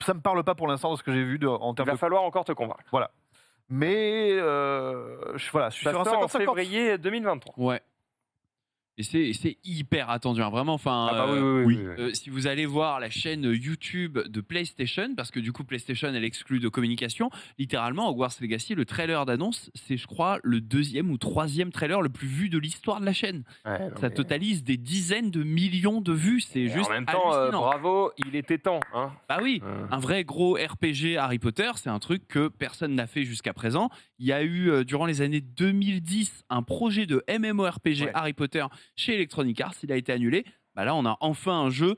Speaker 4: Ça me parle pas pour l'instant de ce que j'ai vu en
Speaker 1: Il
Speaker 4: termes
Speaker 1: va
Speaker 4: de.
Speaker 1: falloir encore te convaincre.
Speaker 4: Voilà. Mais je suis
Speaker 1: Ça
Speaker 4: sur un
Speaker 1: sort en
Speaker 4: 50-50.
Speaker 1: février 2023.
Speaker 2: Ouais. Et c'est hyper attendu, hein, vraiment. Enfin,
Speaker 1: Ah bah oui.
Speaker 2: si vous allez voir la chaîne YouTube de PlayStation, parce que du coup PlayStation elle exclut de communication, littéralement Hogwarts Legacy, le trailer d'annonce, c'est je crois le 2e ou 3e trailer le plus vu de l'histoire de la chaîne.
Speaker 1: Ouais, non,
Speaker 2: Ça
Speaker 1: mais-
Speaker 2: totalise des dizaines de millions de vues, c'est
Speaker 1: Et
Speaker 2: juste
Speaker 1: en même temps,
Speaker 2: hallucinant.
Speaker 1: bravo, il était temps. Hein.
Speaker 2: Ah oui, un vrai gros RPG Harry Potter, c'est un truc que personne n'a fait jusqu'à présent. Il y a eu, durant les années 2010, un projet de MMORPG
Speaker 1: Ouais.
Speaker 2: Harry Potter chez Electronic Arts. Il a été annulé. Bah là, on a enfin un jeu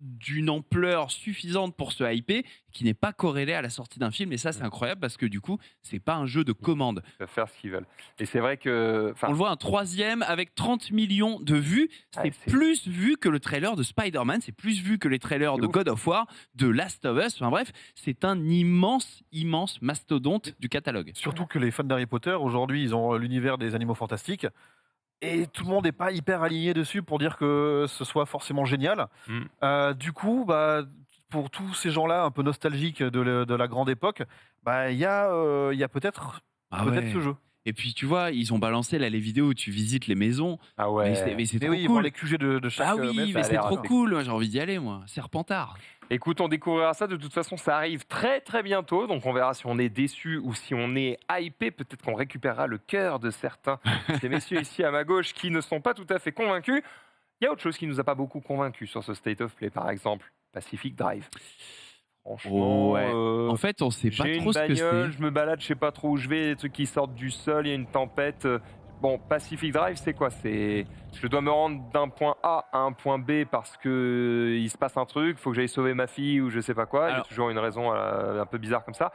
Speaker 2: d'une ampleur suffisante pour se hyper, qui n'est pas corrélé à la sortie d'un film. Et ça, c'est incroyable parce que du coup, c'est pas un jeu de commande.
Speaker 1: Ils peuvent faire ce qu'ils veulent. Et c'est vrai que.
Speaker 2: On le voit un 3e avec 30 millions de vues. C'est plus vu que le trailer de Spider-Man, c'est plus vu que les trailers de God of War, de Last of Us. Enfin bref, c'est un immense mastodonte du catalogue.
Speaker 4: Surtout que les fans d'Harry Potter, aujourd'hui, ils ont l'univers des animaux fantastiques. Et tout le monde n'est pas hyper aligné dessus pour dire que ce soit forcément génial. Du coup, bah, pour tous ces gens-là un peu nostalgiques de la grande époque, bah, il y a peut-être
Speaker 2: ouais.
Speaker 4: ce jeu.
Speaker 2: Et puis tu vois, ils ont balancé là les vidéos où tu visites les maisons.
Speaker 1: Ah ouais.
Speaker 2: Mais c'est
Speaker 4: Mais
Speaker 2: trop
Speaker 4: oui, ils vont
Speaker 2: cool.
Speaker 4: les QG de chaque
Speaker 2: Ah oui,
Speaker 4: maison.
Speaker 2: mais c'est trop cool. Moi, j'ai envie d'y aller, moi. Serpentard.
Speaker 1: Écoute, on découvrira ça. De toute façon, ça arrive très très bientôt. Donc on verra si on est déçu ou si on est hypé. Peut-être qu'on récupérera le cœur de certains ces messieurs ici à ma gauche qui ne sont pas tout à fait convaincus. Il y a autre chose qui nous a pas beaucoup convaincus sur ce State of Play, par exemple. Pacific Drive. Franchement,
Speaker 2: Ouais. En fait, on sait pas
Speaker 1: j'ai
Speaker 2: trop
Speaker 1: une
Speaker 2: ce que
Speaker 1: bagnole,
Speaker 2: c'est.
Speaker 1: je me balade, je sais pas trop où je vais, des trucs qui sortent du sol, il y a une tempête. Bon, Pacific Drive, c'est quoi? C'est je dois me rendre d'un point A à un point B parce que il se passe un truc, faut que j'aille sauver ma fille ou je sais pas quoi. Il y a toujours une raison un peu bizarre comme ça.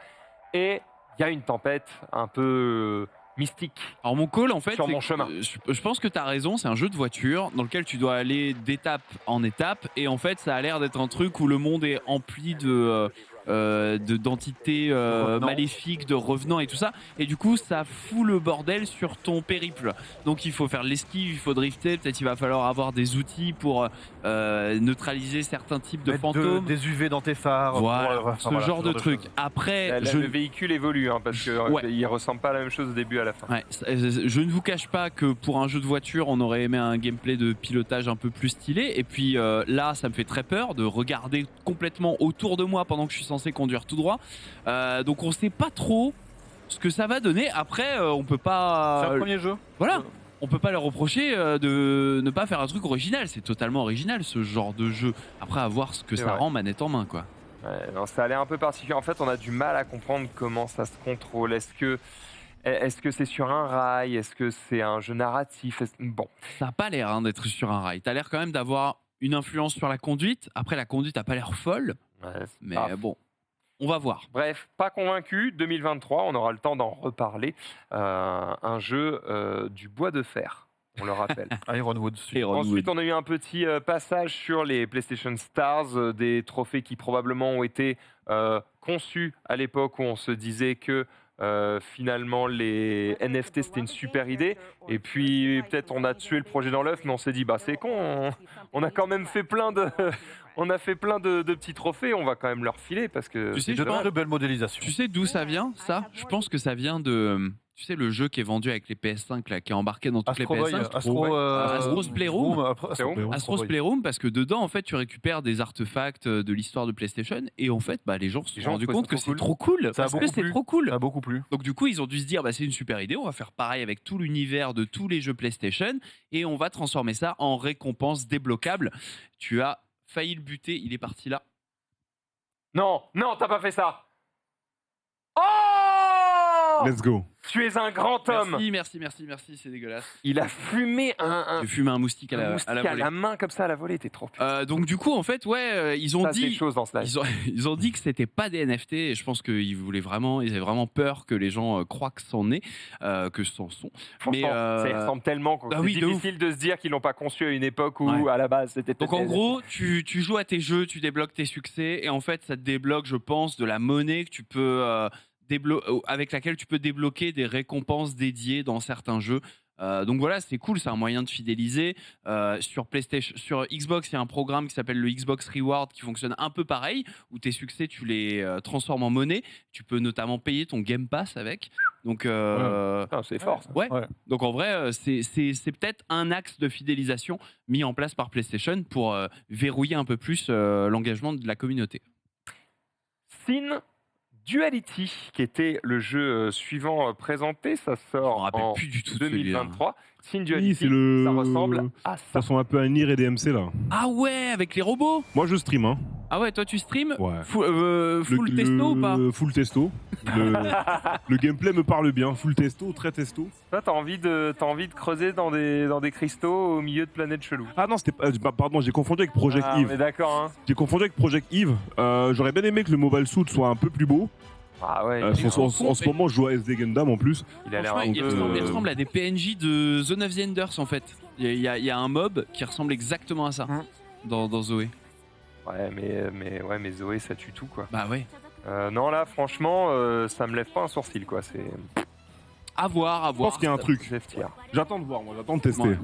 Speaker 1: Et il y a une tempête un peu mystique.
Speaker 2: Alors mon call, en fait,
Speaker 1: sur
Speaker 2: c'est
Speaker 1: mon
Speaker 2: que,
Speaker 1: chemin.
Speaker 2: je pense que tu as raison, c'est un jeu de voiture dans lequel tu dois aller d'étape en étape et en fait ça a l'air d'être un truc où le monde est empli d'entités maléfiques, de revenants et tout ça, et du coup ça fout le bordel sur ton périple. Donc il faut faire de l'esquive, il faut drifter, peut-être il va falloir avoir des outils pour neutraliser certains types de
Speaker 4: Mettre
Speaker 2: fantômes.
Speaker 4: des UV dans tes phares.
Speaker 2: Voilà, ce genre de truc.
Speaker 4: choses.
Speaker 2: Après,
Speaker 1: Le véhicule évolue hein, parce que
Speaker 2: Ouais.
Speaker 1: il ressemble pas à la même chose au début à la fin.
Speaker 2: Ouais, je ne vous cache pas que pour un jeu de voiture, on aurait aimé un gameplay de pilotage un peu plus stylé. Et puis là, ça me fait très peur de regarder complètement autour de moi pendant que je suis censé conduire tout droit. Donc on sait pas trop ce que ça va donner. Après, on peut pas.
Speaker 4: C'est un premier jeu.
Speaker 2: Voilà. On peut pas leur reprocher de ne pas faire un truc original. C'est totalement original ce genre de jeu. Après, à voir ce que
Speaker 1: C'est
Speaker 2: ça
Speaker 1: vrai.
Speaker 2: rend manette en main, quoi.
Speaker 1: Ouais, non, ça a l'air un peu particulier. En fait, on a du mal à comprendre comment ça se contrôle. Est-ce que c'est sur un rail? Est-ce que c'est un jeu narratif? Bon.
Speaker 2: Ça a pas l'air d'être sur un rail. T'as l'air quand même d'avoir une influence sur la conduite. Après, la conduite n'a pas l'air folle, mais bon, on va voir.
Speaker 1: Bref, pas convaincu. 2023, on aura le temps d'en reparler. Un jeu du bois de fer, on le rappelle.
Speaker 4: Ironwood.
Speaker 1: Ensuite, on a eu un petit passage sur les PlayStation Stars, des trophées qui probablement ont été conçus à l'époque où on se disait que finalement les NFT c'était une super idée, et puis peut-être on a tué le projet dans l'œuf, mais on s'est dit bah c'est con, on a quand même fait plein de de petits trophées, on va quand même leur filer parce que
Speaker 2: Tu sais,
Speaker 1: c'est dommage.
Speaker 4: De belles modélisations.
Speaker 2: Tu sais d'où ça vient, ça? Je pense que ça vient de... Tu sais, le jeu qui est vendu avec les PS5, là, qui est embarqué dans toutes les PS5. Astro's Playroom. Astro's Playroom, parce que dedans, en fait, tu récupères des artefacts de l'histoire de PlayStation, et en fait, bah, les gens se sont rendus compte que c'est trop cool. Parce que c'est trop cool.
Speaker 4: Ça a beaucoup plu.
Speaker 2: Donc du coup, ils ont dû se dire, bah, c'est une super idée, on va faire pareil avec tout l'univers de tous les jeux PlayStation, et on va transformer ça en récompense débloquable. Tu as failli le buter, il est parti là.
Speaker 1: Non, t'as pas fait ça. Oh,
Speaker 3: Let's go.
Speaker 1: tu es un grand homme.
Speaker 2: Merci, c'est dégueulasse.
Speaker 1: Il a fumé
Speaker 2: J'ai fumé un moustique à la volée.
Speaker 1: la main comme ça à la volée, t'es trop putain.
Speaker 2: Donc du coup, en fait, ils ont
Speaker 1: Ça,
Speaker 2: dit
Speaker 1: c'est des choses dans ce live.
Speaker 2: ils ont dit que c'était pas des NFT, et je pense qu'ils avaient vraiment peur que les gens croient que c'en est, que c'en sont.
Speaker 1: Franchement, ça y ressemble tellement que c'est difficile de se dire qu'ils l'ont pas conçu à une époque où à la base c'était.
Speaker 2: Donc en gros, tu joues à tes jeux, tu débloques tes succès, et en fait, ça te débloque, je pense, de la monnaie que tu peux avec laquelle tu peux débloquer des récompenses dédiées dans certains jeux. Donc voilà, c'est cool, c'est un moyen de fidéliser. Sur Xbox, il y a un programme qui s'appelle le Xbox Reward qui fonctionne un peu pareil, où tes succès, tu les transformes en monnaie. Tu peux notamment payer ton Game Pass avec. Donc
Speaker 1: c'est fort. Ça.
Speaker 2: Ouais. Donc en vrai, c'est peut-être un axe de fidélisation mis en place par PlayStation pour verrouiller un peu plus l'engagement de la communauté.
Speaker 1: Sin Duality, qui était le jeu suivant présenté, ça sort en
Speaker 2: plus du tout
Speaker 1: 2023. Sin Duality,
Speaker 3: Oui,
Speaker 1: ça ressemble à ça.
Speaker 3: Ça ressemble un peu à Nier et DMC là.
Speaker 2: Ah ouais, avec les robots.
Speaker 3: Moi je stream hein.
Speaker 2: Ah ouais, toi tu stream.
Speaker 3: Ouais.
Speaker 2: Full testo ou pas?
Speaker 3: Full testo. Le gameplay me parle bien. Full testo, très testo.
Speaker 1: Toi, t'as envie de creuser dans des cristaux au milieu de planètes cheloues.
Speaker 3: Ah non, c'était pas. Pardon, j'ai confondu avec Project Eve.
Speaker 1: On est d'accord, hein.
Speaker 3: J'ai confondu avec Project Eve. J'aurais bien aimé que le Mobile Suit soit un peu plus beau.
Speaker 1: Ah ouais.
Speaker 3: En ce moment, je joue à SD Gundam en plus.
Speaker 1: Il a l'air.
Speaker 2: Il ressemble à des PNJ de Zone of the Enders en fait. Il y a un mob qui ressemble exactement à ça dans Zoé.
Speaker 1: Ouais, mais Zoé, ça tue tout quoi.
Speaker 2: Bah ouais.
Speaker 1: Non là, franchement, ça me lève pas un sourcil quoi. C'est.
Speaker 2: À voir.
Speaker 3: Je pense qu'il y a un truc. J'attends de voir, moi, j'attends de tester.
Speaker 2: Ouais.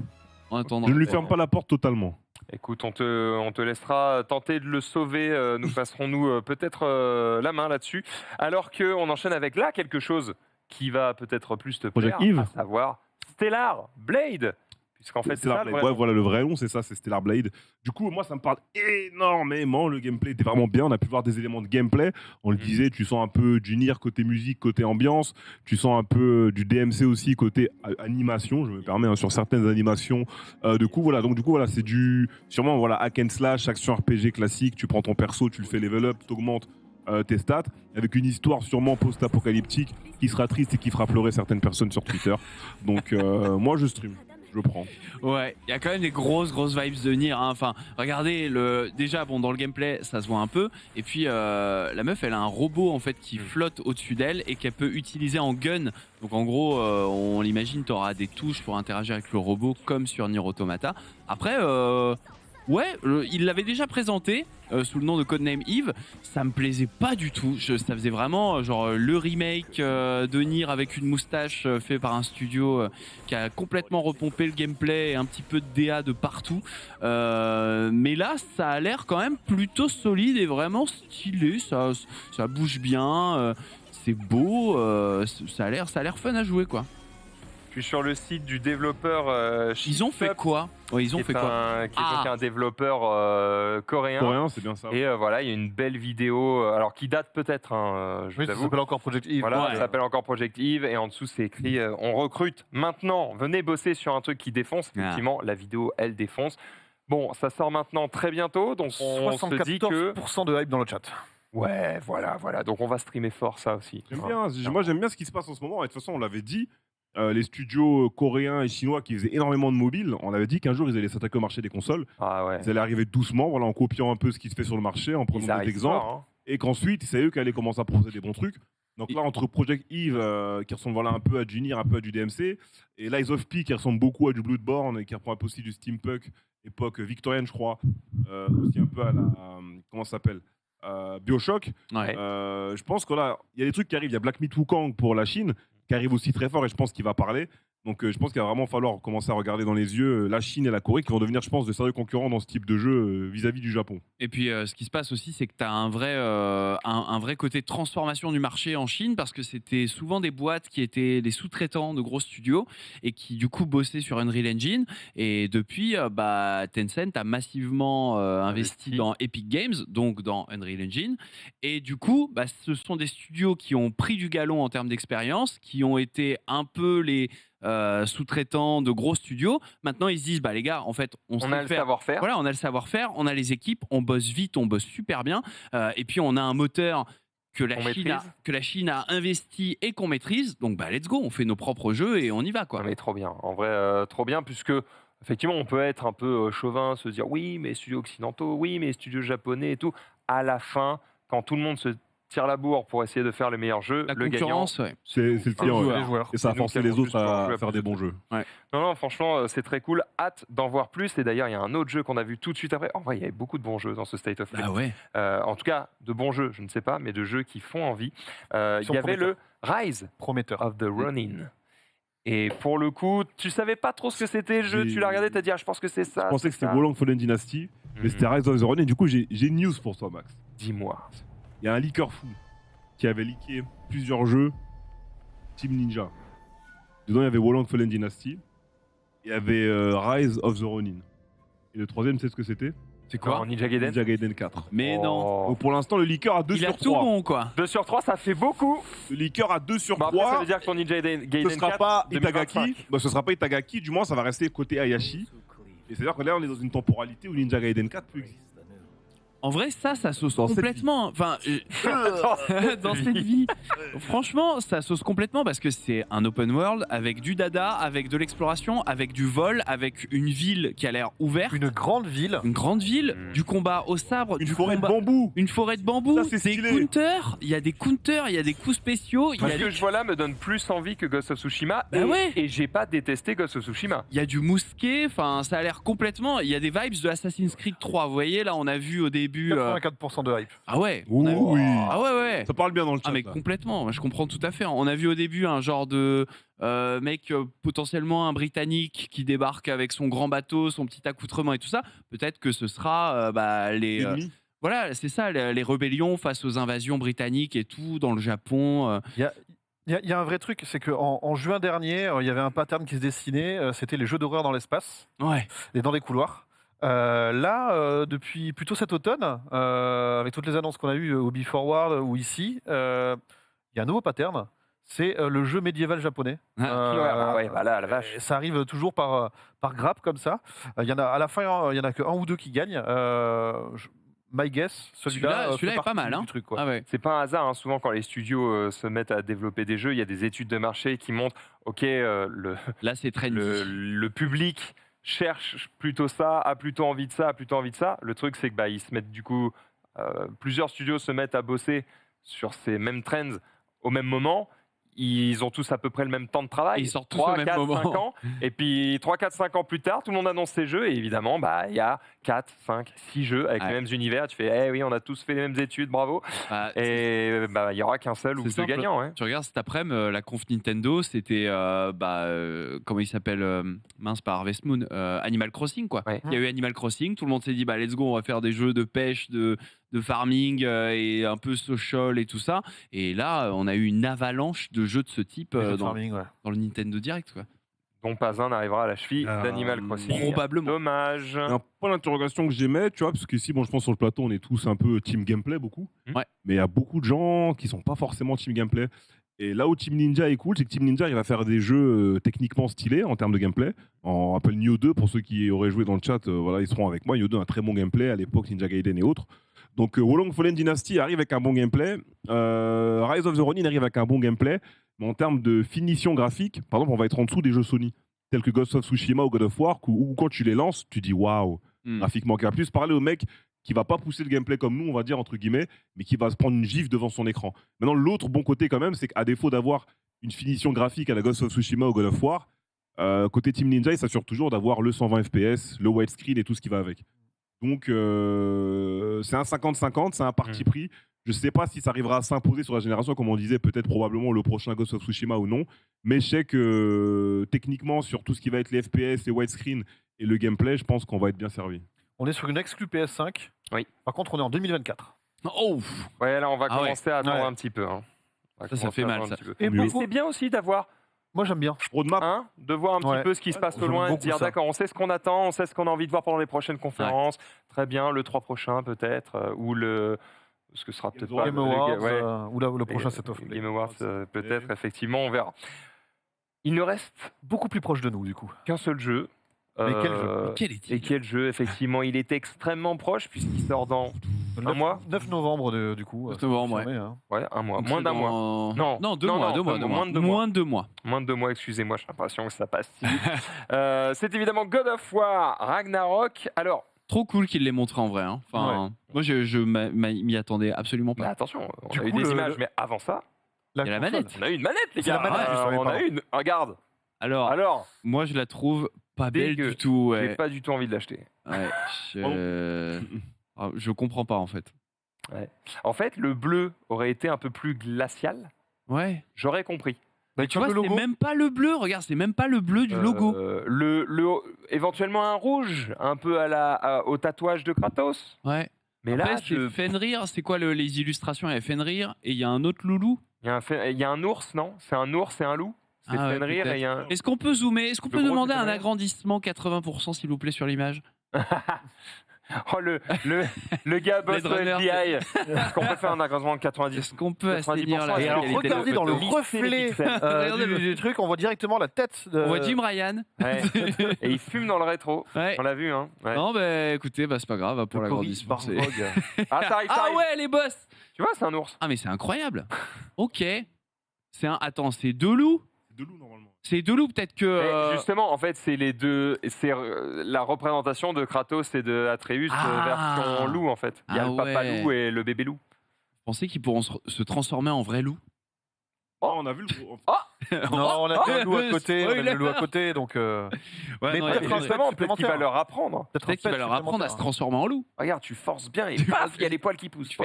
Speaker 2: En attendant,
Speaker 3: je ne lui ferme pas la porte totalement.
Speaker 1: Écoute, on te laissera tenter de le sauver. Nous passerons peut-être la main là-dessus. Alors qu'on enchaîne avec là quelque chose qui va peut-être plus te plaire, à savoir Stellar Blade. Puisqu'en fait, c'est ça,
Speaker 3: voilà, le vrai nom, c'est ça, c'est Stellar Blade. Du coup, moi, ça me parle énormément. Le gameplay était vraiment bien. On a pu voir des éléments de gameplay. On le disait, tu sens un peu du Nier côté musique, côté ambiance. Tu sens un peu du DMC aussi côté animation. Je me permets sur certaines animations. Du coup, voilà, c'est du sûrement hack and slash, action RPG classique. Tu prends ton perso, tu le fais level up, t'augmentes tes stats, avec une histoire sûrement post-apocalyptique qui sera triste et qui fera pleurer certaines personnes sur Twitter. Donc, moi, je stream. Je prends.
Speaker 2: Ouais, il y a quand même des grosses vibes de Nier. Hein. Enfin, regardez, déjà, dans le gameplay, ça se voit un peu. Et puis, la meuf, elle a un robot en fait qui flotte au-dessus d'elle et qu'elle peut utiliser en gun. Donc, en gros, on l'imagine, tu auras des touches pour interagir avec le robot comme sur Nier Automata. Après, il l'avait déjà présenté sous le nom de Codename Eve. Ça me plaisait pas du tout. Ça faisait vraiment le remake de Nier avec une moustache fait par un studio qui a complètement repompé le gameplay et un petit peu de DA de partout. Mais là, ça a l'air quand même plutôt solide et vraiment stylé. Ça bouge bien. C'est beau. Ça a l'air fun à jouer quoi.
Speaker 1: Je suis sur le site du développeur.
Speaker 2: Ils ont fait quoi? Ouais, ils ont fait quoi?
Speaker 1: Qui est donc un développeur coréen.
Speaker 3: Coréen, c'est bien ça.
Speaker 1: Et voilà, il y a une belle vidéo, alors qui date peut-être. Je vous
Speaker 4: ça
Speaker 1: avoue.
Speaker 4: s'appelle encore Project Eve.
Speaker 1: Voilà, ça s'appelle encore Project Eve, et en dessous c'est écrit on recrute maintenant. Venez bosser sur un truc qui défonce. Effectivement, la vidéo elle défonce. Bon, ça sort maintenant très bientôt, donc on se dit que
Speaker 4: 74% de hype dans le chat.
Speaker 1: Ouais, voilà. Donc on va streamer fort ça aussi.
Speaker 3: Moi j'aime bien ce qui se passe en ce moment. Et de toute façon, on l'avait dit. les studios coréens et chinois qui faisaient énormément de mobiles, on avait dit qu'un jour ils allaient s'attaquer au marché des consoles.
Speaker 1: Ah ouais.
Speaker 3: Ils allaient arriver doucement, voilà, en copiant un peu ce qui se fait sur le marché, en prenant des exemples, et qu'ensuite c'est eux qui allaient commencer à proposer des bons trucs. Donc là, entre Project Eve, qui ressemble voilà, un peu à du Nier, un peu à du DMC, et Lies of P, qui ressemble beaucoup à du Bloodborne, et qui reprend un peu aussi du steampunk, époque victorienne, je crois, aussi un peu à la... comment ça s'appelle Bioshock.
Speaker 2: Ouais.
Speaker 3: Je pense que là, il y a des trucs qui arrivent. Il y a Black Myth Wukong pour la Chine, qui arrive aussi très fort, et je pense qu'il va parler. Donc je pense qu'il va vraiment falloir commencer à regarder dans les yeux la Chine et la Corée, qui vont devenir, je pense, de sérieux concurrents dans ce type de jeu vis-à-vis du Japon.
Speaker 2: Et puis ce qui se passe aussi, c'est que tu as un vrai côté transformation du marché en Chine, parce que c'était souvent des boîtes qui étaient des sous-traitants de gros studios et qui du coup bossaient sur Unreal Engine. Et depuis, Tencent a massivement investi dans Epic Games, donc dans Unreal Engine. Et du coup, ce sont des studios qui ont pris du galon en termes d'expérience, qui ont été un peu les sous-traitants de gros studios. Maintenant, ils se disent, les gars, en fait, on
Speaker 1: a le savoir-faire.
Speaker 2: Voilà, on a le savoir-faire, on a les équipes, on bosse vite, on bosse super bien. Et puis, on a un moteur que la Chine a investi et qu'on maîtrise. Donc, let's go, on fait nos propres jeux et on y va, quoi.
Speaker 1: Non, mais trop bien. En vrai, trop bien, puisque effectivement, on peut être un peu chauvin, se dire oui, mais studios occidentaux, oui, mais studios japonais et tout. À la fin, quand tout le monde se tire la bourre pour essayer de faire les meilleurs jeux,
Speaker 2: la
Speaker 1: le gagnant,
Speaker 2: ouais.
Speaker 3: C'est le client,
Speaker 4: les joueurs.
Speaker 3: Et ça a forcé les autres à faire des bons jeux.
Speaker 2: Ouais.
Speaker 1: Non, franchement, c'est très cool. Hâte d'en voir plus. Et d'ailleurs, il y a un autre jeu qu'on a vu tout de suite après. En vrai, il y avait beaucoup de bons jeux dans ce State of Play.
Speaker 2: Ah ouais.
Speaker 1: En tout cas, de bons jeux, je ne sais pas, mais de jeux qui font envie. Il y avait le Rise of the Ronin. Et pour le coup, tu savais pas trop ce que c'était le jeu. Tu l'as regardé, t'as dit, je pense que c'est ça.
Speaker 3: Je pensais que c'était Wolong Fallen Dynasty, mais c'était Rise of the Ronin. Du coup, j'ai une news pour toi, Max.
Speaker 1: Dis-moi.
Speaker 3: Il y a un leaker fou qui avait leaké plusieurs jeux Team Ninja. Dedans, il y avait Wolong Fallen Dynasty. Il y avait Rise of the Ronin. Et le troisième, c'est ce que c'était?
Speaker 2: C'est quoi?
Speaker 1: Ninja Gaiden?
Speaker 3: Ninja Gaiden 4.
Speaker 2: Mais non.
Speaker 3: Donc pour l'instant, le leaker a 2 sur 3.
Speaker 2: Il a tout bon, quoi.
Speaker 1: 2 sur 3, ça fait beaucoup.
Speaker 3: Le leaker a 2 sur 3.
Speaker 1: Après, ça veut dire que ton Ninja Gaiden 4,
Speaker 3: ce sera pas
Speaker 1: 2025.
Speaker 3: Itagaki. Ce sera pas Itagaki, du moins, ça va rester côté Hayashi. Et c'est-à-dire que là, on est dans une temporalité où Ninja Gaiden 4 peut exister.
Speaker 2: En vrai, ça sauce complètement. Enfin, dans cette vie, franchement, ça sauce complètement parce que c'est un open world avec du dada, avec de l'exploration, avec du vol, avec une ville qui a l'air ouverte.
Speaker 4: Une grande ville.
Speaker 2: Du combat au sabre,
Speaker 3: une forêt de bambou.
Speaker 2: Une forêt de bambou,
Speaker 3: ça,
Speaker 2: des counters. Il y a des counters, il y a des coups spéciaux.
Speaker 1: Ce que je vois là me donne plus envie que Ghost of Tsushima. Et j'ai pas détesté Ghost of Tsushima.
Speaker 2: Il y a du mousquet, enfin, ça a l'air complètement. Il y a des vibes de Assassin's Creed 3. Vous voyez, là, on a vu au début.
Speaker 4: 84% de hype.
Speaker 2: Ah ouais.
Speaker 3: Oui.
Speaker 2: Ah ouais.
Speaker 3: Ça parle bien dans le chat.
Speaker 2: Ah mais
Speaker 3: là.
Speaker 2: complètement. Je comprends tout à fait. On a vu au début un genre de mec potentiellement un Britannique qui débarque avec son grand bateau, son petit accoutrement et tout ça. Peut-être que ce sera les. Voilà, c'est ça, les rébellions face aux invasions britanniques et tout dans le Japon.
Speaker 4: Il y a un vrai truc, c'est qu'en juin dernier, il y avait un pattern qui se dessinait. C'était les jeux d'horreur dans l'espace.
Speaker 2: Ouais.
Speaker 4: Et dans les couloirs. Depuis plutôt cet automne, avec toutes les annonces qu'on a eues au Be Forward ou ici, il y a un nouveau pattern. C'est le jeu médiéval japonais.
Speaker 1: Voilà, la vache.
Speaker 4: Ça arrive toujours par grappe comme ça. Il y en a à la fin, il y en a que un ou deux qui gagnent. My guess, celui-là
Speaker 2: est pas mal.
Speaker 4: Truc, quoi.
Speaker 2: Ah ouais.
Speaker 1: C'est pas un hasard. Hein. Souvent, quand les studios se mettent à développer des jeux, il y a des études de marché qui montrent,
Speaker 2: là c'est trendy.
Speaker 1: Le public cherche plutôt ça, a plutôt envie de ça, a plutôt envie de ça. Le truc, c'est que ils se mettent du coup, plusieurs studios se mettent à bosser sur ces mêmes trends au même moment. Ils ont tous à peu près le même temps de travail.
Speaker 2: Ils sortent tous
Speaker 1: 3,
Speaker 2: au même
Speaker 1: 4,
Speaker 2: moment.
Speaker 1: 5 ans. Et puis 3, 4, 5 ans plus tard, tout le monde annonce ses jeux. Et évidemment, il y a 4, 5, 6 jeux avec les mêmes univers. Tu fais, oui, on a tous fait les mêmes études, bravo. Et il n'y aura qu'un seul ou deux gagnants. Ouais.
Speaker 2: Tu regardes cet après-midi, la conf Nintendo, c'était, comment il s'appelle par Harvest Moon, Animal Crossing, quoi.
Speaker 1: Ouais.
Speaker 2: Il y a eu Animal Crossing, tout le monde s'est dit, let's go, on va faire des jeux de pêche, de farming et un peu social et tout ça. Et là, on a eu une avalanche de jeux de ce type dans le Nintendo Direct, quoi.
Speaker 1: Dont pas un n'arrivera à la cheville d'Animal Crossing.
Speaker 2: Probablement.
Speaker 1: Dommage.
Speaker 3: Un point d'interrogation que j'aimais, tu vois, parce qu'ici, je pense sur le plateau, on est tous un peu team gameplay, beaucoup.
Speaker 2: Ouais.
Speaker 3: Mais il y a beaucoup de gens qui sont pas forcément team gameplay. Et là où Team Ninja est cool, c'est que Team Ninja, il va faire des jeux techniquement stylés en termes de gameplay. On rappelle Nioh 2, pour ceux qui auraient joué dans le chat, ils seront avec moi. Nioh 2, un très bon gameplay à l'époque, Ninja Gaiden et autres. Donc Wolong Fallen Dynasty arrive avec un bon gameplay. Rise of the Ronin arrive avec un bon gameplay. mais en termes de finition graphique, par exemple, on va être en dessous des jeux Sony, tels que Ghost of Tsushima ou God of War, où quand tu les lances, tu dis waouh, graphiquement. Qui va plus parler au mec qui va pas pousser le gameplay comme nous, on va dire, entre guillemets, mais qui va se prendre une gifle devant son écran. Maintenant, l'autre bon côté, quand même, c'est qu'à défaut d'avoir une finition graphique à la Ghost of Tsushima ou God of War, côté Team Ninja, il s'assure toujours d'avoir le 120 FPS, le widescreen et tout ce qui va avec. Donc, c'est un 50-50, c'est un parti pris. Je ne sais pas si ça arrivera à s'imposer sur la génération, comme on disait, peut-être probablement le prochain Ghost of Tsushima ou non. Mais je sais que techniquement, sur tout ce qui va être les FPS, les widescreen et le gameplay, je pense qu'on va être bien servi.
Speaker 4: On est sur une exclue PS5.
Speaker 1: Oui.
Speaker 4: Par contre, on est en 2024.
Speaker 2: Oh.
Speaker 1: Ouais, là, on va commencer à attendre
Speaker 4: Ouais.
Speaker 1: un petit peu. Hein.
Speaker 2: Ça fait mal, ça.
Speaker 1: Et mais c'est bien aussi d'avoir.
Speaker 4: Moi, j'aime bien.
Speaker 1: Hein, de voir un petit peu ce qui se passe au loin et de dire d'accord, on sait ce qu'on attend, on sait ce qu'on a envie de voir pendant les prochaines conférences. Très bien, le 3 prochain peut-être, ou le. Ce que sera peut-être pas
Speaker 4: Game Awards, ou le prochain Set of Play.
Speaker 1: Game Awards, peut-être, effectivement, on verra. Il ne reste
Speaker 4: beaucoup plus proche de nous, du coup.
Speaker 1: Qu'un seul jeu.
Speaker 4: Mais quel jeu ?
Speaker 1: Et quel jeu, effectivement, il était extrêmement proche puisqu'il sort dans un mois.
Speaker 4: 9 novembre, du coup.
Speaker 2: 9 novembre, ouais.
Speaker 1: Ouais, un mois.
Speaker 2: Donc
Speaker 1: Moins
Speaker 2: c'est
Speaker 1: d'un mois.
Speaker 2: Non, 2 mois.
Speaker 1: Moins de 2 mois.
Speaker 2: Moins de 2 mois.
Speaker 1: Moins de 2 mois, excusez-moi, j'ai l'impression que ça passe si vite. C'est évidemment God of War Ragnarok. Alors.
Speaker 2: Trop cool qu'il l'ait montré en vrai. Hein. Enfin, moi, je m'y attendais absolument pas.
Speaker 1: Mais attention, on a eu des images, mais avant ça,
Speaker 2: il y a la manette.
Speaker 1: On a eu une manette, les gars. On a eu une. Regarde.
Speaker 2: Alors, moi, je la trouve pas belle du tout. Ouais.
Speaker 1: J'ai pas du tout envie de l'acheter.
Speaker 2: Ouais, je comprends pas en fait.
Speaker 1: Ouais. En fait, le bleu aurait été un peu plus glacial.
Speaker 2: Ouais.
Speaker 1: J'aurais compris.
Speaker 2: Mais tu vois, c'est même pas le bleu. Regarde, c'est même pas le bleu du logo.
Speaker 1: Éventuellement un rouge, un peu au tatouage de Kratos.
Speaker 2: Ouais.
Speaker 1: Mais
Speaker 2: après,
Speaker 1: là,
Speaker 2: c'est Fenrir. C'est quoi les illustrations? Il y a Fenrir et il y a un autre loulou.
Speaker 1: Il y a un ours, non? C'est un ours et un loup. C'est Fenrir et il y a un...
Speaker 2: Est-ce qu'on peut zoomer? Est-ce qu'on peut demander un agrandissement 80% s'il vous plaît sur l'image?
Speaker 1: Oh, le gars boss FBI. Est-ce qu'on peut faire un agrandissement de 90%?
Speaker 2: Est-ce qu'on peut assainir la...
Speaker 4: Et alors, regardez dans le reflet du truc, on voit directement la tête de...
Speaker 2: On voit Jim Ryan.
Speaker 1: Ouais. Et il fume dans le rétro.
Speaker 2: Ouais.
Speaker 1: On l'a vu, hein. Ouais.
Speaker 2: Non, bah écoutez, c'est pas grave, pour l'agrandissement.
Speaker 1: Ah, ça arrive.
Speaker 2: Ah ouais, les boss.
Speaker 1: Tu vois, c'est un ours.
Speaker 2: Ah, mais c'est incroyable. Ok. Attends, c'est deux loups?
Speaker 3: C'est 2 loups, normalement.
Speaker 2: C'est 2 loups, peut-être que...
Speaker 1: Justement, en fait, c'est les deux. C'est la représentation de Kratos et de Atreus version loup, en fait. Il y a le papa loup et le bébé loup.
Speaker 2: Vous pensez qu'ils pourront se transformer en vrai loup?
Speaker 3: Oh, on a vu le.
Speaker 4: Non, on a vu le loup à côté. On a vu le loup à côté, donc.
Speaker 2: Mais
Speaker 1: peut-être qu'il va leur apprendre.
Speaker 2: Peut-être qu'il va leur apprendre à se transformer en loup.
Speaker 1: Regarde, tu forces bien et paf, il y a les poils qui poussent.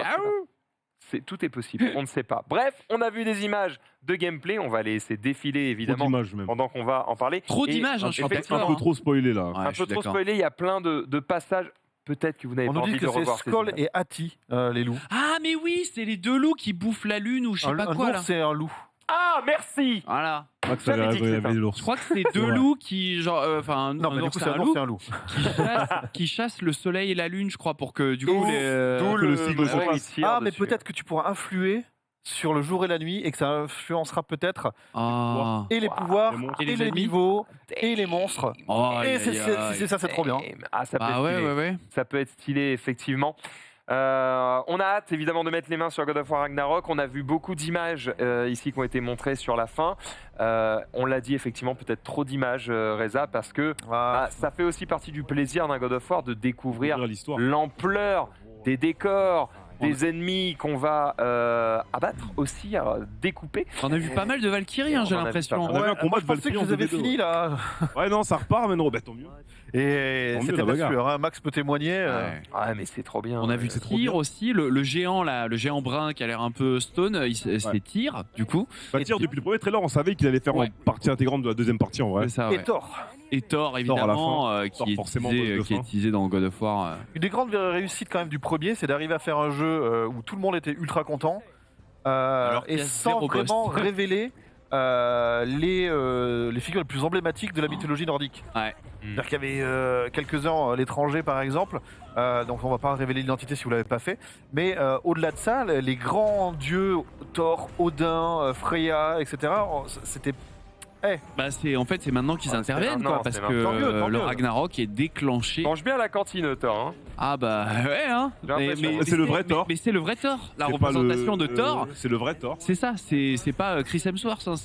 Speaker 1: Tout est possible, on ne sait pas. Bref, on a vu des images de gameplay, on va les laisser défiler évidemment pendant qu'on va en parler.
Speaker 2: Trop d'images, hein, je suis
Speaker 3: un peu trop spoilé là.
Speaker 1: Un peu trop spoilé, il y a plein de passages. Peut-être que vous n'avez pas envie de revoir.
Speaker 4: On nous dit que c'est Skoll et Hati, les loups.
Speaker 2: Ah mais oui, c'est les 2 loups qui bouffent la lune ou je sais pas quoi là.
Speaker 4: C'est un loup.
Speaker 1: Ah merci.
Speaker 2: Voilà.
Speaker 3: Je
Speaker 2: crois que c'est 2 loups qui
Speaker 4: non mais du coup c'est un loup
Speaker 2: qui chassent le soleil et la lune, je crois, pour que du coup
Speaker 3: le cycle se passe.
Speaker 4: Ah mais peut-être que tu pourras influer sur le jour et la nuit et que ça influencera peut-être et les pouvoirs et les niveaux et les monstres. Et c'est ça, c'est trop bien.
Speaker 1: Ah ça peut être stylé. Ça peut être stylé effectivement. On a hâte évidemment de mettre les mains sur God of War Ragnarok. On a vu beaucoup d'images ici qui ont été montrées sur la fin. On l'a dit effectivement, peut-être trop d'images, Reza, parce que ça fait aussi partie du plaisir d'un God of War de découvrir l'ampleur des décors, des ennemis qu'on va abattre aussi, découper.
Speaker 2: On a vu pas mal de Valkyrie, j'ai l'impression.
Speaker 3: On a vu un combat de Valkyrie.
Speaker 4: Vous avez fini là.
Speaker 3: Ouais non, ça repart, mais non, tant mieux.
Speaker 4: Et c'était bien sûr, hein, Max peut témoigner.
Speaker 1: Ouais, mais c'est trop bien.
Speaker 2: On a vu Tyr aussi, le géant là, le géant brun qui a l'air un peu stone, c'est Tyr du coup.
Speaker 3: Tyr, depuis le premier trailer, on savait qu'il allait faire partie intégrante de la deuxième partie en vrai.
Speaker 4: Et Thor.
Speaker 2: Et Thor évidemment, qui est teasé dans God of War.
Speaker 4: Une des grandes réussites quand même du premier, c'est d'arriver à faire un jeu où tout le monde était ultra content et sans vraiment révéler les figures les plus emblématiques de la mythologie nordique. C'est-à-dire qu'il y avait quelques-uns, l'étranger par exemple, donc on va pas révéler l'identité si vous l'avez pas fait, mais au-delà de ça, les grands dieux, Thor, Odin, Freya, etc., c'était
Speaker 2: Bah en fait c'est maintenant qu'ils interviennent quoi, parce que le Ragnarok est déclenché.
Speaker 1: Mange bien la cantine, Thor. Hein.
Speaker 2: Ah bah ouais hein.
Speaker 3: Mais c'est le vrai Thor.
Speaker 2: Mais c'est le vrai Thor. La représentation de Thor.
Speaker 3: C'est le vrai Thor.
Speaker 2: C'est ça. C'est pas Chris Hemsworth. Hein,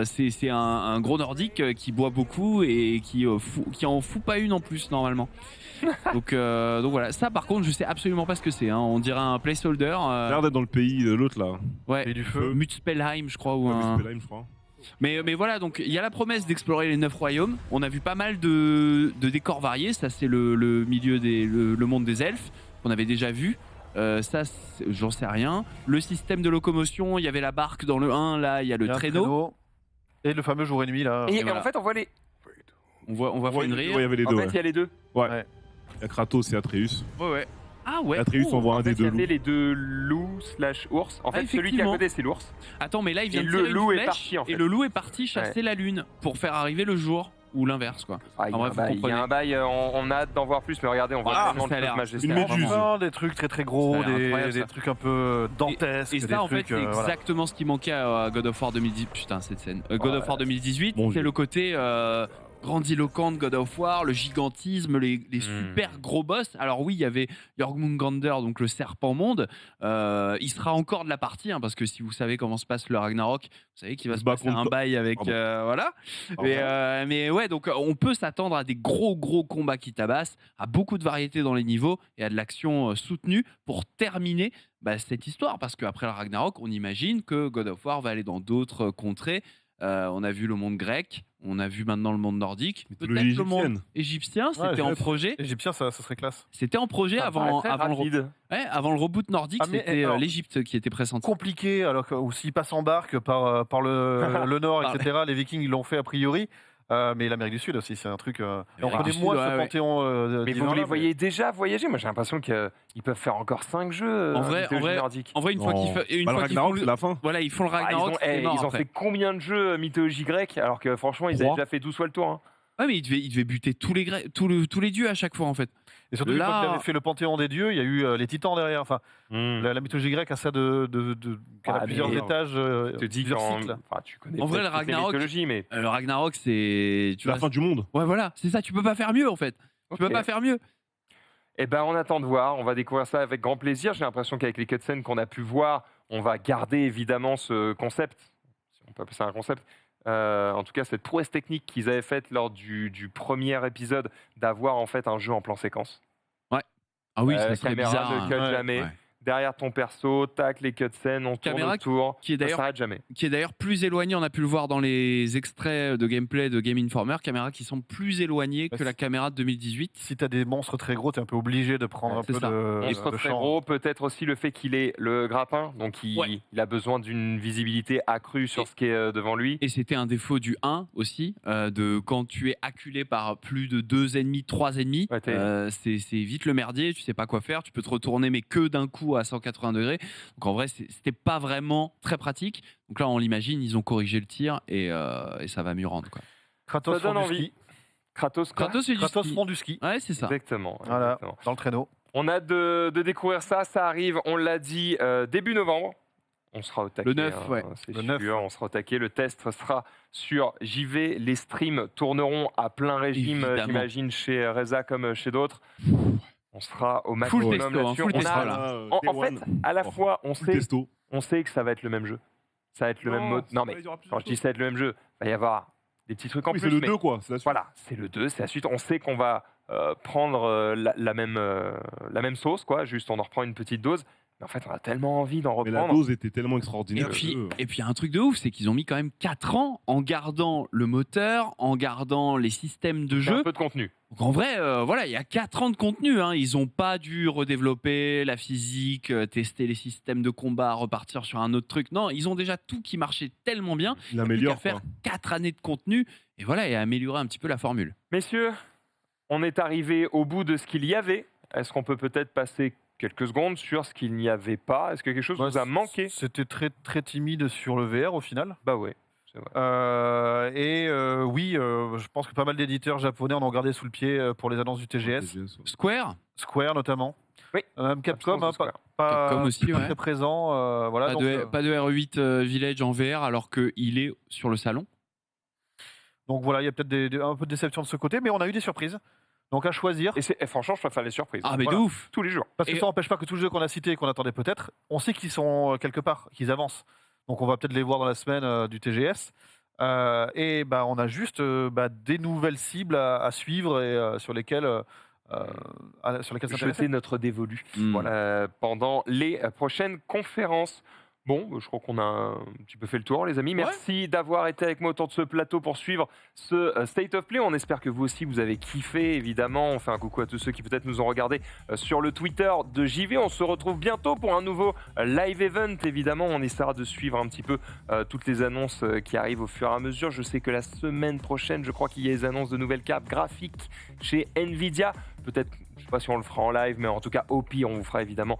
Speaker 2: c'est un gros nordique qui boit beaucoup et qui en fout pas une en plus normalement. donc voilà. Ça par contre je sais absolument pas ce que c'est. Hein. On dirait un placeholder.
Speaker 3: L'air d'être dans le pays de l'autre là.
Speaker 2: Ouais.
Speaker 3: Et du feu.
Speaker 2: Muspelheim je crois ou
Speaker 3: Muspelheim je crois.
Speaker 2: Mais voilà, donc il y a la promesse d'explorer les 9 royaumes. On a vu pas mal de décors variés. Ça, c'est le milieu le monde des elfes qu'on avait déjà vu. Ça, j'en sais rien. Le système de locomotion, il y avait la barque dans le 1, là, il y a le traîneau.
Speaker 4: Et le fameux jour et nuit, là.
Speaker 1: Et en fait, on voit les.
Speaker 2: On voit Fenrir.
Speaker 3: Ouais, il y avait les deux.
Speaker 1: En fait, il y a les deux.
Speaker 3: Ouais. Il y a Kratos et Atreus.
Speaker 2: Ouais. Ah ouais.
Speaker 3: Atreus envoie un des deux loups.
Speaker 1: Il y avait les deux loups / ours. En fait, celui qui est à côté, c'est l'ours.
Speaker 2: Attends, mais là, il vient de
Speaker 1: le
Speaker 2: tirer
Speaker 1: loup
Speaker 2: une
Speaker 1: est
Speaker 2: flèche,
Speaker 1: parti, en fait.
Speaker 2: et le loup est parti chasser la lune pour faire arriver le jour. Ou l'inverse quoi.
Speaker 1: Il y a un bail, on a hâte d'en voir plus, mais regardez, on voit vraiment de choses majestueuses.
Speaker 3: Une méduse.
Speaker 4: Des trucs très très gros, des trucs un peu dantesques.
Speaker 2: Et ça en fait c'est exactement ce qui manquait à God of War 2018. Putain cette scène. God of War 2018, c'est le côté grandiloquent de God of War, le gigantisme, les super gros boss. Alors oui, il y avait Jormungandr, donc le serpent monde. Il sera encore de la partie, hein, parce que si vous savez comment se passe le Ragnarok, vous savez qu'il va se passer un bail avec... voilà. Mais ouais, donc on peut s'attendre à des gros combats qui tabassent, à beaucoup de variété dans les niveaux et à de l'action soutenue pour terminer cette histoire. Parce qu'après le Ragnarok, on imagine que God of War va aller dans d'autres contrées. On a vu le monde grec, on a vu maintenant le monde nordique, peut-être le monde égyptien, c'était en projet.
Speaker 4: Égyptien, ça serait classe.
Speaker 2: C'était en projet avant le reboot nordique, c'était l'Égypte qui était pressenti.
Speaker 4: Compliqué, alors que s'ils passent en barque par le nord, etc., les Vikings ils l'ont fait a priori. Mais l'Amérique du Sud aussi, c'est un truc. On connaît moins ce panthéon.
Speaker 1: Mais vous les voyez déjà voyager. Moi, j'ai l'impression qu'ils peuvent faire encore 5 jeux.
Speaker 2: En vrai, une fois qu'ils font
Speaker 3: la fin.
Speaker 2: Voilà, ils font le Ragnarok.
Speaker 1: Ils ont fait combien de jeux mythologie grecque alors que franchement, ils avaient déjà fait 12 fois le tour. Hein.
Speaker 2: Ouais, mais ils devaient buter tous les dieux à chaque fois en fait.
Speaker 4: Et surtout, quand ils avaient fait le panthéon des dieux, il y a eu les titans derrière. Enfin, la mythologie grecque a ça plusieurs étages. Plusieurs cycles.
Speaker 1: Tu connais
Speaker 2: en vrai, le Ragnarok,
Speaker 1: mais...
Speaker 2: le Ragnarok, c'est
Speaker 3: la fin du monde.
Speaker 2: Ouais, voilà, c'est ça. Tu peux pas faire mieux en fait. Tu peux pas faire mieux.
Speaker 1: Eh ben, on attend de voir. On va découvrir ça avec grand plaisir. J'ai l'impression qu'avec les cutscenes qu'on a pu voir, on va garder évidemment ce concept. Si on peut appeler ça un concept. En tout cas, cette prouesse technique qu'ils avaient faite lors du premier épisode, d'avoir en fait un jeu en plan séquence.
Speaker 2: Ouais. Ah oui, ça serait
Speaker 1: caméra
Speaker 2: bizarre.
Speaker 1: Ne cut jamais. Ouais. Derrière ton perso, tac, les cutscenes, on tourne autour, ça s'arrête jamais.
Speaker 2: Qui est d'ailleurs plus éloigné, on a pu le voir dans les extraits de gameplay de Game Informer, caméra qui sont plus éloignées que la caméra de 2018.
Speaker 4: Si t'as des monstres très gros, t'es un peu obligé de prendre un peu de
Speaker 1: monstres très gros, peut-être aussi le fait qu'il ait le grappin, donc il a besoin d'une visibilité accrue sur ce qui est devant lui.
Speaker 2: Et c'était un défaut du 1 aussi, de quand tu es acculé par plus de 2 ennemis, 3 ennemis, c'est vite le merdier, tu sais pas quoi faire, tu peux te retourner mais que d'un coup à 180 degrés. Donc en vrai, c'était pas vraiment très pratique. Donc là, on l'imagine, ils ont corrigé le tir et ça va mieux rendre. Quoi.
Speaker 4: Kratos font du ski.
Speaker 1: Kratos
Speaker 4: font du ski.
Speaker 2: Ouais, c'est ça.
Speaker 1: Exactement.
Speaker 4: Voilà, dans le traîneau.
Speaker 1: On a hâte de découvrir ça. Ça arrive, on l'a dit, début novembre. On sera au taquet.
Speaker 2: Le 9,
Speaker 1: c'est sûr, on sera au taquet. Le test sera sur JV. Les streams tourneront à plein régime, j'imagine, chez Reza comme chez d'autres. On sera au maximum là-dessus. En fait, à la fois, on sait que ça va être le même jeu. Ça va être le même mode. Non, mais quand je dis ça va être le même jeu, il va y avoir des petits trucs en plus.
Speaker 3: C'est le 2, quoi.
Speaker 1: Voilà, c'est le 2, c'est la suite. On sait qu'on va prendre la même sauce, quoi. Juste, on en reprend une petite dose. Mais en fait, on a tellement envie d'en reprendre.
Speaker 3: Mais la dose était tellement extraordinaire.
Speaker 2: Et puis, un truc de ouf, c'est qu'ils ont mis quand même 4 ans en gardant le moteur, en gardant les systèmes de jeu.
Speaker 1: Un peu de contenu.
Speaker 2: Donc en vrai, il y a 4 ans de contenu. Hein. Ils n'ont pas dû redévelopper la physique, tester les systèmes de combat, repartir sur un autre truc. Non, ils ont déjà tout qui marchait tellement bien.
Speaker 3: Ils améliorent.
Speaker 2: Faire 4 années de contenu et améliorer un petit peu la formule.
Speaker 1: Messieurs, on est arrivé au bout de ce qu'il y avait. Est-ce qu'on peut peut-être passer quelques secondes sur ce qu'il n'y avait pas? Est-ce que quelque chose vous a manqué?
Speaker 4: C'était très, très timide sur le VR au final.
Speaker 1: Bah ouais.
Speaker 4: Oui, je pense que pas mal d'éditeurs japonais en ont gardé sous le pied pour les annonces du TGS.
Speaker 2: Square
Speaker 4: notamment.
Speaker 1: Oui.
Speaker 4: Même Capcom,
Speaker 2: Capcom aussi,
Speaker 4: pas très présent. Voilà,
Speaker 2: pas de R8 Village en VR alors qu'il est sur le salon.
Speaker 4: Donc voilà, il y a peut-être un peu de déception de ce côté, mais on a eu des surprises. Donc à choisir.
Speaker 1: Et franchement, je préfère les surprises.
Speaker 2: Ah, mais
Speaker 4: Voilà.
Speaker 2: de ouf.
Speaker 1: Tous les jours.
Speaker 4: Parce que ça n'empêche pas que tous les jeux qu'on a cités et qu'on attendait peut-être, on sait qu'ils sont quelque part, qu'ils avancent. Donc on va peut-être les voir dans la semaine du TGS. Et bah, on a juste des nouvelles cibles à suivre et sur lesquelles s'intéresser.
Speaker 1: Jeter notre dévolu voilà, pendant les prochaines conférences. Bon, je crois qu'on a un petit peu fait le tour, les amis. Merci d'avoir été avec moi autour de ce plateau pour suivre ce State of Play. On espère que vous aussi, vous avez kiffé, évidemment. On fait un coucou à tous ceux qui peut-être nous ont regardé sur le Twitter de JV. On se retrouve bientôt pour un nouveau live event, évidemment. On essaiera de suivre un petit peu toutes les annonces qui arrivent au fur et à mesure. Je sais que la semaine prochaine, je crois qu'il y a les annonces de nouvelles cartes graphiques chez Nvidia. Peut-être, je ne sais pas si on le fera en live, mais en tout cas, au pire, on vous fera évidemment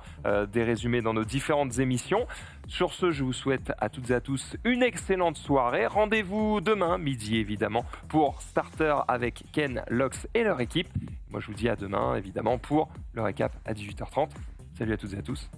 Speaker 1: des résumés dans nos différentes émissions. Sur ce, je vous souhaite à toutes et à tous une excellente soirée. Rendez-vous demain, midi évidemment, pour Starter avec Ken, Lox et leur équipe. Moi, je vous dis à demain, évidemment, pour le récap à 18h30. Salut à toutes et à tous.